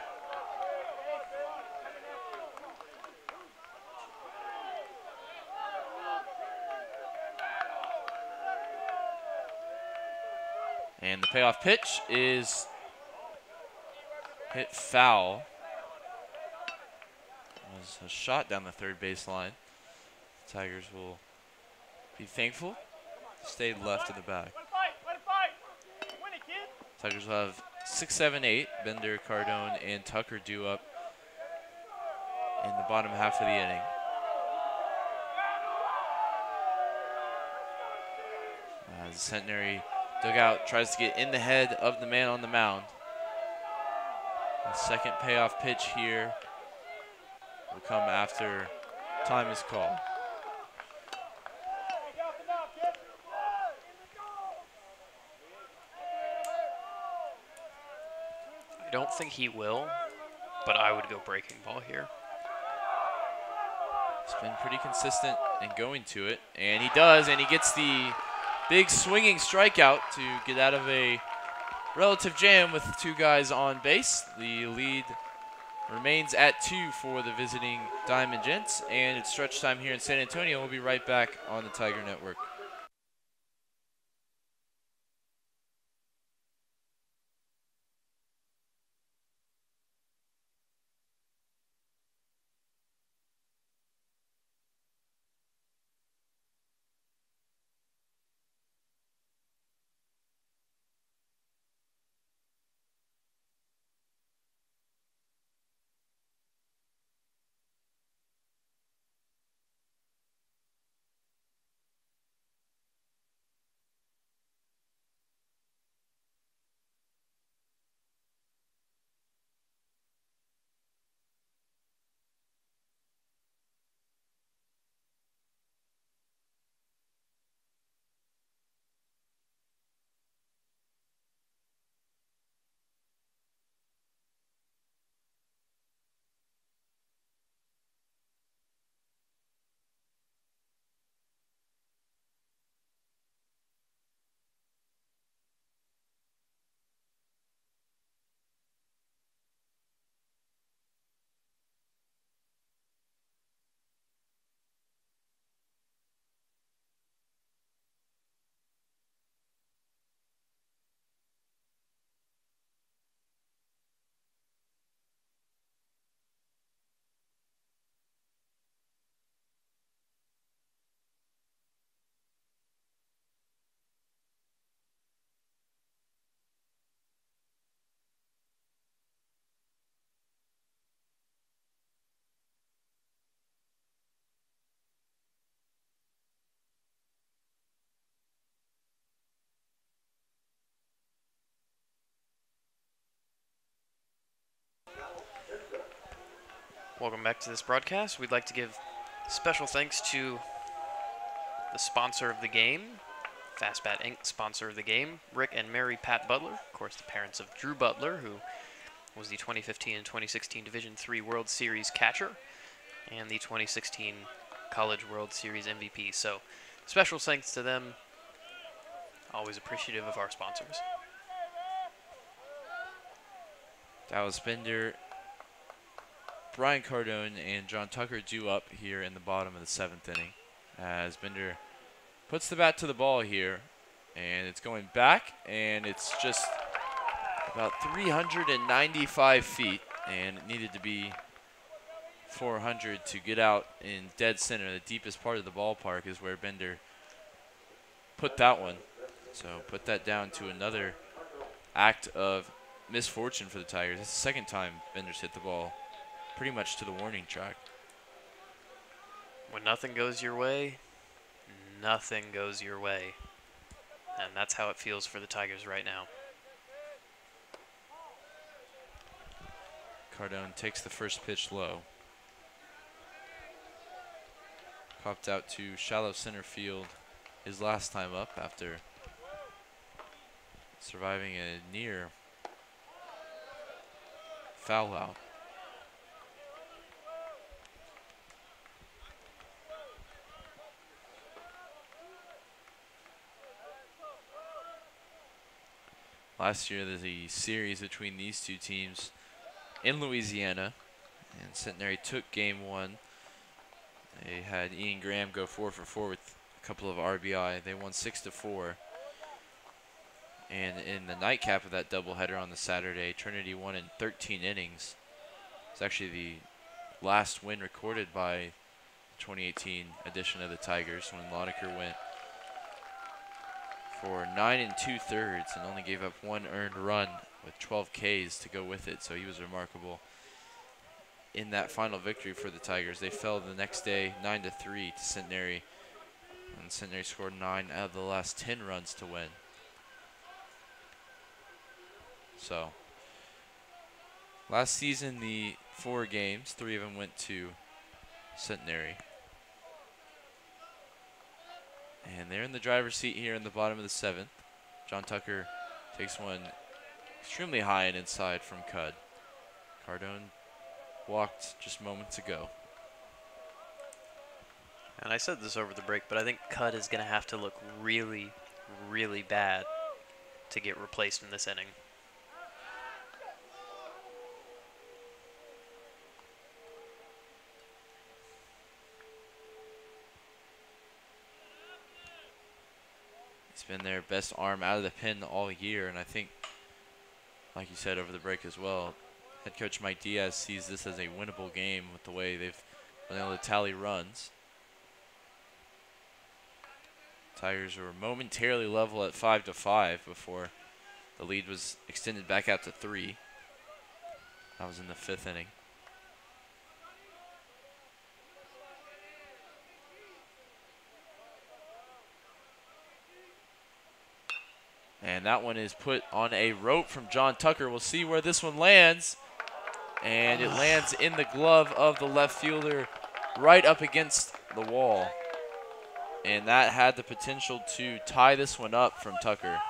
And the payoff pitch is hit foul. It was a shot down the third baseline. The Tigers will be thankful to stay left of the bag. Tigers will have 6, 7, 8. Bender, Cardone, and Tucker due up in the bottom half of the inning. As Centenary dugout tries to get in the head of the man on the mound. The second payoff pitch here will come after time is called. I don't think he will, but I would go breaking ball here. He's been pretty consistent in going to it, and he does, and he gets the big swinging strikeout to get out of a relative jam with 2 guys on base. The lead remains at 2 for the visiting Diamond Gents, and it's stretch time here in San Antonio. We'll be right back on the Tiger Network. Welcome back to this broadcast. We'd like to give special thanks to the sponsor of the game, Fastbat Inc., sponsor of the game, Rick and Mary Pat Butler, of course the parents of Drew Butler, who was the 2015 and 2016 Division III World Series catcher and the 2016 College World Series MVP. So special thanks to them. Always appreciative of our sponsors. Dallas Bender, Brian Cardone, and John Tucker due up here in the bottom of the 7th inning as Bender puts the bat to the ball here, and it's going back, and it's just about 395 feet, and it needed to be 400 to get out in dead center. The deepest part of the ballpark is where Bender put that one. So put that down to another act of misfortune for the Tigers. It's the second time Bender's hit the ball pretty much to the warning track. When nothing goes your way, nothing goes your way. And that's how it feels for the Tigers right now. Cardone takes the first pitch low. Popped out to shallow center field his last time up after surviving a near foul out. Last year, there's a series between these two teams in Louisiana, and Centenary took game one. They had Ian Graham go 4 for 4 with a couple of RBI. They won 6-4. And in the nightcap of that doubleheader on the Saturday, Trinity won in 13 innings. It's actually the last win recorded by the 2018 edition of the Tigers, when Lonaker went for 9 2/3 and only gave up 1 earned run with 12 Ks to go with it. So he was remarkable in that final victory for the Tigers. They fell the next day 9-3 to Centenary, and Centenary scored 9 out of the last 10 runs to win. So last season, the 4 games, 3 of them went to Centenary. And they're in the driver's seat here in the bottom of the 7th. John Tucker takes one extremely high and inside from Cud. Cardone walked just moments ago. And I said this over the break, but I think Cud is going to have to look really, really bad to get replaced in this inning. He's been their best arm out of the pen all year, and I think, like you said over the break as well, head coach Mike Diaz sees this as a winnable game with the way they've been able to tally runs. Tigers were momentarily level at 5-5 before the lead was extended back out to 3. That was in the 5th inning. And that one is put on a rope from John Tucker. We'll see where this one lands. And it lands in the glove of the left fielder right up against the wall. And that had the potential to tie this one up from Tucker.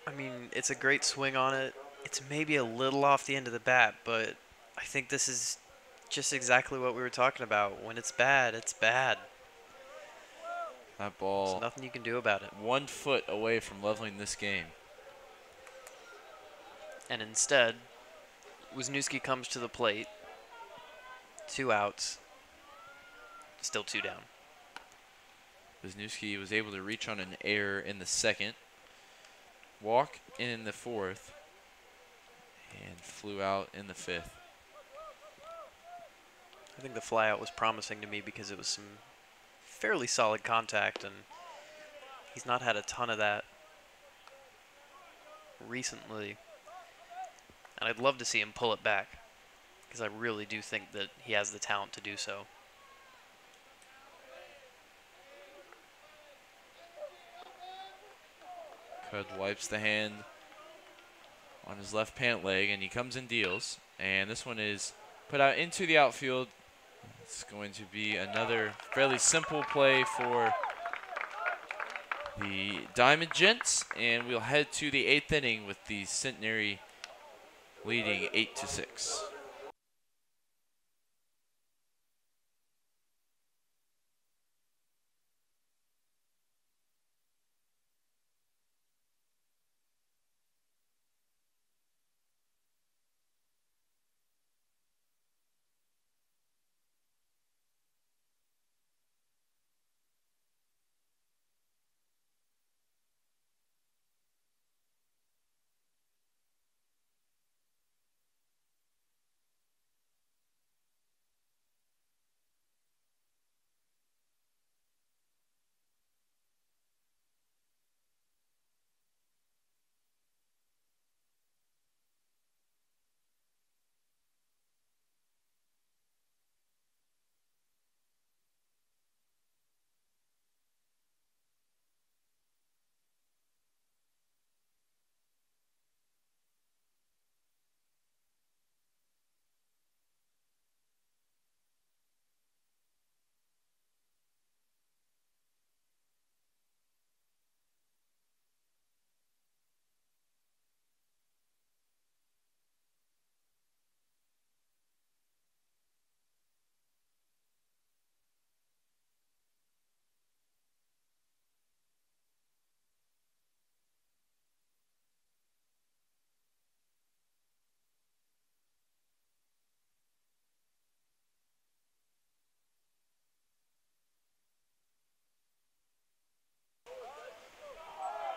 I mean, it's a great swing on it. It's maybe a little off the end of the bat, but I think this is just exactly what we were talking about. When it's bad, it's bad. That ball, there's nothing you can do about it. 1 foot away from leveling this game. And instead, Wisniewski comes to the plate. 2 outs. Still 2 down. Wisniewski was able to reach on an error in the 2nd, walk in the 4th, and flew out in the 5th. I think the flyout was promising to me because it was some fairly solid contact, and he's not had a ton of that recently. And I'd love to see him pull it back, because I really do think that he has the talent to do so. Cud wipes the hand on his left pant leg, and he comes and deals. And this one is put out into the outfield. It's going to be another fairly simple play for the Diamond Gents, and we'll head to the 8th inning with the Centenary leading 8-6.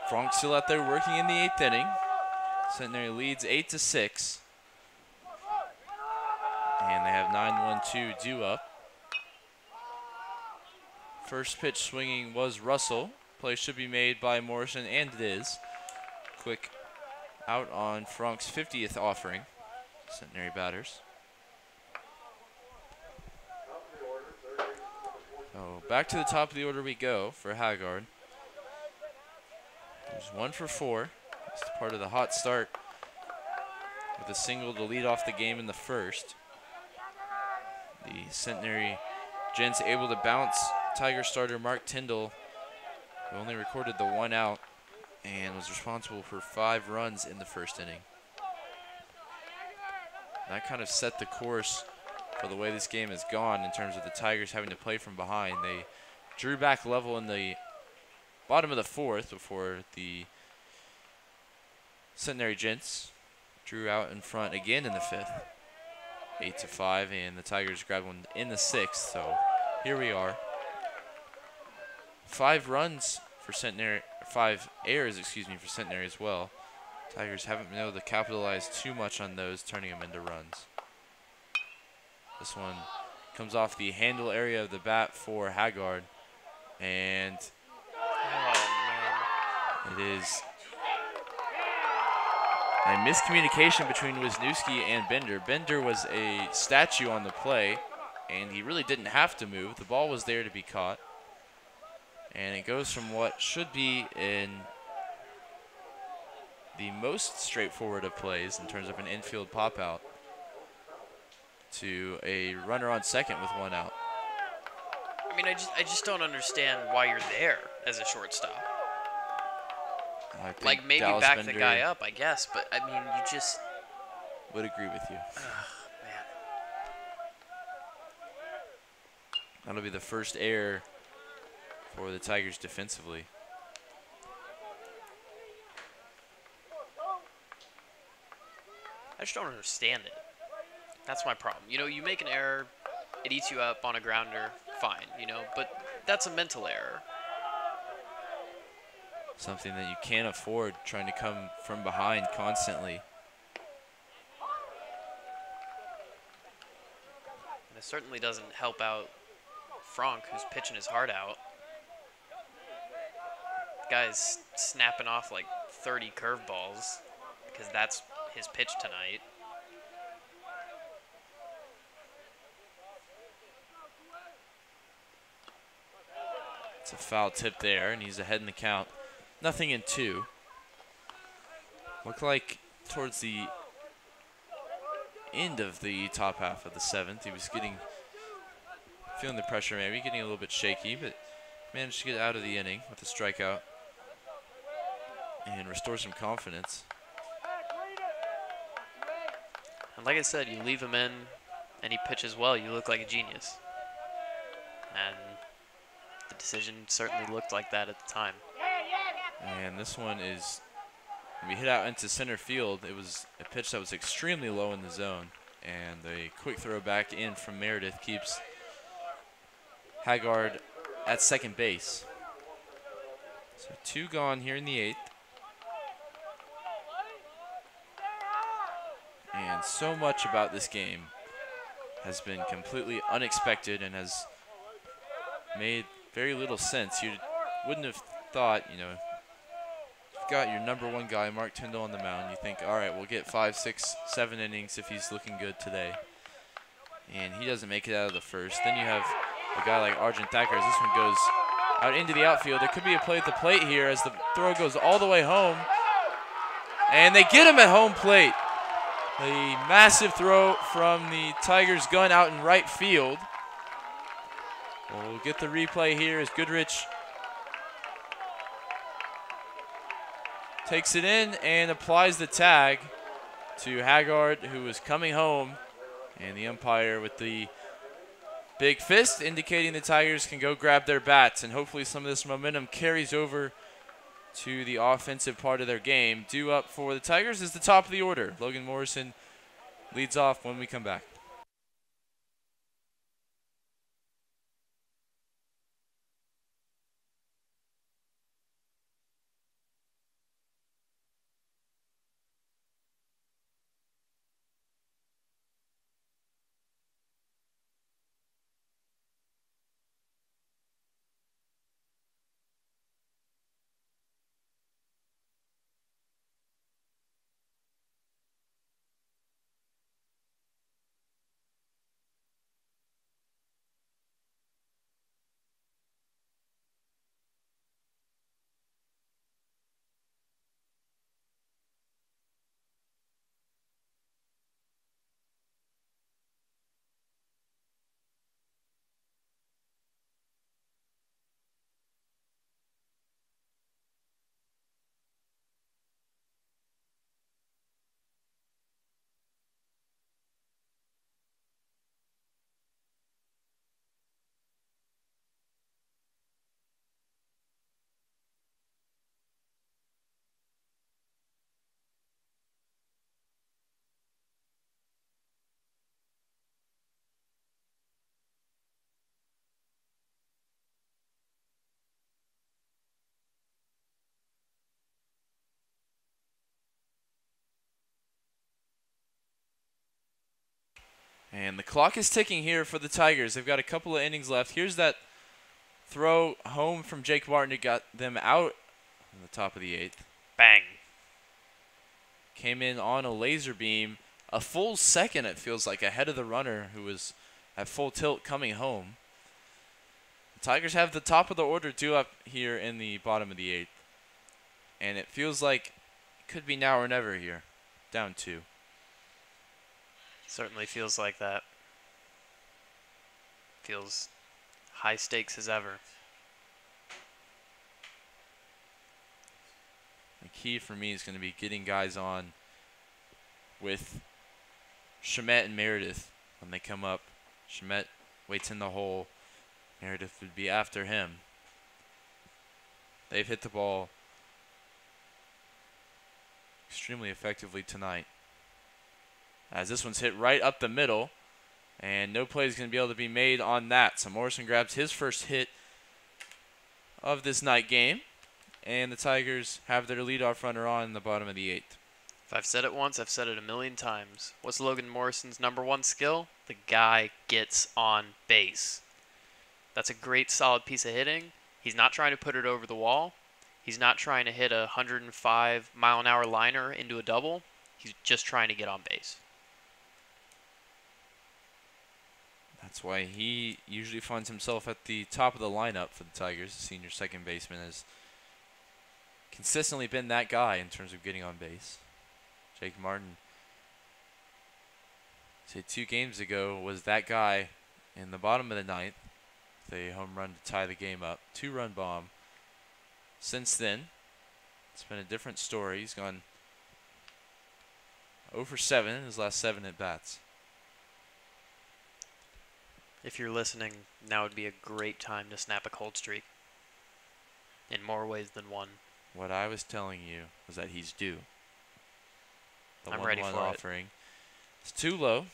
Frank still out there working in the 8th inning. Centenary leads 8-6. And they have 9-1-2 due up. First pitch swinging was Russell. Play should be made by Morrison, and it is. Quick out on Frank's 50th offering. Centenary batters. So back to the top of the order we go for Haggard. There's 1 for 4. It's part of the hot start with a single to lead off the game in the first. The Centenary Gents able to bounce Tiger starter Mark Tyndall, who only recorded the 1 out and was responsible for 5 runs in the first inning. That kind of set the course for the way this game has gone in terms of the Tigers having to play from behind. They drew back level in the bottom of the 4th before the Centenary Gents drew out in front again in the 5th. 8-5, and the Tigers grabbed one in the 6th, so here we are. 5 runs for Centenary, 5 errors, excuse me, for Centenary as well. Tigers haven't been able to capitalize too much on those, turning them into runs. This one comes off the handle area of the bat for Haggard, and it is a miscommunication between Wisniewski and Bender. Bender was a statue on the play, and he really didn't have to move. The ball was there to be caught. And it goes from what should be in the most straightforward of plays in terms of an infield pop-out to a runner on second with 1 out. I mean, I just don't understand why you're there as a shortstop. Like, maybe Dallas back Bender the guy up, I guess, but, I mean, you just... would agree with you. Man. That'll be the first error for the Tigers defensively. I just don't understand it. That's my problem. You know, you make an error, it eats you up on a grounder, fine, you know, but that's a mental error. Something that you can't afford, trying to come from behind constantly. And it certainly doesn't help out Frank, who's pitching his heart out. The guy's snapping off like 30 curveballs because that's his pitch tonight. It's a foul tip there, and he's ahead in the count. Nothing in 2. Looked like towards the end of the top half of the 7th, he was feeling the pressure maybe, getting a little bit shaky, but managed to get out of the inning with a strikeout and restore some confidence. And like I said, you leave him in and he pitches well, you look like a genius. And the decision certainly looked like that at the time. And this one is, we hit out into center field. It was a pitch that was extremely low in the zone, and a quick throw back in from Meredith keeps Haggard at second base. So 2 gone here in the 8th. And so much about this game has been completely unexpected and has made very little sense. You wouldn't have thought, you know, you've got your #1 guy, Mark Tyndall, on the mound. You think, all right, we'll get 5, 6, 7 innings if he's looking good today. And he doesn't make it out of the first. Then you have a guy like Arjun Thacker. As this one goes out into the outfield, there could be a play at the plate here as the throw goes all the way home. And they get him at home plate. A massive throw from the Tigers' gun out in right field. We'll get the replay here as Goodrich takes it in and applies the tag to Haggard, who was coming home. And the umpire with the big fist indicating the Tigers can go grab their bats. And hopefully some of this momentum carries over to the offensive part of their game. Due up for the Tigers is the top of the order. Logan Morrison leads off when we come back. And the clock is ticking here for the Tigers. They've got a couple of innings left. Here's that throw home from Jake Martin to got them out on the top of the 8th. Bang. Came in on a laser beam. A full second, it feels like, ahead of the runner who was at full tilt coming home. The Tigers have the top of the order due up here in the bottom of the 8th. And it feels like it could be now or never here. Down 2. Certainly feels like that. Feels high stakes as ever. The key for me is going to be getting guys on with Shamet and Meredith when they come up. Shamet waits in the hole. Meredith would be after him. They've hit the ball extremely effectively tonight. As this one's hit right up the middle, and no play is going to be able to be made on that. So Morrison grabs his first hit of this night game, and the Tigers have their leadoff runner on in the bottom of the 8th. If I've said it once, I've said it a million times. What's Logan Morrison's #1 skill? The guy gets on base. That's a great, solid piece of hitting. He's not trying to put it over the wall. He's not trying to hit a 105-mile-an-hour liner into a double. He's just trying to get on base. That's why he usually finds himself at the top of the lineup for the Tigers. The senior second baseman has consistently been that guy in terms of getting on base. Jake Martin, say 2 games ago, was that guy in the bottom of the 9th. The home run to tie the game up. 2-run bomb. Since then, it's been a different story. He's gone 0 for 7 in his last 7 at-bats. If you're listening, now would be a great time to snap a cold streak. In more ways than one. What I was telling you was that he's due. The I'm ready for offering. It's too low.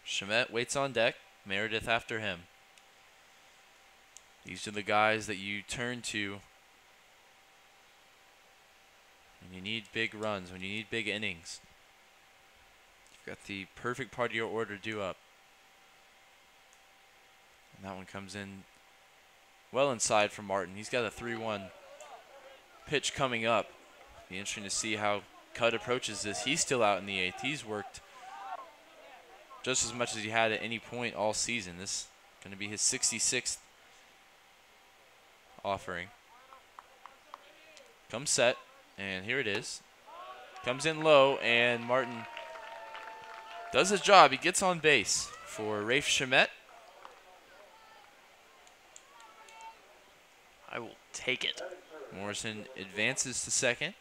Shamet waits on deck. Meredith after him. These are the guys that you turn to when you need big runs, when you need big innings. You've got the perfect part of your order due up. And that one comes in well inside for Martin. He's got a 3-1 pitch coming up. Be interesting to see how Cudd approaches this. He's still out in the 8th. He's worked just as much as he had at any point all season. This is going to be his 66th offering. Comes set, and here it is. Comes in low, and Martin does his job. He gets on base for Rafe Shamet. I will take it. Morrison advances to second.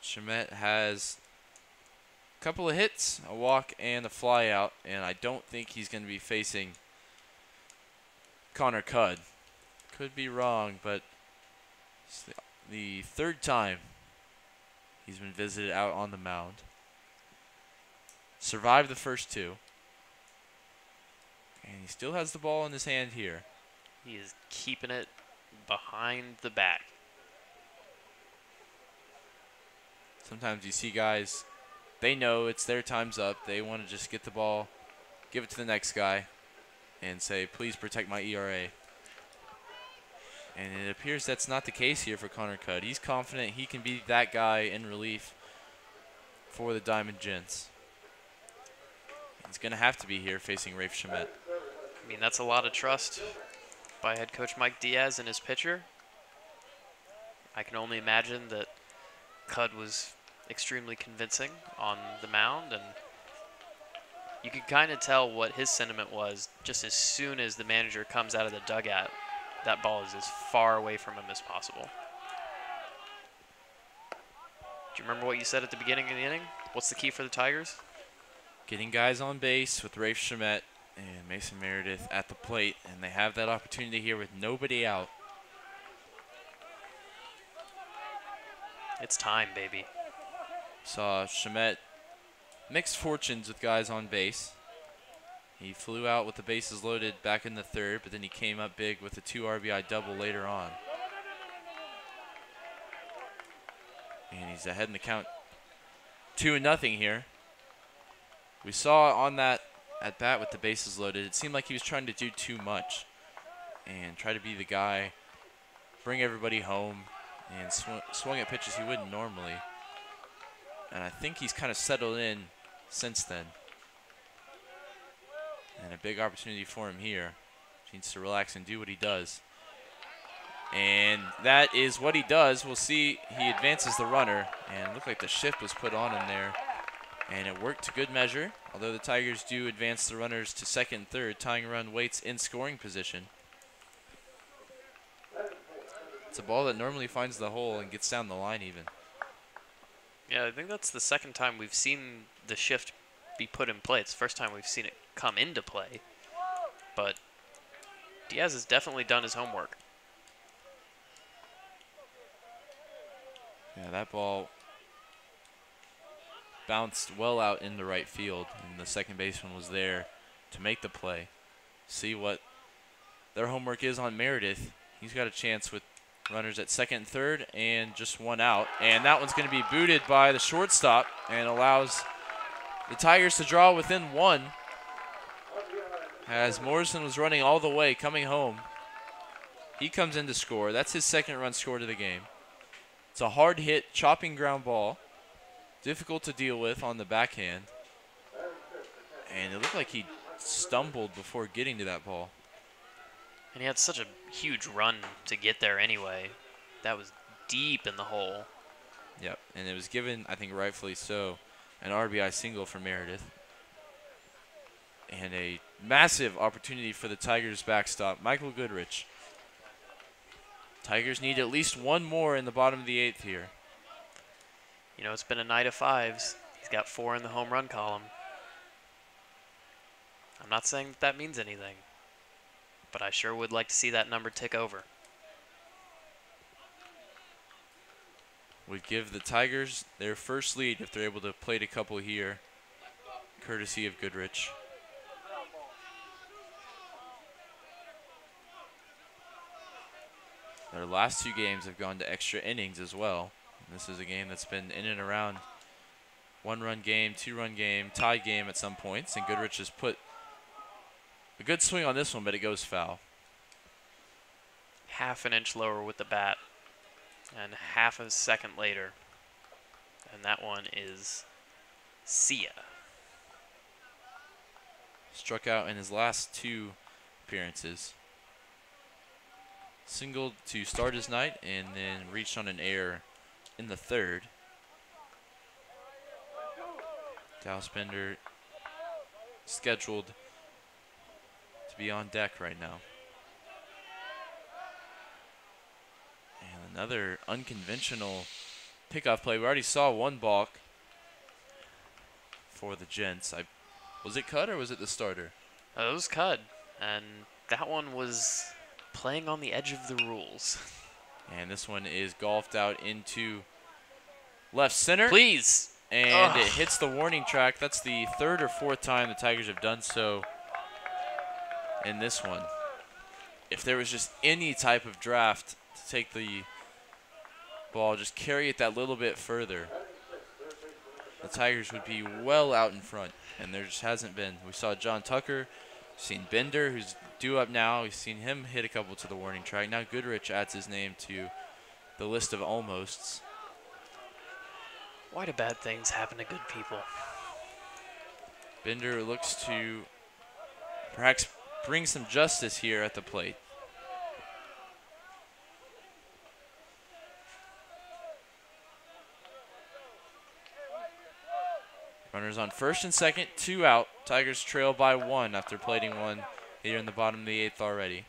Shamet has a couple of hits, a walk, and a fly out, and I don't think he's going to be facing Connor Cudd. Could be wrong, but it's the 3rd time he's been visited out on the mound. Survived the first 2. And he still has the ball in his hand here. He is keeping it behind the back. Sometimes you see guys, they know it's their time's up. They want to just get the ball, give it to the next guy, and say, please protect my ERA. And it appears that's not the case here for Connor Cudd. He's confident he can be that guy in relief for the Diamond Gents. He's going to have to be here facing Rafe Shamet. I mean, that's a lot of trust by head coach Mike Diaz and his pitcher. I can only imagine that Cudd was extremely convincing on the mound, and you could kind of tell what his sentiment was just as soon as the manager comes out of the dugout. That ball is as far away from him as possible. Do you remember what you said at the beginning of the inning? What's the key for the Tigers? Getting guys on base with Rafe Shamet and Mason Meredith at the plate, and they have that opportunity here with nobody out. It's time, baby. Saw Shamet mixed fortunes with guys on base. He flew out with the bases loaded back in the 3rd, but then he came up big with a 2 RBI double later on. And he's ahead in the count 2-0 here. We saw on that at bat with the bases loaded, it seemed like he was trying to do too much and try to be the guy, bring everybody home, and swung at pitches he wouldn't normally. And I think he's kind of settled in since then. And a big opportunity for him here. He needs to relax and do what he does. And that is what he does. We'll see. He advances the runner, and it looked like the shift was put on him there. And it worked to good measure, although the Tigers do advance the runners to second and third. Tying run waits in scoring position. It's a ball that normally finds the hole and gets down the line even. Yeah, I think that's the second time we've seen the shift be put in play. It's the first time we've seen it come into play. But Diaz has definitely done his homework. Yeah, that ball bounced well out in the right field, and the second baseman was there to make the play. See what their homework is on Meredith. He's got a chance with runners at second and third and just one out. And that one's going to be booted by the shortstop and allows the Tigers to draw within one as Morrison was running all the way coming home. He comes in to score. That's his second run scored of the game. It's a hard hit, chopping ground ball. Difficult to deal with on the backhand. And it looked like he stumbled before getting to that ball. And he had such a huge run to get there anyway. That was deep in the hole. Yep, and it was given, I think rightfully so, an RBI single for Meredith. And a massive opportunity for the Tigers backstop, Michael Goodrich. Tigers need at least one more in the bottom of the eighth here. You know, it's been a night of fives. He's got 4 in the home run column. I'm not saying that that means anything, but I sure would like to see that number tick over. Would give the Tigers their first lead if they're able to plate a couple here, courtesy of Goodrich. Their last 2 games have gone to extra innings as well. And this is a game that's been in and around 1-run game, 2-run game, tied game at some points. And Goodrich has put a good swing on this one, but it goes foul. Half an inch lower with the bat, and half a second later. And that one is Sia. Struck out in his last 2 appearances. Singled to start his night and then reached on an error in the third. Dallas Bender scheduled to be on deck right now. And another unconventional pickoff play. We already saw one balk for the Gents. Was it cut or was it the starter? It was cut, and that one was playing on the edge of the rules. And this one is golfed out into left center. Please. And it hits the warning track. That's the 3rd or 4th time the Tigers have done so in this one. If there was just any type of draft to take the ball, just carry it that little bit further, the Tigers would be well out in front. And there just hasn't been. We saw John Tucker, seen Bender, who's due up now. We've seen him hit a couple to the warning track. Now Goodrich adds his name to the list of almosts. Why do bad things happen to good people? Bender looks to perhaps bring some justice here at the plate. Runners on first and second, 2 out. Tigers trail by 1 after plating 1 here in the bottom of the 8th already.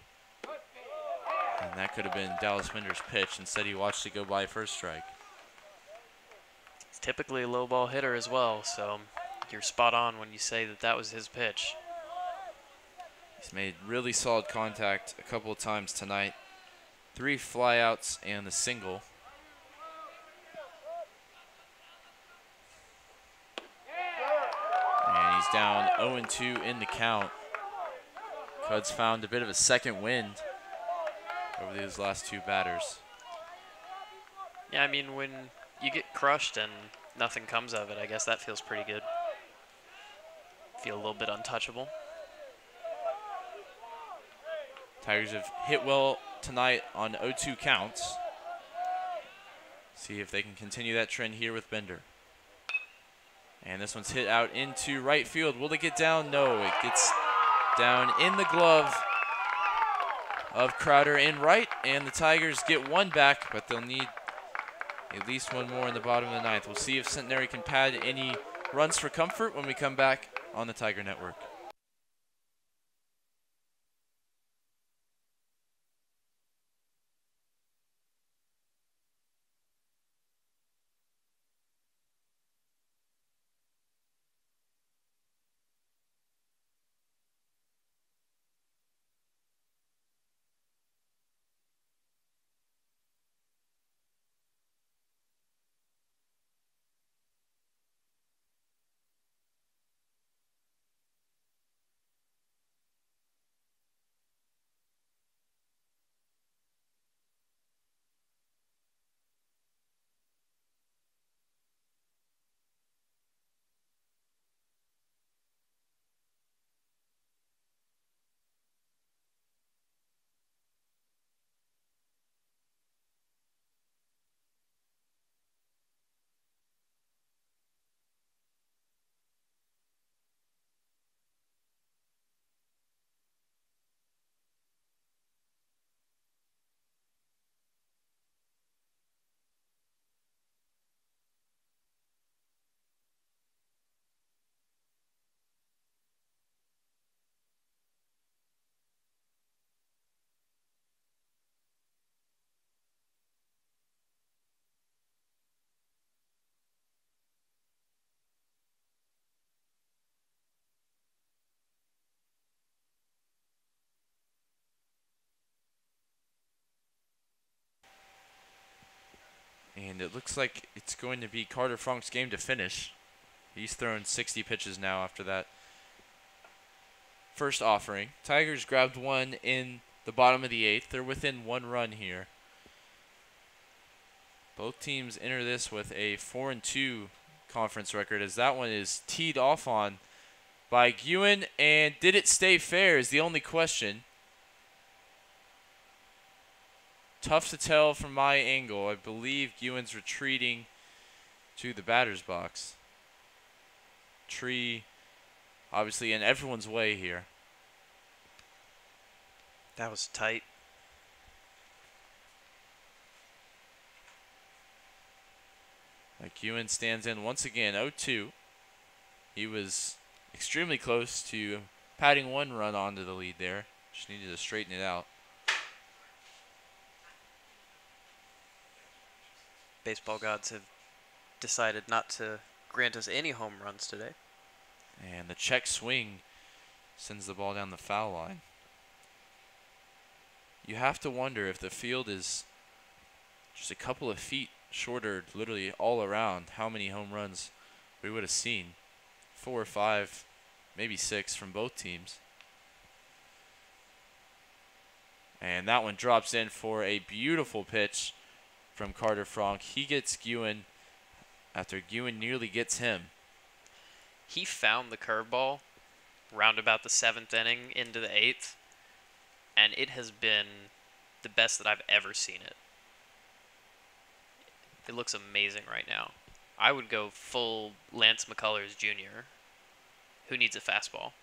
And that could have been Dallas Bender's pitch. Instead, he watched it go by first strike. He's typically a low ball hitter as well, so you're spot on when you say that that was his pitch. He's made really solid contact a couple of times tonight. 3 flyouts and the single. And he's down 0-2 in the count. Cubs found a bit of a second wind over these last 2 batters. Yeah, I mean, when you get crushed and nothing comes of it, I guess that feels pretty good. Feel a little bit untouchable. Tigers have hit well tonight on 0-2 counts. See if they can continue that trend here with Bender. And this one's hit out into right field. Will it get down? No, it gets down in the glove of Crowder in right, and the Tigers get one back, but they'll need at least one more in the bottom of the ninth. We'll see if Centenary can pad any runs for comfort when we come back on the Tiger Network. And it looks like it's going to be Carter Frank's game to finish. He's thrown 60 pitches now after that first offering. Tigers grabbed one in the bottom of the eighth. They're within one run here. Both teams enter this with a 4-2 conference record, as that one is teed off on by Guin. And did it stay fair is the only question. Tough to tell from my angle. I believe Guin's retreating to the batter's box. Tree obviously in everyone's way here. That was tight. Guin stands in once again, 0-2. He was extremely close to padding one run onto the lead there. Just needed to straighten it out. Baseball gods have decided not to grant us any home runs today. And the check swing sends the ball down the foul line. You have to wonder if the field is just a couple of feet shorter, literally all around, how many home runs we would have seen. 4 or 5, maybe 6 from both teams. And that one drops in for a beautiful pitch from Carter Frank. He gets Guin after Guin nearly gets him. He found the curveball round about the 7th inning into the 8th, and it has been the best that I've ever seen it. It looks amazing right now. I would go full Lance McCullers Jr., who needs a fastball.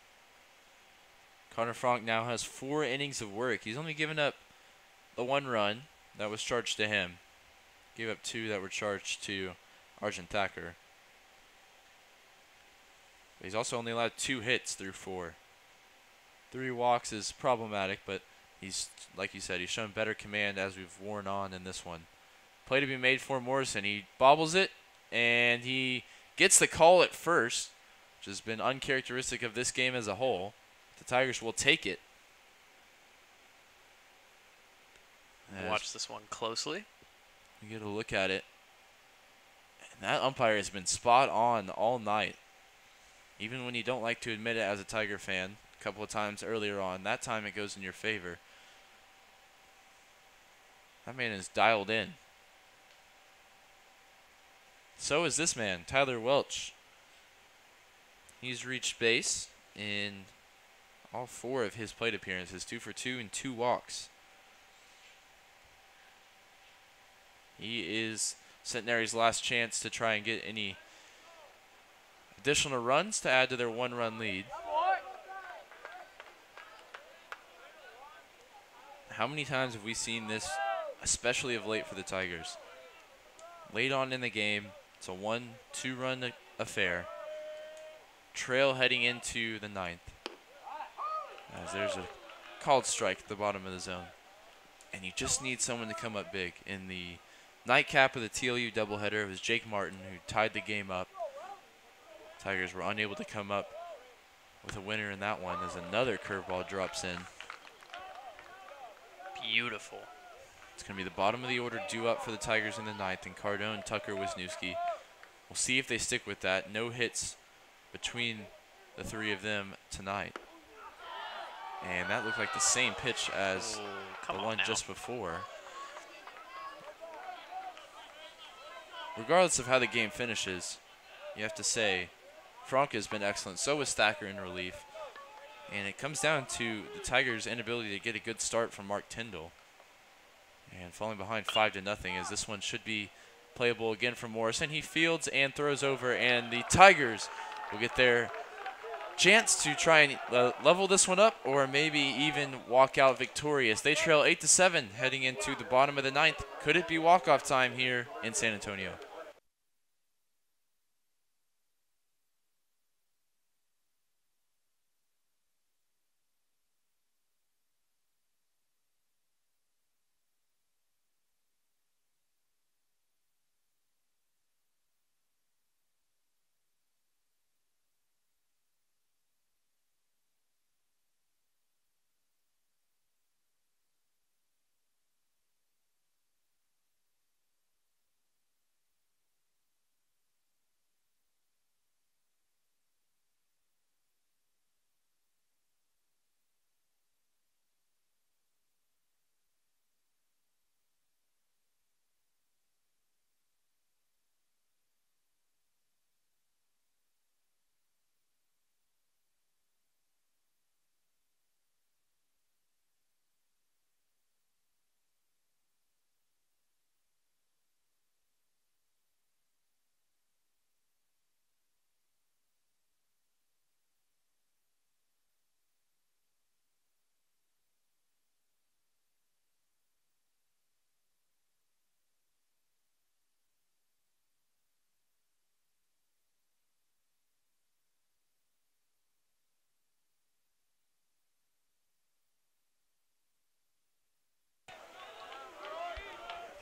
Carter Frank now has 4 innings of work. He's only given up the 1 run that was charged to him. Gave up 2 that were charged to Arjun Thacker. But he's also only allowed 2 hits through 4. 3 walks is problematic, but he's, like you said, he's shown better command as we've worn on in this one. Play to be made for Morrison. He bobbles it, and he gets the call at first, which has been uncharacteristic of this game as a whole. The Tigers will take it. Watch this one closely. You get a look at it. And that umpire has been spot on all night. Even when you don't like to admit it as a Tiger fan, a couple of times earlier on, that time it goes in your favor. That man is dialed in. So is this man, Tyler Welch. He's reached base in all 4 of his plate appearances, 2 for 2 and 2 walks. He is Centenary's last chance to try and get any additional runs to add to their 1-run lead. How many times have we seen this, especially of late for the Tigers? Late on in the game, it's a 1-2 run affair. Trail heading into the 9th. As there's a called strike at the bottom of the zone. And you just need someone to come up big. In the nightcap of the TLU doubleheader, it was Jake Martin who tied the game up. Tigers were unable to come up with a winner in that one as another curveball drops in. Beautiful. It's going to be the bottom of the order due up for the Tigers in the 9th, and Cardone, Tucker, Wisniewski. We'll see if they stick with that. No hits between the 3 of them tonight. And that looked like the same pitch as the one just before. Regardless of how the game finishes, you have to say Franck has been excellent. So was Thacker in relief. And it comes down to the Tigers' inability to get a good start from Mark Tyndall. And falling behind 5-0, as this one should be playable again for Morrison. He fields and throws over, and the Tigers will get their chance to try and level this one up, or maybe even walk out victorious. They trail 8-7 heading into the bottom of the 9th. Could it be walk-off time here in San Antonio?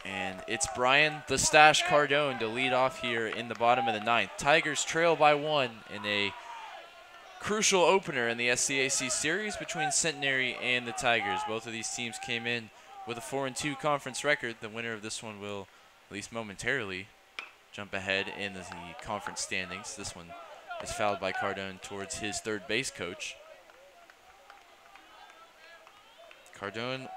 And it's Brian the Stash Cardone to lead off here in the bottom of the 9th. Tigers trail by 1 in a crucial opener in the SCAC series between Centenary and the Tigers. Both of these teams came in with a 4-2 conference record. The winner of this one will, at least momentarily, jump ahead in the conference standings. This one is fouled by Cardone towards his third base coach. Cardone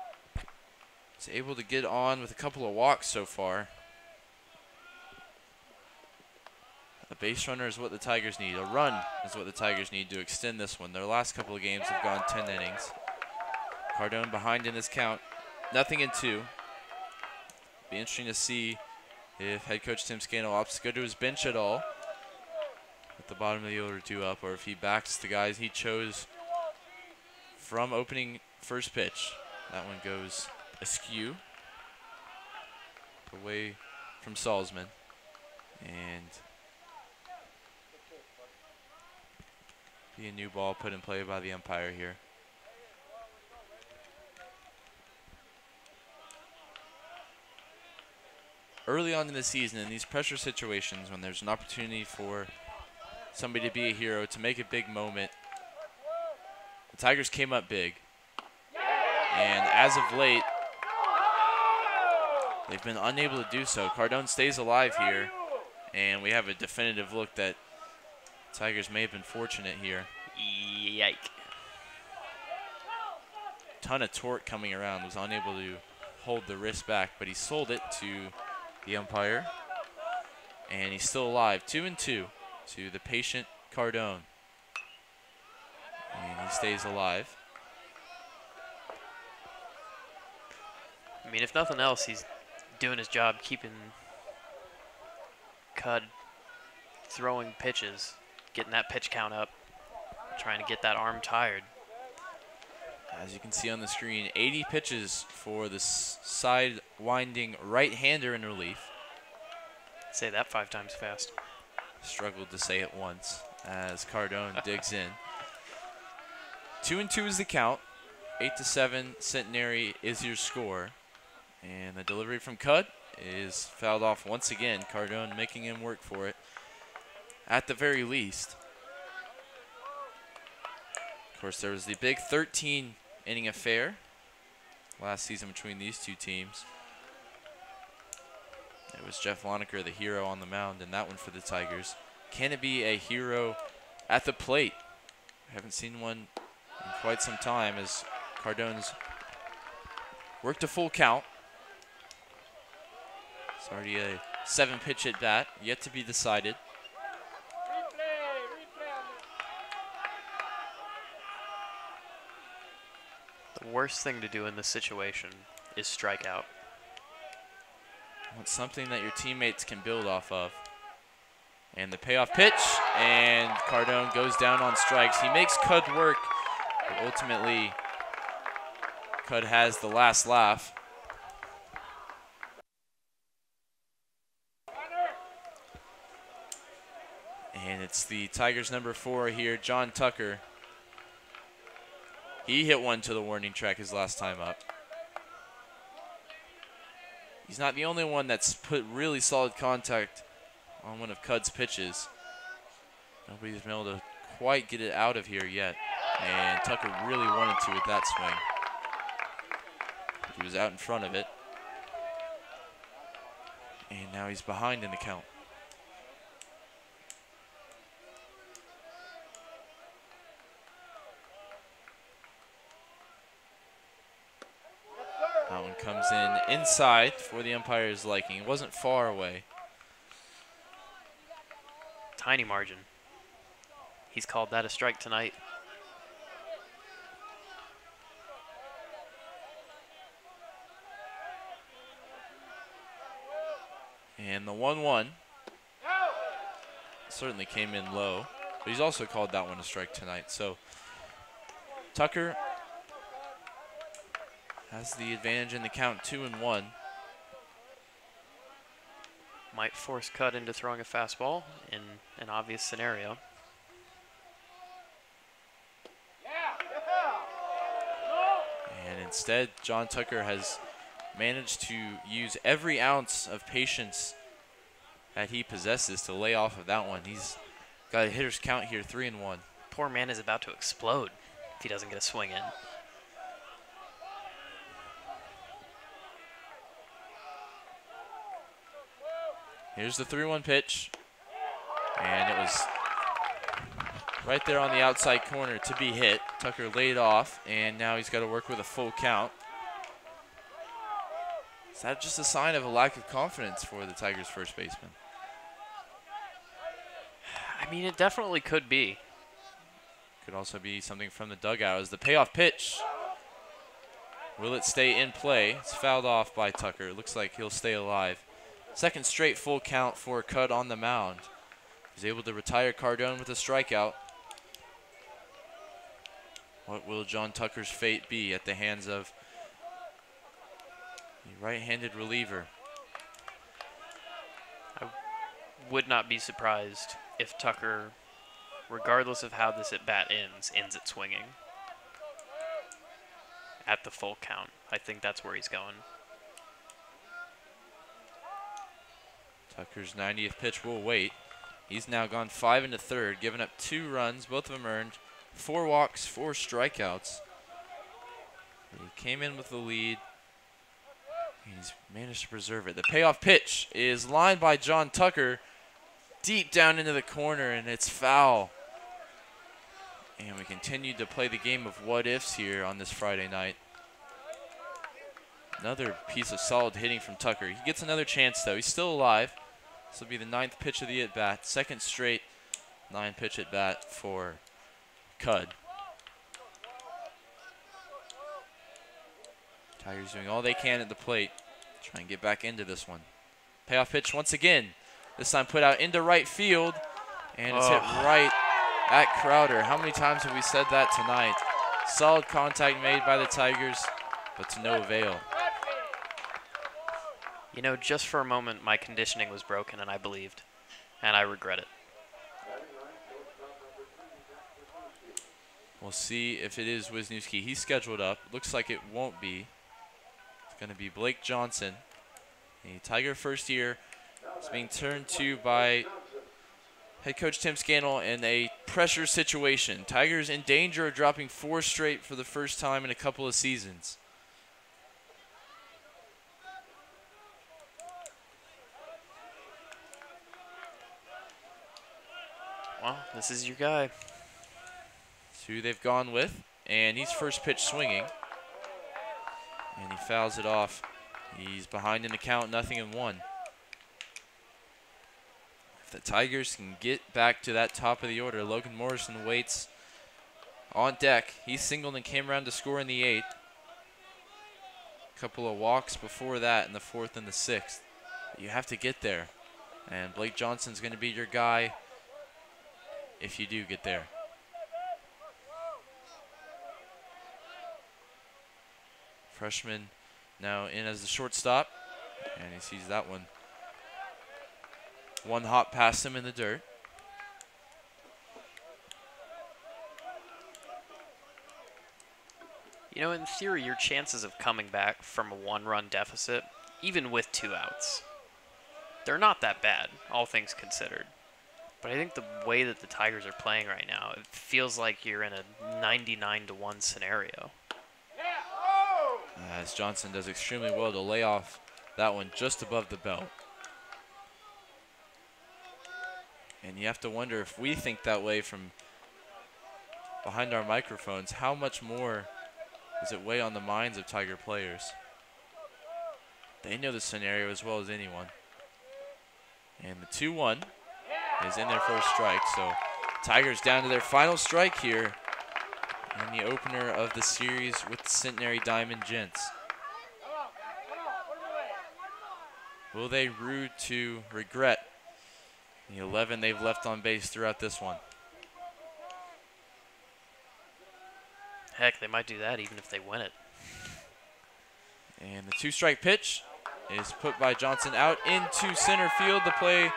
is able to get on with a couple of walks so far. A base runner is what the Tigers need. A run is what the Tigers need to extend this one. Their last couple of games have gone 10 innings. Cardone behind in his count. 0-2. Be interesting to see if head coach Tim Scannell opts to go to his bench at all at the bottom of the order due up, or if he backs the guys he chose from opening first pitch. That one goes askew away from Salzman, and be a new ball put in play by the umpire here. Early on in the season, in these pressure situations, when there's an opportunity for somebody to be a hero, to make a big moment, the Tigers came up big. And as of late, they've been unable to do so. Cardone stays alive here, and we have a definitive look that Tigers may have been fortunate here. Yike. Ton of torque coming around, was unable to hold the wrist back, but he sold it to the umpire. And he's still alive. 2-2 to the patient Cardone. And he stays alive. I mean, if nothing else, he's doing his job keeping Cud throwing pitches, getting that pitch count up, trying to get that arm tired. As you can see on the screen, 80 pitches for the side-winding right-hander in relief. Say that 5 times fast. Struggled to say it once as Cardone digs in. 2-2 is the count. 8-7, Centenary is your score. And the delivery from Cud is fouled off once again. Cardone making him work for it at the very least. Of course, there was the big 13-inning affair last season between these two teams. It was Jeff Loneker, the hero on the mound, and that one for the Tigers. Can it be a hero at the plate? I haven't seen one in quite some time as Cardone's worked a full count. It's already a 7-pitch at bat, yet to be decided. The worst thing to do in this situation is strike out. Want something that your teammates can build off of. And the payoff pitch, and Cardone goes down on strikes. He makes Cud work, but ultimately Cud has the last laugh. And it's the Tigers number 4 here, John Tucker. He hit one to the warning track his last time up. He's not the only one that's put really solid contact on one of Cud's pitches. Nobody's been able to quite get it out of here yet. And Tucker really wanted to with that swing. He was out in front of it. And now he's behind in the count. That one comes in inside for the umpire's liking. It wasn't far away. Tiny margin. He's called that a strike tonight. And the 1-1 certainly came in low, but he's also called that one a strike tonight. So Tucker has the advantage in the count, 2-1. Might force Cud into throwing a fastball in an obvious scenario. And instead, John Tucker has managed to use every ounce of patience that he possesses to lay off of that one. He's got a hitter's count here, 3-1. Poor man is about to explode if he doesn't get a swing in. Here's the 3-1 pitch. And it was right there on the outside corner to be hit. Tucker laid off, and now he's got to work with a full count. Is that just a sign of a lack of confidence for the Tigers' first baseman? I mean, it definitely could be. Could also be something from the dugout as the payoff pitch. Will it stay in play? It's fouled off by Tucker. It looks like he'll stay alive. Second straight full count for Cud on the mound. He's able to retire Cardone with a strikeout. What will John Tucker's fate be at the hands of the right-handed reliever? I would not be surprised if Tucker, regardless of how this at-bat ends it swinging at the full count. I think that's where he's going. Tucker's 90th pitch will wait. He's now gone 5 1/3, giving up 2 runs, both of them earned, 4 walks, 4 strikeouts. He came in with the lead. He's managed to preserve it. The payoff pitch is lined by John Tucker deep down into the corner, and it's foul. And we continue to play the game of what ifs here on this Friday night. Another piece of solid hitting from Tucker. He gets another chance, though. He's still alive. This will be the 9th pitch of the at-bat. Second straight 9-pitch at-bat for Cud. Tigers doing all they can at the plate. Try and get back into this one. Payoff pitch once again. This time put out into right field. And it's hit right at Crowder. How many times have we said that tonight? Solid contact made by the Tigers, but to no avail. You know, just for a moment, my conditioning was broken, and I believed. And I regret it. We'll see if it is Wisniewski. He's scheduled up. Looks like it won't be. It's going to be Blake Johnson. The Tiger first year is being turned to by head coach Tim Scannell in a pressure situation. Tigers in danger of dropping 4 straight for the first time in a couple of seasons. Well, this is your guy. It's who they've gone with, and he's first pitch swinging. And he fouls it off. He's behind in the count, 0-1. If the Tigers can get back to that top of the order, Logan Morrison waits on deck. He singled and came around to score in the 8th. A couple of walks before that in the 4th and the 6th. You have to get there. And Blake Johnson's going to be your guy if you do get there. Freshman now in as the shortstop, and he sees that one. One hop past him in the dirt. You know, in theory, your chances of coming back from a 1-run deficit, even with 2 outs, they're not that bad, all things considered. But I think the way that the Tigers are playing right now, it feels like you're in a 99-1 scenario. As Johnson does extremely well to lay off that one just above the belt. And you have to wonder if we think that way from behind our microphones, how much more does it weigh on the minds of Tiger players? They know the scenario as well as anyone. And the 2-1 is in their first strike. So Tigers down to their final strike here in the opener of the series with the Centenary Diamond Gents. Will they rue to regret the 11 they've left on base throughout this one? Heck, they might do that even if they win it. And the 2-strike pitch is put by Johnson out into center field. The play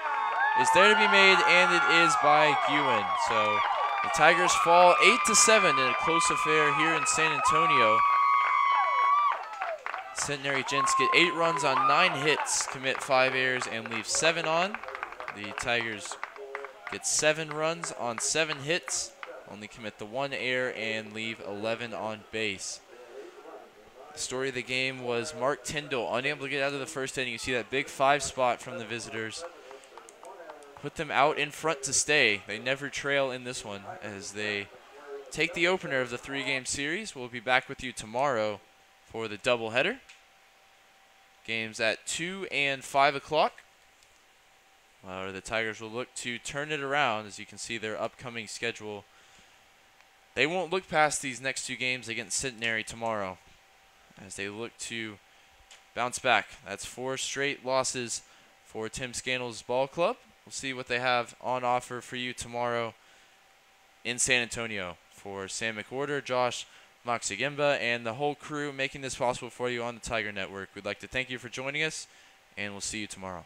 is there to be made, and it is by Guin. So the Tigers fall 8-7 in a close affair here in San Antonio. Centenary Gents get 8 runs on 9 hits, commit 5 errors, and leave 7 on. The Tigers get 7 runs on 7 hits, only commit the 1 error, and leave 11 on base. The story of the game was Mark Tyndall unable to get out of the first inning. You see that big 5 spot from the visitors. Put them out in front to stay. They never trail in this one as they take the opener of the 3-game series. We'll be back with you tomorrow for the doubleheader. Games at 2 and 5 o'clock. The Tigers will look to turn it around. As you can see their upcoming schedule, they won't look past these next 2 games against Centenary tomorrow as they look to bounce back. That's 4 straight losses for Tim Scannell's ball club. We'll see what they have on offer for you tomorrow in San Antonio. For Sam McWhorter, Josh Moxigemba, and the whole crew making this possible for you on the Tiger Network, we'd like to thank you for joining us, and we'll see you tomorrow.